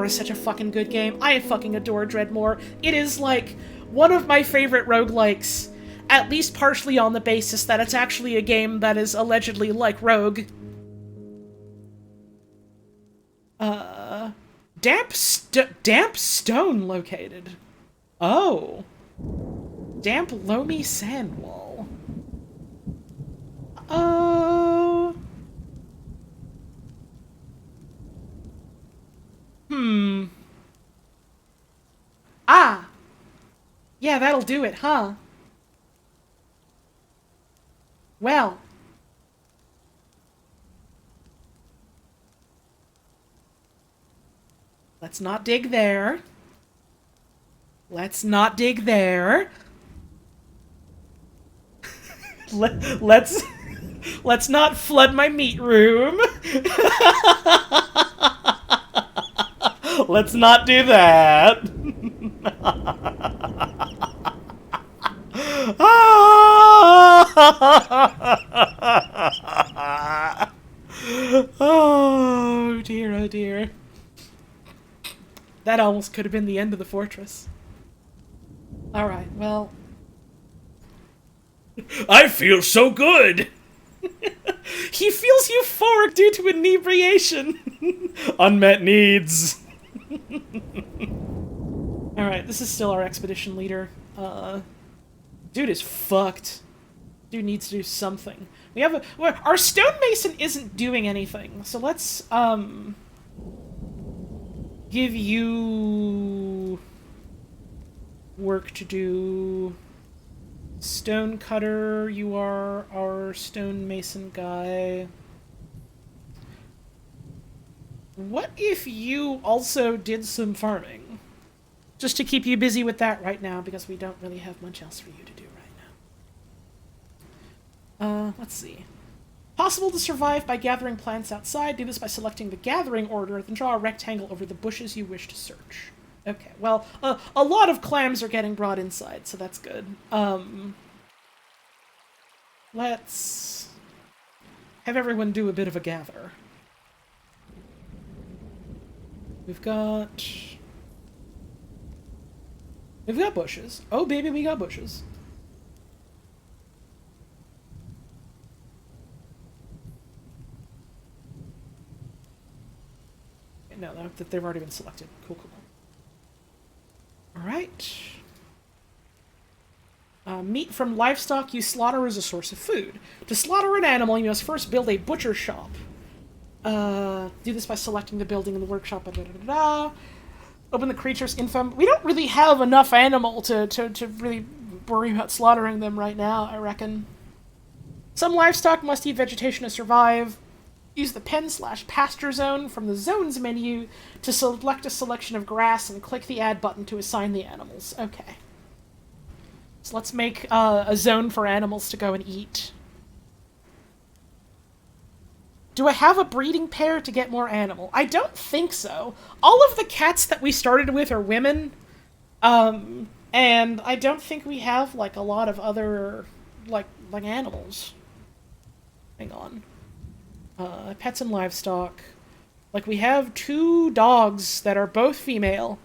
is such a fucking good game. I fucking adore Dreadmore. It is like one of my favorite roguelikes, at least partially on the basis that it's actually a game that is allegedly like Rogue. Damp stone located. Oh. Damp loamy sand wall. Oh. Ah. Yeah, that'll do it, huh? Well. Let's not dig there. Let's not dig there. Let's not flood my meat room. Let's not do that. Oh dear, oh dear. That almost could have been the end of the fortress. Alright, well... I feel so good! He feels euphoric due to inebriation! Unmet needs! Alright, this is still our expedition leader. Dude is fucked. Dude needs to do something. We have our stonemason isn't doing anything, so let's, give you work to do. Stone cutter, you are our stonemason guy. What if you also did some farming? Just to keep you busy with that right now, because we don't really have much else for you to do right now. Let's see. Possible to survive by gathering plants outside. Do this by selecting the gathering order, then draw a rectangle over the bushes you wish to search. Okay, well, a lot of clams are getting brought inside, so that's good. Let's have everyone do a bit of a gather. We've got bushes. Oh, baby, we got bushes. No, they've already been selected. Cool. Alright. Meat from livestock you slaughter as a source of food. To slaughter an animal, you must first build a butcher shop. Do this by selecting the building in the workshop. Open the creature's info. We don't really have enough animal to really worry about slaughtering them right now, I reckon. Some livestock must eat vegetation to survive. Use the pen/pasture zone from the zones menu to select a selection of grass and click the add button to assign the animals. Okay. So let's make a zone for animals to go and eat. Do I have a breeding pair to get more animal? I don't think so. All of the cats that we started with are women. And I don't think we have, like, a lot of other, like animals. Hang on. Pets and livestock. Like, we have 2 dogs that are both female.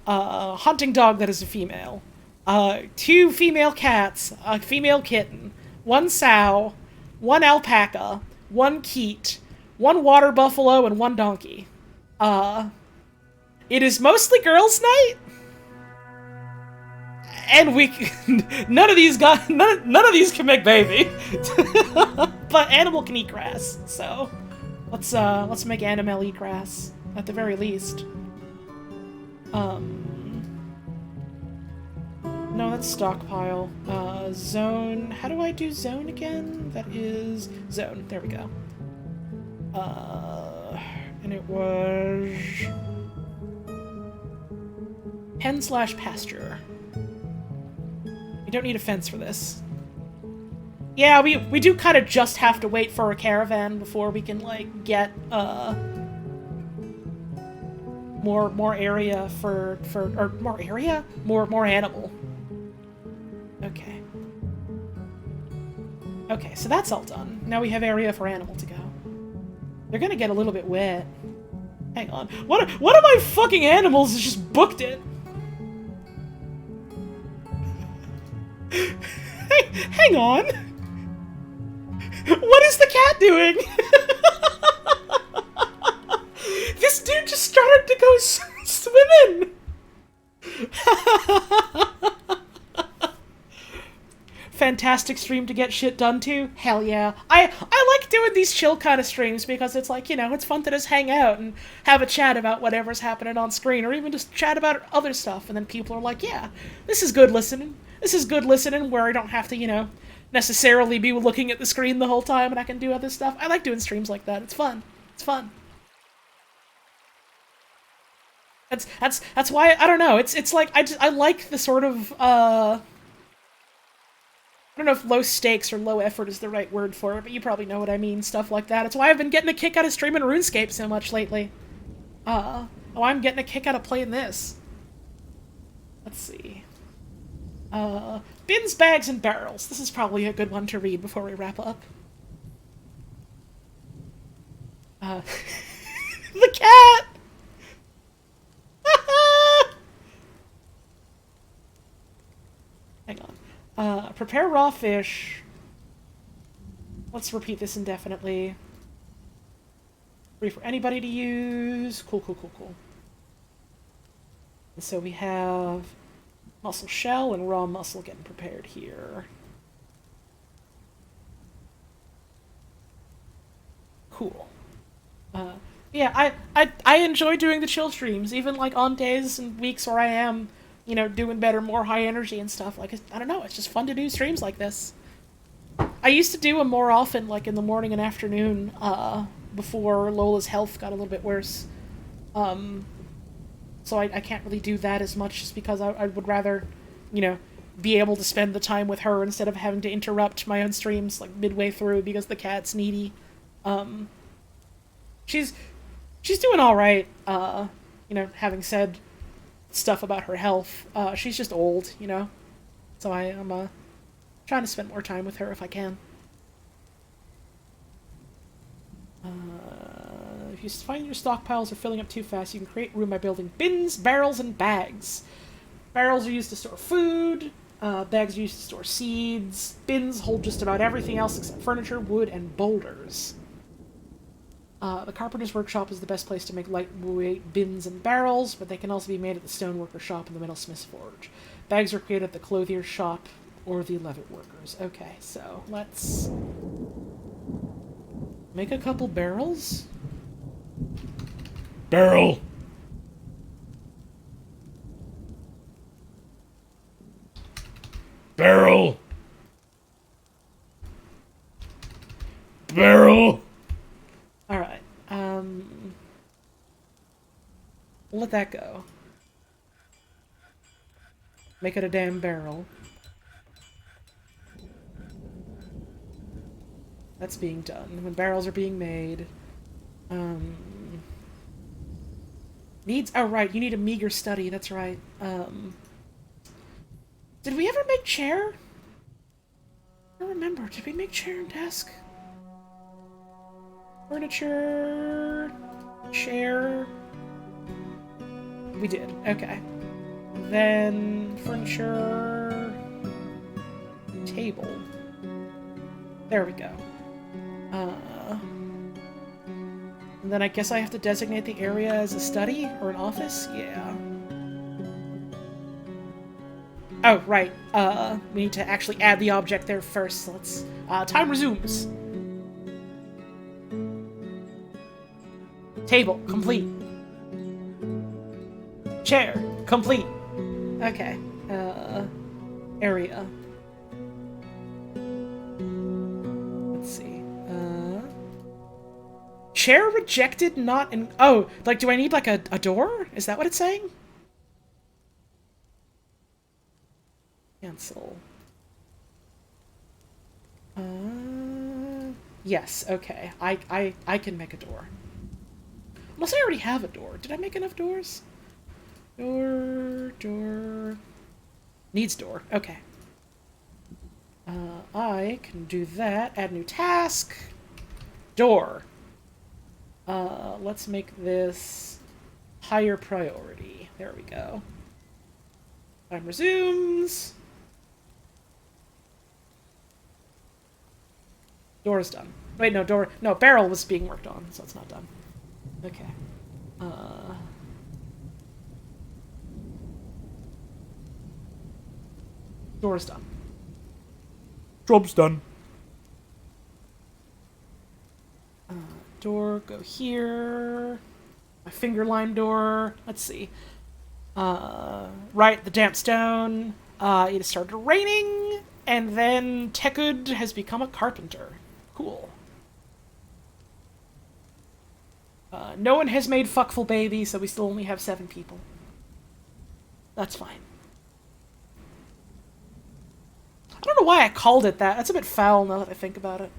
Hunting dog that is a female. 2 female cats, a female kitten, 1 sow, 1 alpaca, 1 keet, 1 water buffalo, and 1 donkey. It is mostly girls' night, and none of these can make baby, but Animal can eat grass. So let's make Animal eat grass at the very least. No, that's stockpile. Zone. How do I do zone again? That is zone. There we go. And it was pen/pasture. You don't need a fence for this. Yeah, we do kind of just have to wait for a caravan before we can like get more area for more animal. Okay. Okay, so that's all done. Now we have area for animal to go. They're gonna get a little bit wet. Hang on. One of my fucking animals has just booked it. Hang on. What is the cat doing? This dude just started to go swimming. Fantastic stream to get shit done to. Hell yeah. I like doing these chill kind of streams because it's like, you know, it's fun to just hang out and have a chat about whatever's happening on screen, or even just chat about other stuff, and then people are like, yeah, this is good listening. This is good listening where I don't have to, you know, necessarily be looking at the screen the whole time and I can do other stuff. I like doing streams like that. It's fun. It's fun. That's why, I don't know, it's like, I like the sort of, I don't know if low stakes or low effort is the right word for it, but you probably know what I mean, stuff like that. It's why I've been getting a kick out of streaming RuneScape so much lately. Oh, I'm getting a kick out of playing this. Let's see. Bins, bags, and barrels. This is probably a good one to read before we wrap up. The cat! Hang on. Prepare raw fish. Let's repeat this indefinitely. Free for anybody to use. Cool. And so we have mussel shell and raw mussel getting prepared here. Cool. Yeah, I enjoy doing the chill streams, even like on days and weeks where I am, you know, doing better, more high energy and stuff. Like, I don't know, it's just fun to do streams like this. I used to do them more often, like in the morning and afternoon, before Lola's health got a little bit worse. So I can't really do that as much just because I would rather, you know, be able to spend the time with her instead of having to interrupt my own streams, like, midway through because the cat's needy. She's doing alright, you know, having said stuff about her health. She's just old, you know? So I'm trying to spend more time with her if I can. If you find your stockpiles are filling up too fast, you can create room by building bins, barrels, and bags. Barrels are used to store food, bags are used to store seeds, bins hold just about everything else except furniture, wood, and boulders. The carpenter's workshop is the best place to make lightweight bins and barrels, but they can also be made at the stoneworker shop and the metalsmith's forge. Bags are created at the clothier's shop or the leather workers. Okay, so let's make a couple barrels. Barrel! Barrel! Barrel! Alright, we'll let that go. Make it a damn barrel. That's being done. When barrels are being made. Needs... Oh, right, you need a meager study, that's right. Did we ever make chair? I don't remember. Did we make chair and desk? Furniture... Chair... We did, okay. Then... Furniture... Table. There we go. And then I guess I have to designate the area as a study or an office? Yeah. Oh, right. We need to actually add the object there first. So let's... time resumes. Table, complete. Chair, complete. Okay. Area. Let's see. Chair rejected, not in... Oh, like, do I need, like, a door? Is that what it's saying? Cancel. Yes, okay. I can make a door. Unless I already have a door. Did I make enough doors? Door... Needs door. Okay. I can do that. Add new task. Door. Let's make this higher priority. There we go. Time resumes. Door is done. Wait, no, door... No, barrel was being worked on, so it's not done. Okay. Door is done. Job's done. Door, go here. My finger line door. Let's see. Right, the damp stone. It started raining, and then Tekud has become a carpenter. Cool. No one has made fuckful baby, so we still only have 7 people. That's fine. I don't know why I called it that. That's a bit foul now that I think about it.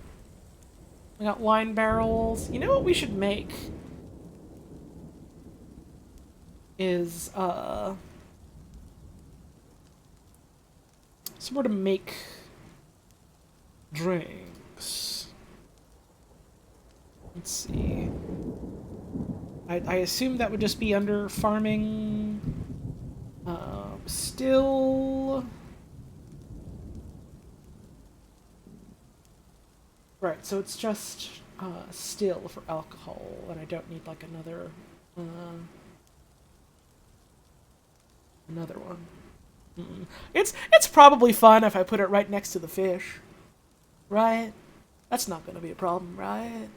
We got wine barrels. You know what we should make? Is, somewhere to make drinks. Let's see. I assume that would just be under farming. Still... Right, so it's just still for alcohol, and I don't need like another one. It's probably fun if I put it right next to the fish, right? That's not going to be a problem, right?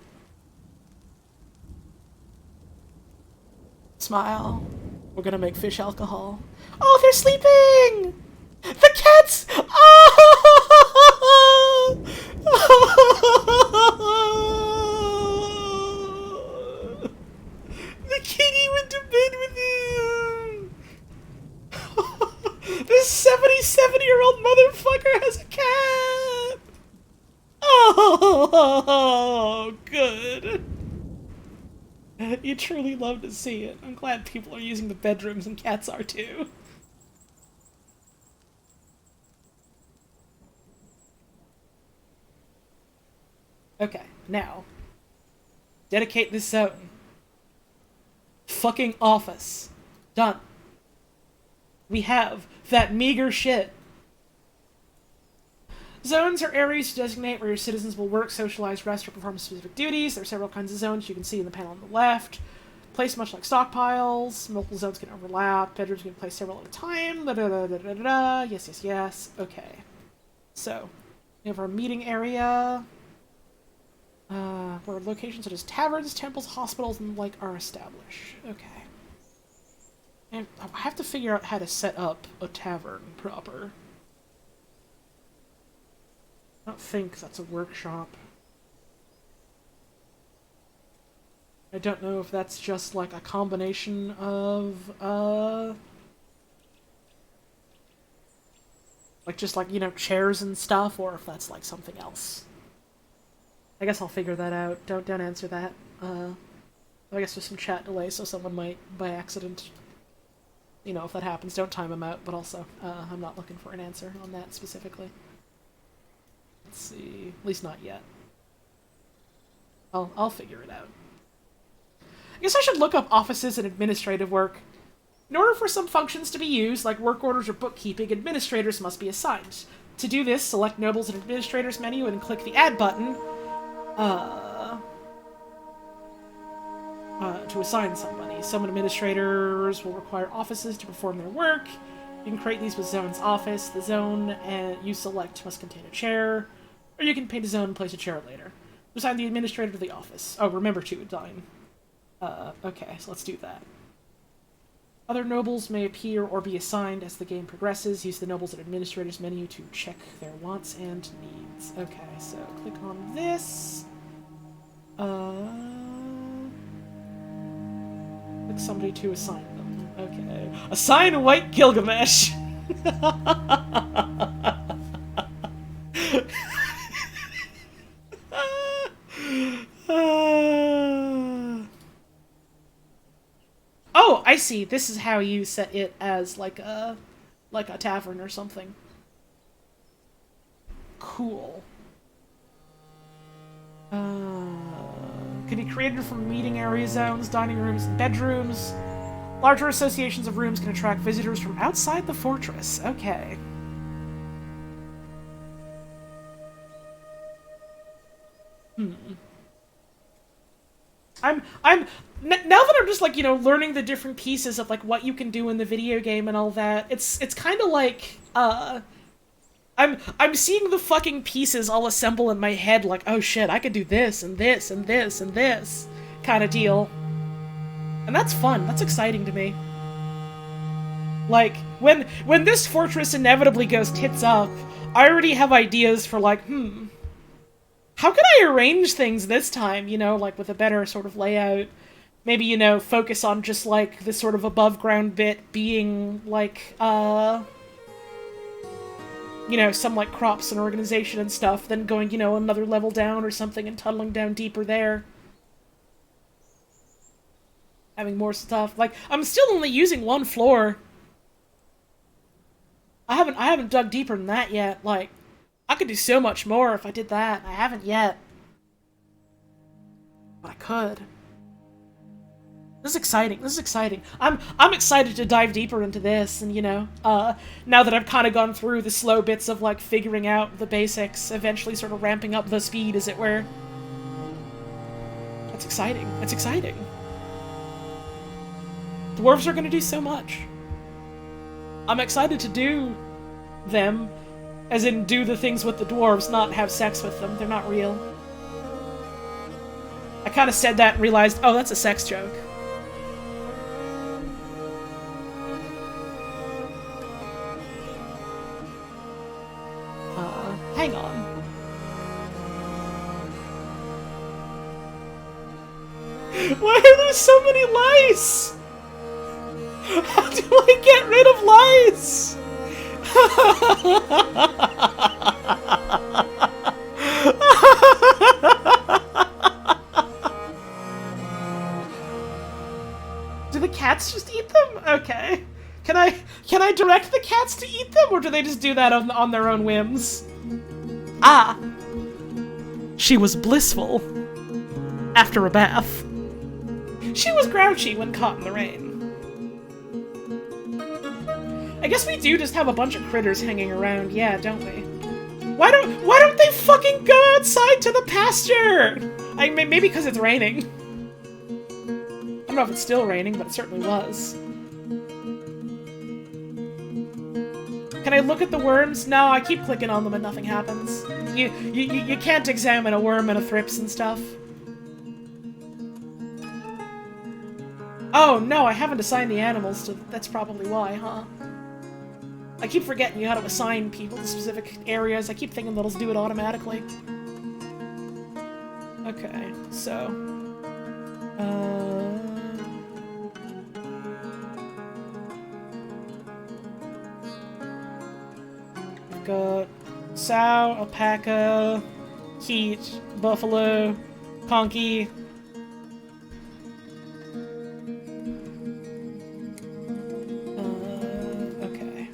Smile. We're gonna make fish alcohol. Oh, they're sleeping! The cats! Oh! The kitty went to bed with him! This 77-year-old motherfucker has a cat! Oh, good. You truly love to see it. I'm glad people are using the bedrooms and cats are too. Okay, now. Dedicate this zone. Fucking office. Done. We have that meager shit. Zones are areas to designate where your citizens will work, socialize, rest, or perform specific duties. There are several kinds of zones you can see in the panel on the left. Placed much like stockpiles. Multiple zones can overlap. Bedrooms can be placed several at a time. Yes, yes, yes. Okay. So, we have our meeting area. Where locations such as taverns, temples, hospitals, and the like are established. Okay. And I have to figure out how to set up a tavern proper. I don't think that's a workshop. I don't know if that's just like a combination of, like just like, you know, chairs and stuff, or if that's like something else. I guess I'll figure that out. Don't answer that. I guess there's some chat delay, so someone might, by accident, you know, if that happens, don't time them out, but also, I'm not looking for an answer on that specifically. Let's see. At least not yet. I'll figure it out. I guess I should look up offices and administrative work. In order for some functions to be used, like work orders or bookkeeping, administrators must be assigned. To do this, select Nobles and Administrators menu and click the Add button. to assign somebody. Some administrators will require offices to perform their work. You can create these with zone's office. The zone you select must contain a chair, or you can paint a zone and place a chair later. Assign the administrator to the office. Oh, remember to assign. Okay, so let's do that. Other nobles may appear or be assigned as the game progresses. Use the nobles and administrators menu to check their wants and needs. Okay, so click on this. Click somebody to assign them. Okay. Assign White Gilgamesh! Oh, I see. This is how you set it as like a tavern or something. Cool. Can be created from meeting area zones, dining rooms, and bedrooms. Larger associations of rooms can attract visitors from outside the fortress. Okay. Now that I'm just like, learning the different pieces of like what you can do in the video game and all that, it's kind of like, I'm seeing the fucking pieces all assemble in my head like, oh shit, I could do this and this and this and this kind of deal. And that's fun. That's exciting to me. Like, when this fortress inevitably goes tits up, I already have ideas for like, how can I arrange things this time, like with a better sort of layout? Maybe, focus on just like this sort of above ground bit being like, some like crops and organization and stuff, then going, another level down or something and tunneling down deeper there. Having more stuff. Like, I'm still only using one floor. I haven't dug deeper than that yet. Like, I could do so much more if I did that. I haven't yet. But I could. This is exciting. This is exciting. I'm excited to dive deeper into this, and now that I've kind of gone through the slow bits of like figuring out the basics, eventually sort of ramping up the speed, as it were. That's exciting. That's exciting. Dwarves are gonna do so much. I'm excited to do them, as in do the things with the dwarves, not have sex with them. They're not real. I kind of said that and realized, oh, that's a sex joke. Hang on. Why are there so many lice? How do I get rid of lice? Do the cats just eat them? Okay. Can I direct the cats to eat them, or do they just do that on their own whims? Ah. She was blissful after a bath. She was grouchy when caught in the rain. I guess we do just have a bunch of critters hanging around, yeah, don't we? Why don't they fucking go outside to the pasture? Maybe because it's raining. I don't know if it's still raining, but it certainly was. Can I look at the worms? No, I keep clicking on them and nothing happens. You can't examine a worm and a thrips and stuff. Oh, no, I haven't assigned the animals to... That's probably why, huh? I keep forgetting you how to assign people to specific areas. I keep thinking they'll just do it automatically. Okay, so... We've got sow, alpaca, heat, buffalo, conky. Okay.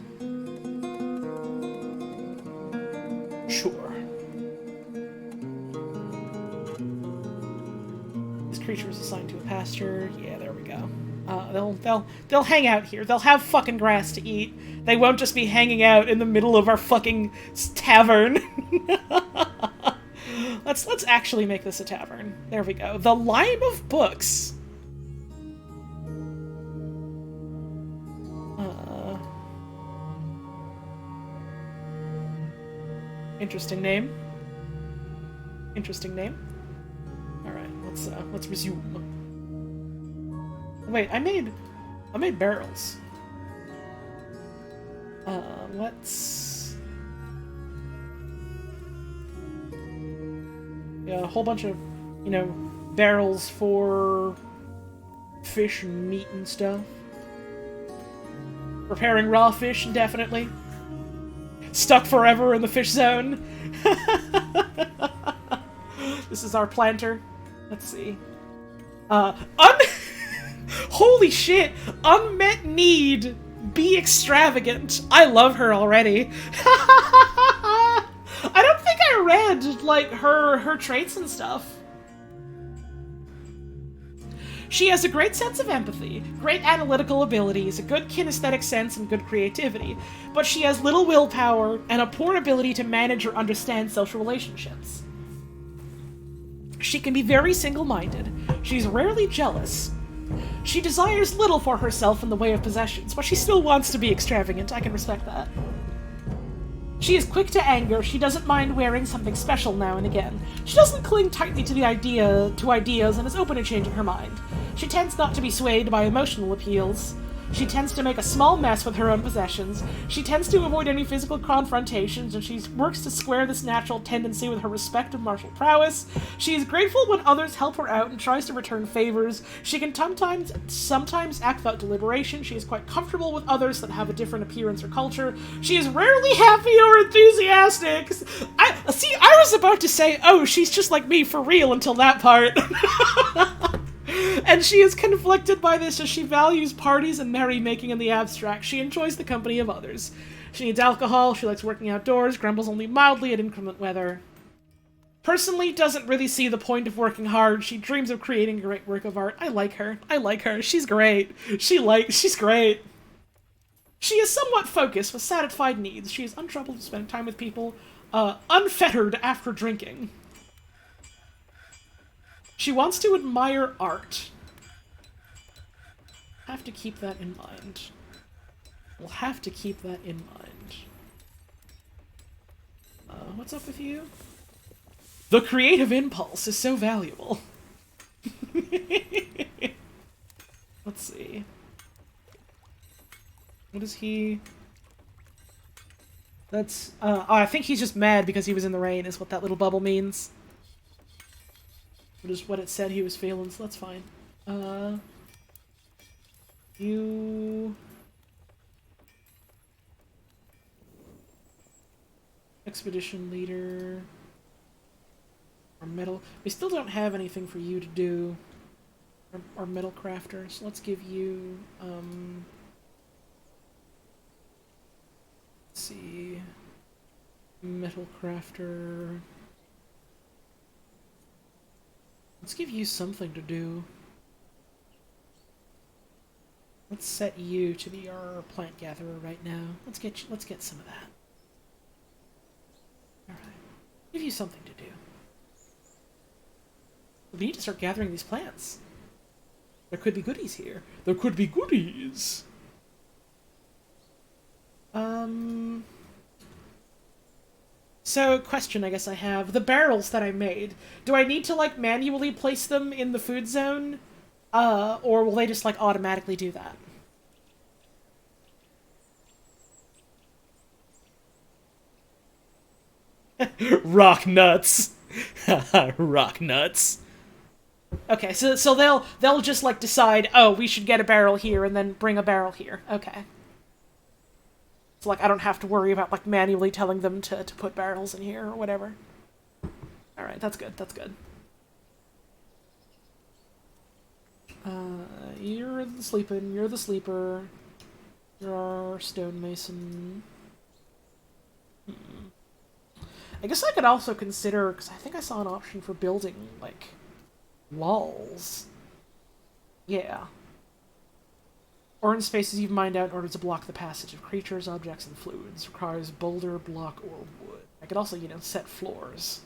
Sure. This creature is assigned to a pasture. Yeah, there we go. They'll hang out here. They'll have fucking grass to eat. They won't just be hanging out in the middle of our fucking tavern. Let's actually make this a tavern. There we go. The Lime of Books. Interesting name. Interesting name. Alright, let's resume. Wait, I made barrels. Let's... Yeah, a whole bunch of, you know, barrels for fish and meat and stuff. Preparing raw fish indefinitely. Stuck forever in the fish zone. This is our planter. Let's see. Holy shit! Unmet need! Be extravagant. I love her already. I don't think I read, like, her traits and stuff. She has a great sense of empathy, great analytical abilities, a good kinesthetic sense, and good creativity, but she has little willpower and a poor ability to manage or understand social relationships. She can be very single-minded. She's rarely jealous. She desires little for herself in the way of possessions, but she still wants to be extravagant. I can respect that. She is quick to anger. She doesn't mind wearing something special now and again. She doesn't cling tightly to ideas and is open to changing her mind. She tends not to be swayed by emotional appeals. She tends to make a small mess with her own possessions. She tends to avoid any physical confrontations, and she works to square this natural tendency with her respect of martial prowess. She is grateful when others help her out and tries to return favors. She can sometimes act without deliberation. She is quite comfortable with others that have a different appearance or culture. She is rarely happy or enthusiastic. I was about to say, oh, she's just like me for real until that part. And she is conflicted by this as she values parties and merrymaking in the abstract. She enjoys the company of others. She needs alcohol, she likes working outdoors, grumbles only mildly at inclement weather. Personally, doesn't really see the point of working hard. She dreams of creating a great work of art. I like her. She's great. She's great. She is somewhat focused with satisfied needs. She is untroubled to spend time with people, unfettered after drinking. She wants to admire art. Have to keep that in mind. We'll have to keep that in mind. What's up with you? The creative impulse is so valuable. Let's see. What is he? That's, I think he's just mad because he was in the rain, is what that little bubble means. Which is what it said he was feeling, so that's fine. You... Expedition leader... Or metal... We still don't have anything for you to do. Or metal crafter, so let's give you, let's see... Metal crafter... Let's give you something to do. Let's set you to be our plant gatherer right now. Let's get some of that. Alright. Give you something to do. We need to start gathering these plants. There could be goodies here. There could be goodies! So, question I guess I have. The barrels that I made, do I need to, like, manually place them in the food zone? Or will they just, like, automatically do that? Rock nuts! Rock nuts. Okay, so they'll just, like, decide, oh, we should get a barrel here, and then bring a barrel here. Okay. So, like, I don't have to worry about, like, manually telling them to put barrels in here or whatever. Alright, that's good, that's good. You're the sleeping, you're the sleeper. You're our stonemason. I guess I could also consider, because I think I saw an option for building, like, walls. Yeah. Or in spaces you've mined out in order to block the passage of creatures, objects, and fluids. Requires boulder, block, or wood. I could also, you know, set floors.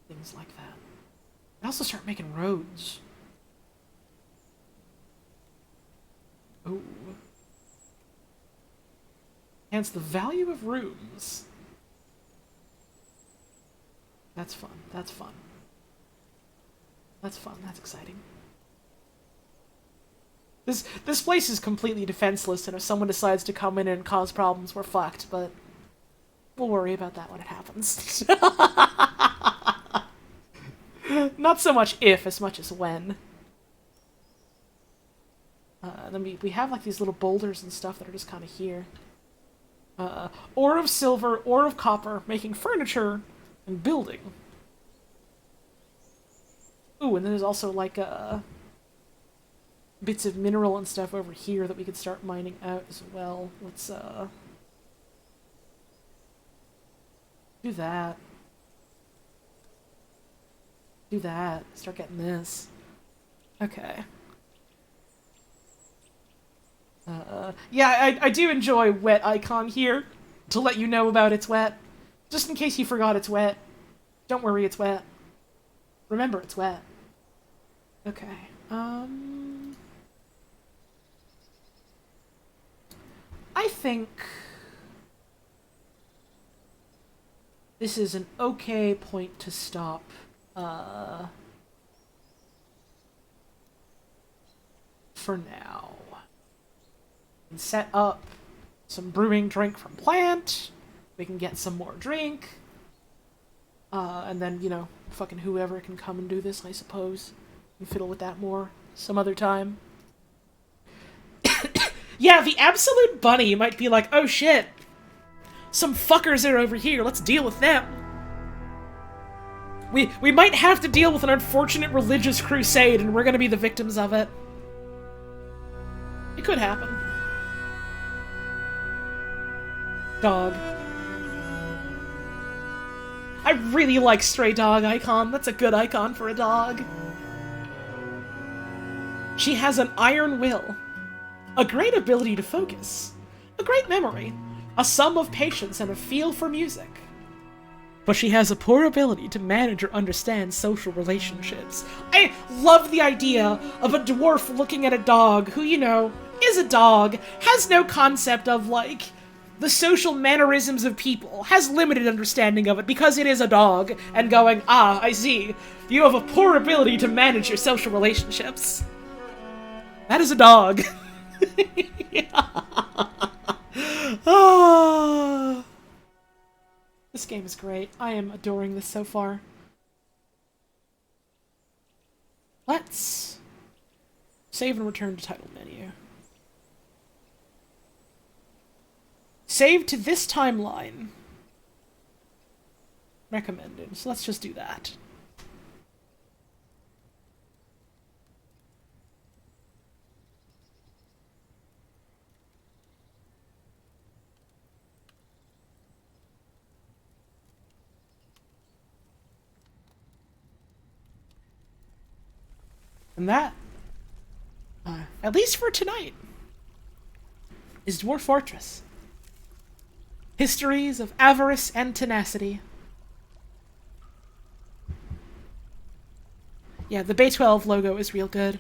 Things like that. I also start making roads. Ooh. Enhance the value of rooms. That's fun. That's fun. That's fun. That's exciting. This place is completely defenseless, and if someone decides to come in and cause problems, we're fucked, but we'll worry about that when it happens. Not so much if, as much as when. Then we have like these little boulders and stuff that are just kind of here. Ore of silver, ore of copper, making furniture and building. Ooh, and then there's also like bits of mineral and stuff over here that we could start mining out as well. Let's do that. Do that. Start getting this. Okay. Yeah, I do enjoy wet icon here to let you know about it's wet. Just in case you forgot it's wet. Don't worry, it's wet. Remember, it's wet. Okay. I think this is an okay point to stop. For now. And set up some brewing drink from plant. We can get some more drink. And then, you know, fucking whoever can come and do this, I suppose. And fiddle with that more some other time. Yeah, the absolute bunny might be like, oh shit, some fuckers are over here, let's deal with them. We might have to deal with an unfortunate religious crusade, and we're gonna be the victims of it. It could happen. Dog. I really like stray dog icon. That's a good icon for a dog. She has an iron will, a great ability to focus, a great memory, a sum of patience, and a feel for music. But she has a poor ability to manage or understand social relationships. I love the idea of a dwarf looking at a dog who, you know, is a dog, has no concept of, like, the social mannerisms of people, has limited understanding of it because it is a dog, and going, ah, I see, you have a poor ability to manage your social relationships. That is a dog. Ah. This game is great. I am adoring this so far. Let's save and return to title menu. Save to this timeline. Recommended. So let's just do that. And that, at least for tonight, is Dwarf Fortress. Histories of avarice and tenacity. Yeah, the Bay 12 logo is real good.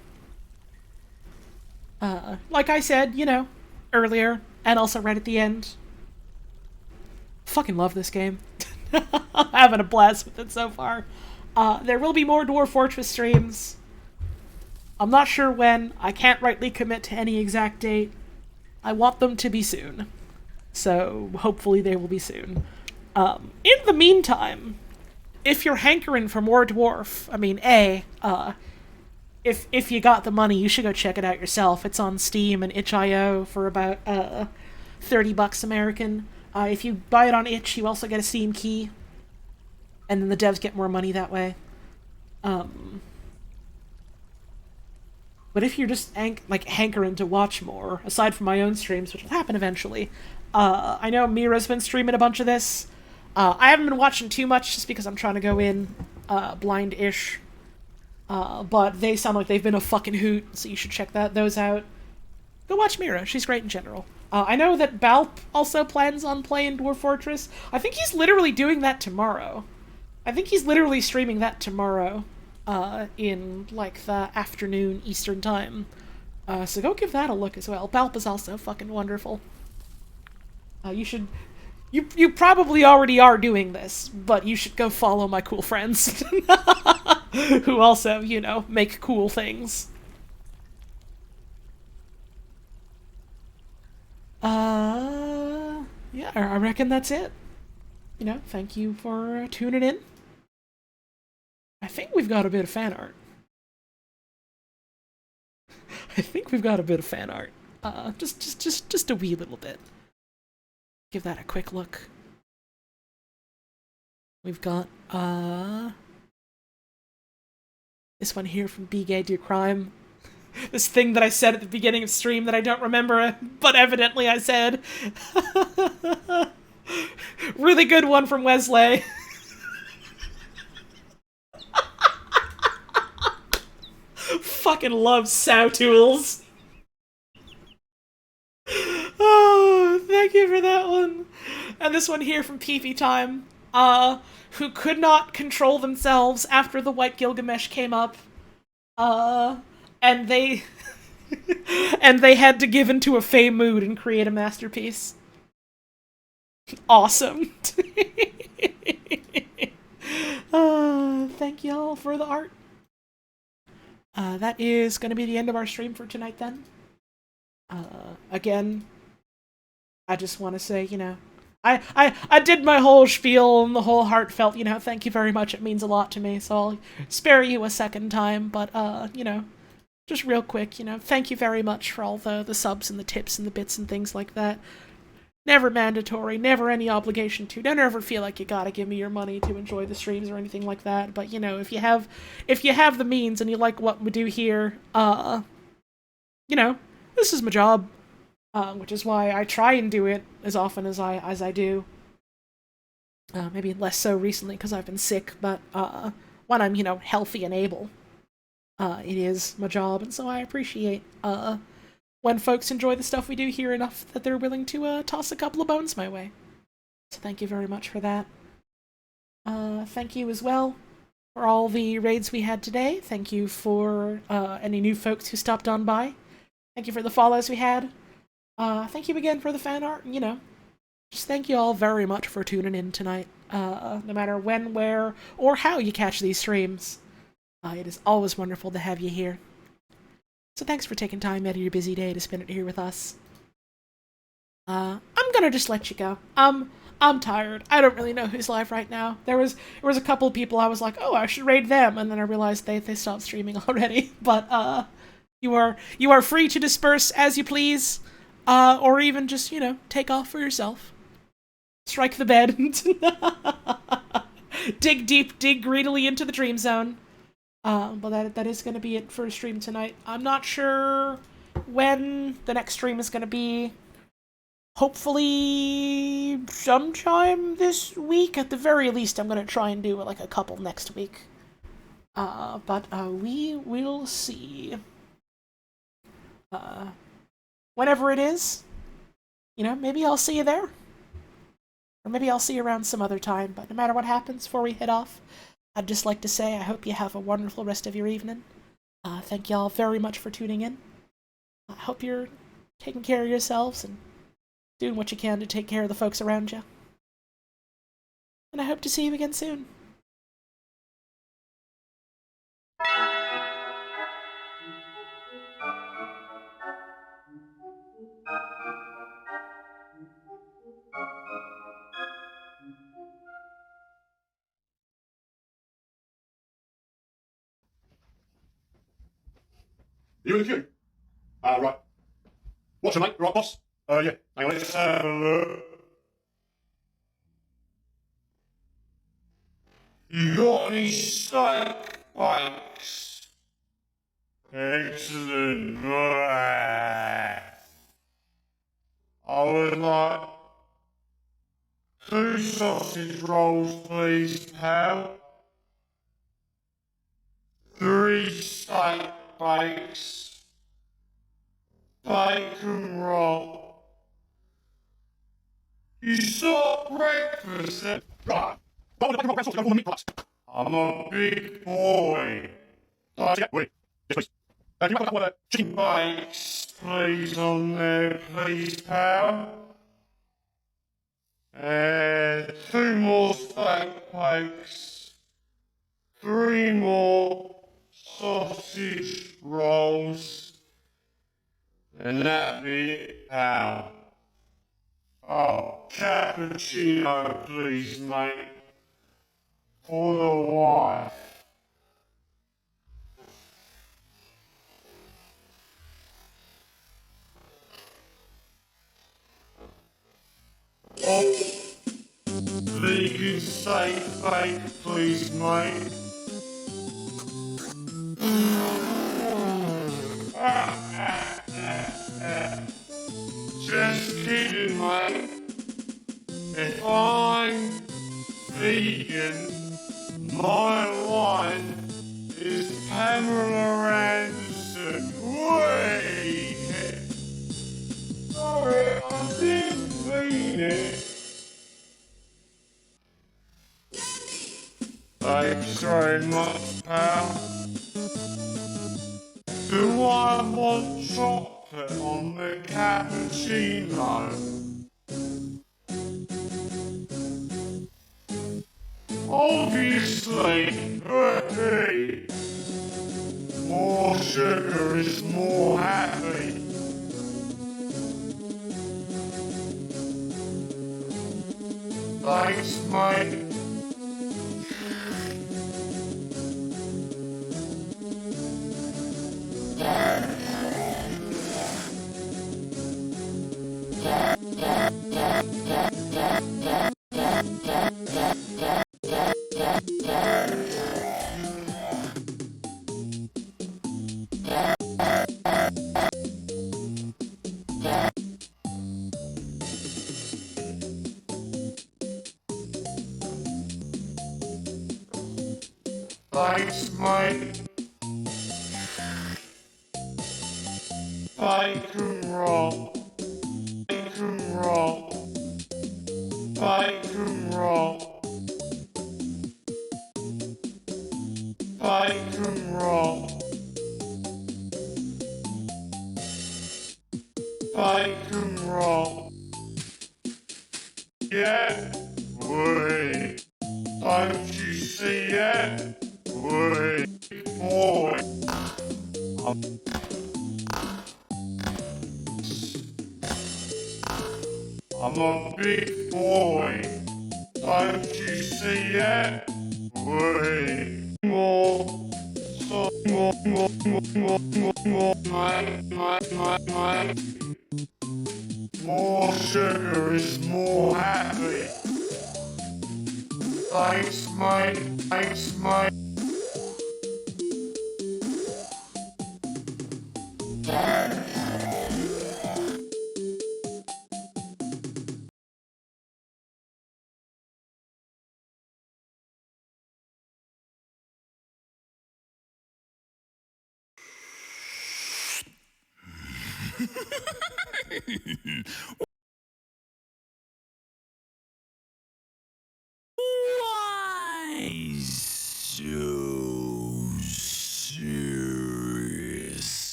Like I said, you know, earlier, and also right at the end. Fucking love this game. Having a blast with it so far. There will be more Dwarf Fortress streams. I'm not sure when. I can't rightly commit to any exact date. I want them to be soon. So, hopefully they will be soon. In the meantime, if you're hankering for more Dwarf, I mean, if you got the money, you should go check it out yourself. It's on Steam and itch.io for about $30 American. If you buy it on itch, you also get a Steam key. And then the devs get more money that way. But if you're just hankering to watch more, aside from my own streams, which will happen eventually, I know Mira's been streaming a bunch of this. I haven't been watching too much just because I'm trying to go in blind-ish. But they sound like they've been a fucking hoot, so you should check those out. Go watch Mira, she's great in general. I know that Balp also plans on playing Dwarf Fortress. I think he's literally doing that tomorrow. I think he's literally streaming that tomorrow. In, like, the afternoon Eastern time. So go give that a look as well. Balp is also fucking wonderful. You should... You probably already are doing this, but you should go follow my cool friends. Who also, you know, make cool things. Yeah, I reckon that's it. You know, thank you for tuning in. I think we've got a bit of fan art. Just a wee little bit. Give that a quick look. We've got, this one here from Be Gay Do Crime. This thing that I said at the beginning of stream that I don't remember, but evidently I said. Really good one from Wesley. Fucking love sow tools. Oh, thank you for that one. And this one here from PP Time, who could not control themselves after the White Gilgamesh came up. And they and they had to give into a fey mood and create a masterpiece. Awesome. Thank y'all for the art. That is going to be the end of our stream for tonight then. Again, I just want to say, you know, I did my whole spiel and the whole heartfelt, you know, thank you very much, it means a lot to me, so I'll spare you a second time, but, you know, just real quick, you know, thank you very much for all the subs and the tips and the bits and things like that. Never mandatory, never any obligation to. Don't ever feel like you gotta give me your money to enjoy the streams or anything like that. But you know, if you have the means and you like what we do here, you know, this is my job, which is why I try and do it as often as I do. Maybe less so recently because I've been sick, but when I'm, you know, healthy and able, it is my job, and so I appreciate when folks enjoy the stuff we do here enough that they're willing to toss a couple of bones my way. So thank you very much for that. Thank you as well for all the raids we had today. Thank you for any new folks who stopped on by. Thank you for the follows we had. Thank you again for the fan art, and you know, just thank you all very much for tuning in tonight. No matter when, where, or how you catch these streams. It is always wonderful to have you here. So thanks for taking time out of your busy day to spend it here with us. I'm gonna just let you go. I'm tired. I don't really know who's live right now. There was a couple of people I was like, oh, I should raid them, and then I realized they stopped streaming already. But you are free to disperse as you please, or even just, you know, take off for yourself. Strike the bed. Dig deep, dig greedily into the dream zone. But that is going to be it for a stream tonight. I'm not sure when the next stream is going to be. Hopefully sometime this week. At the very least, I'm going to try and do like a couple next week. But we will see. Whenever it is, you know, maybe I'll see you there. Or maybe I'll see you around some other time. But no matter what happens before we head off, I'd just like to say I hope you have a wonderful rest of your evening. Thank y'all very much for tuning in. I hope you're taking care of yourselves and doing what you can to take care of the folks around you. And I hope to see you again soon. You in the queue? Right. What's your mate? Right, boss? Yeah. Hang on, let's have a look. You got any steak bikes? Excellent. I would like 2 sausage rolls, please, pal. 3 steak bakes. Bacon roll. You saw breakfast at... Right. What would the bacon roll bread sausage go for the meat products? I'm a big boy. Wait. Yes, please. Do you have a chicken? Bakes, please, on there, please, pal. bikes, 3 more sausage rolls, and that'd be it, pal. Oh, cappuccino, please, mate. For the wife. Oh, vegan steak bake, please, mate. Just kidding, mate. If I'm vegan, my wife is Pamela Anderson. Wait! Sorry, I didn't mean it. Thanks very much, pal. Do I want chocolate on the cappuccino? Obviously, hey, more sugar is more happy. Thanks, mate. Thanks, mate. Bacon roll. Bacon roll. Bacon roll. Bacon roll. Bacon roll. Yeah. Wait. Don't you see it? Wait. Boy. I'm a big boy. Don't you see it? Wait. More. So more sugar is more happy. Thanks, mate. Thanks, mate.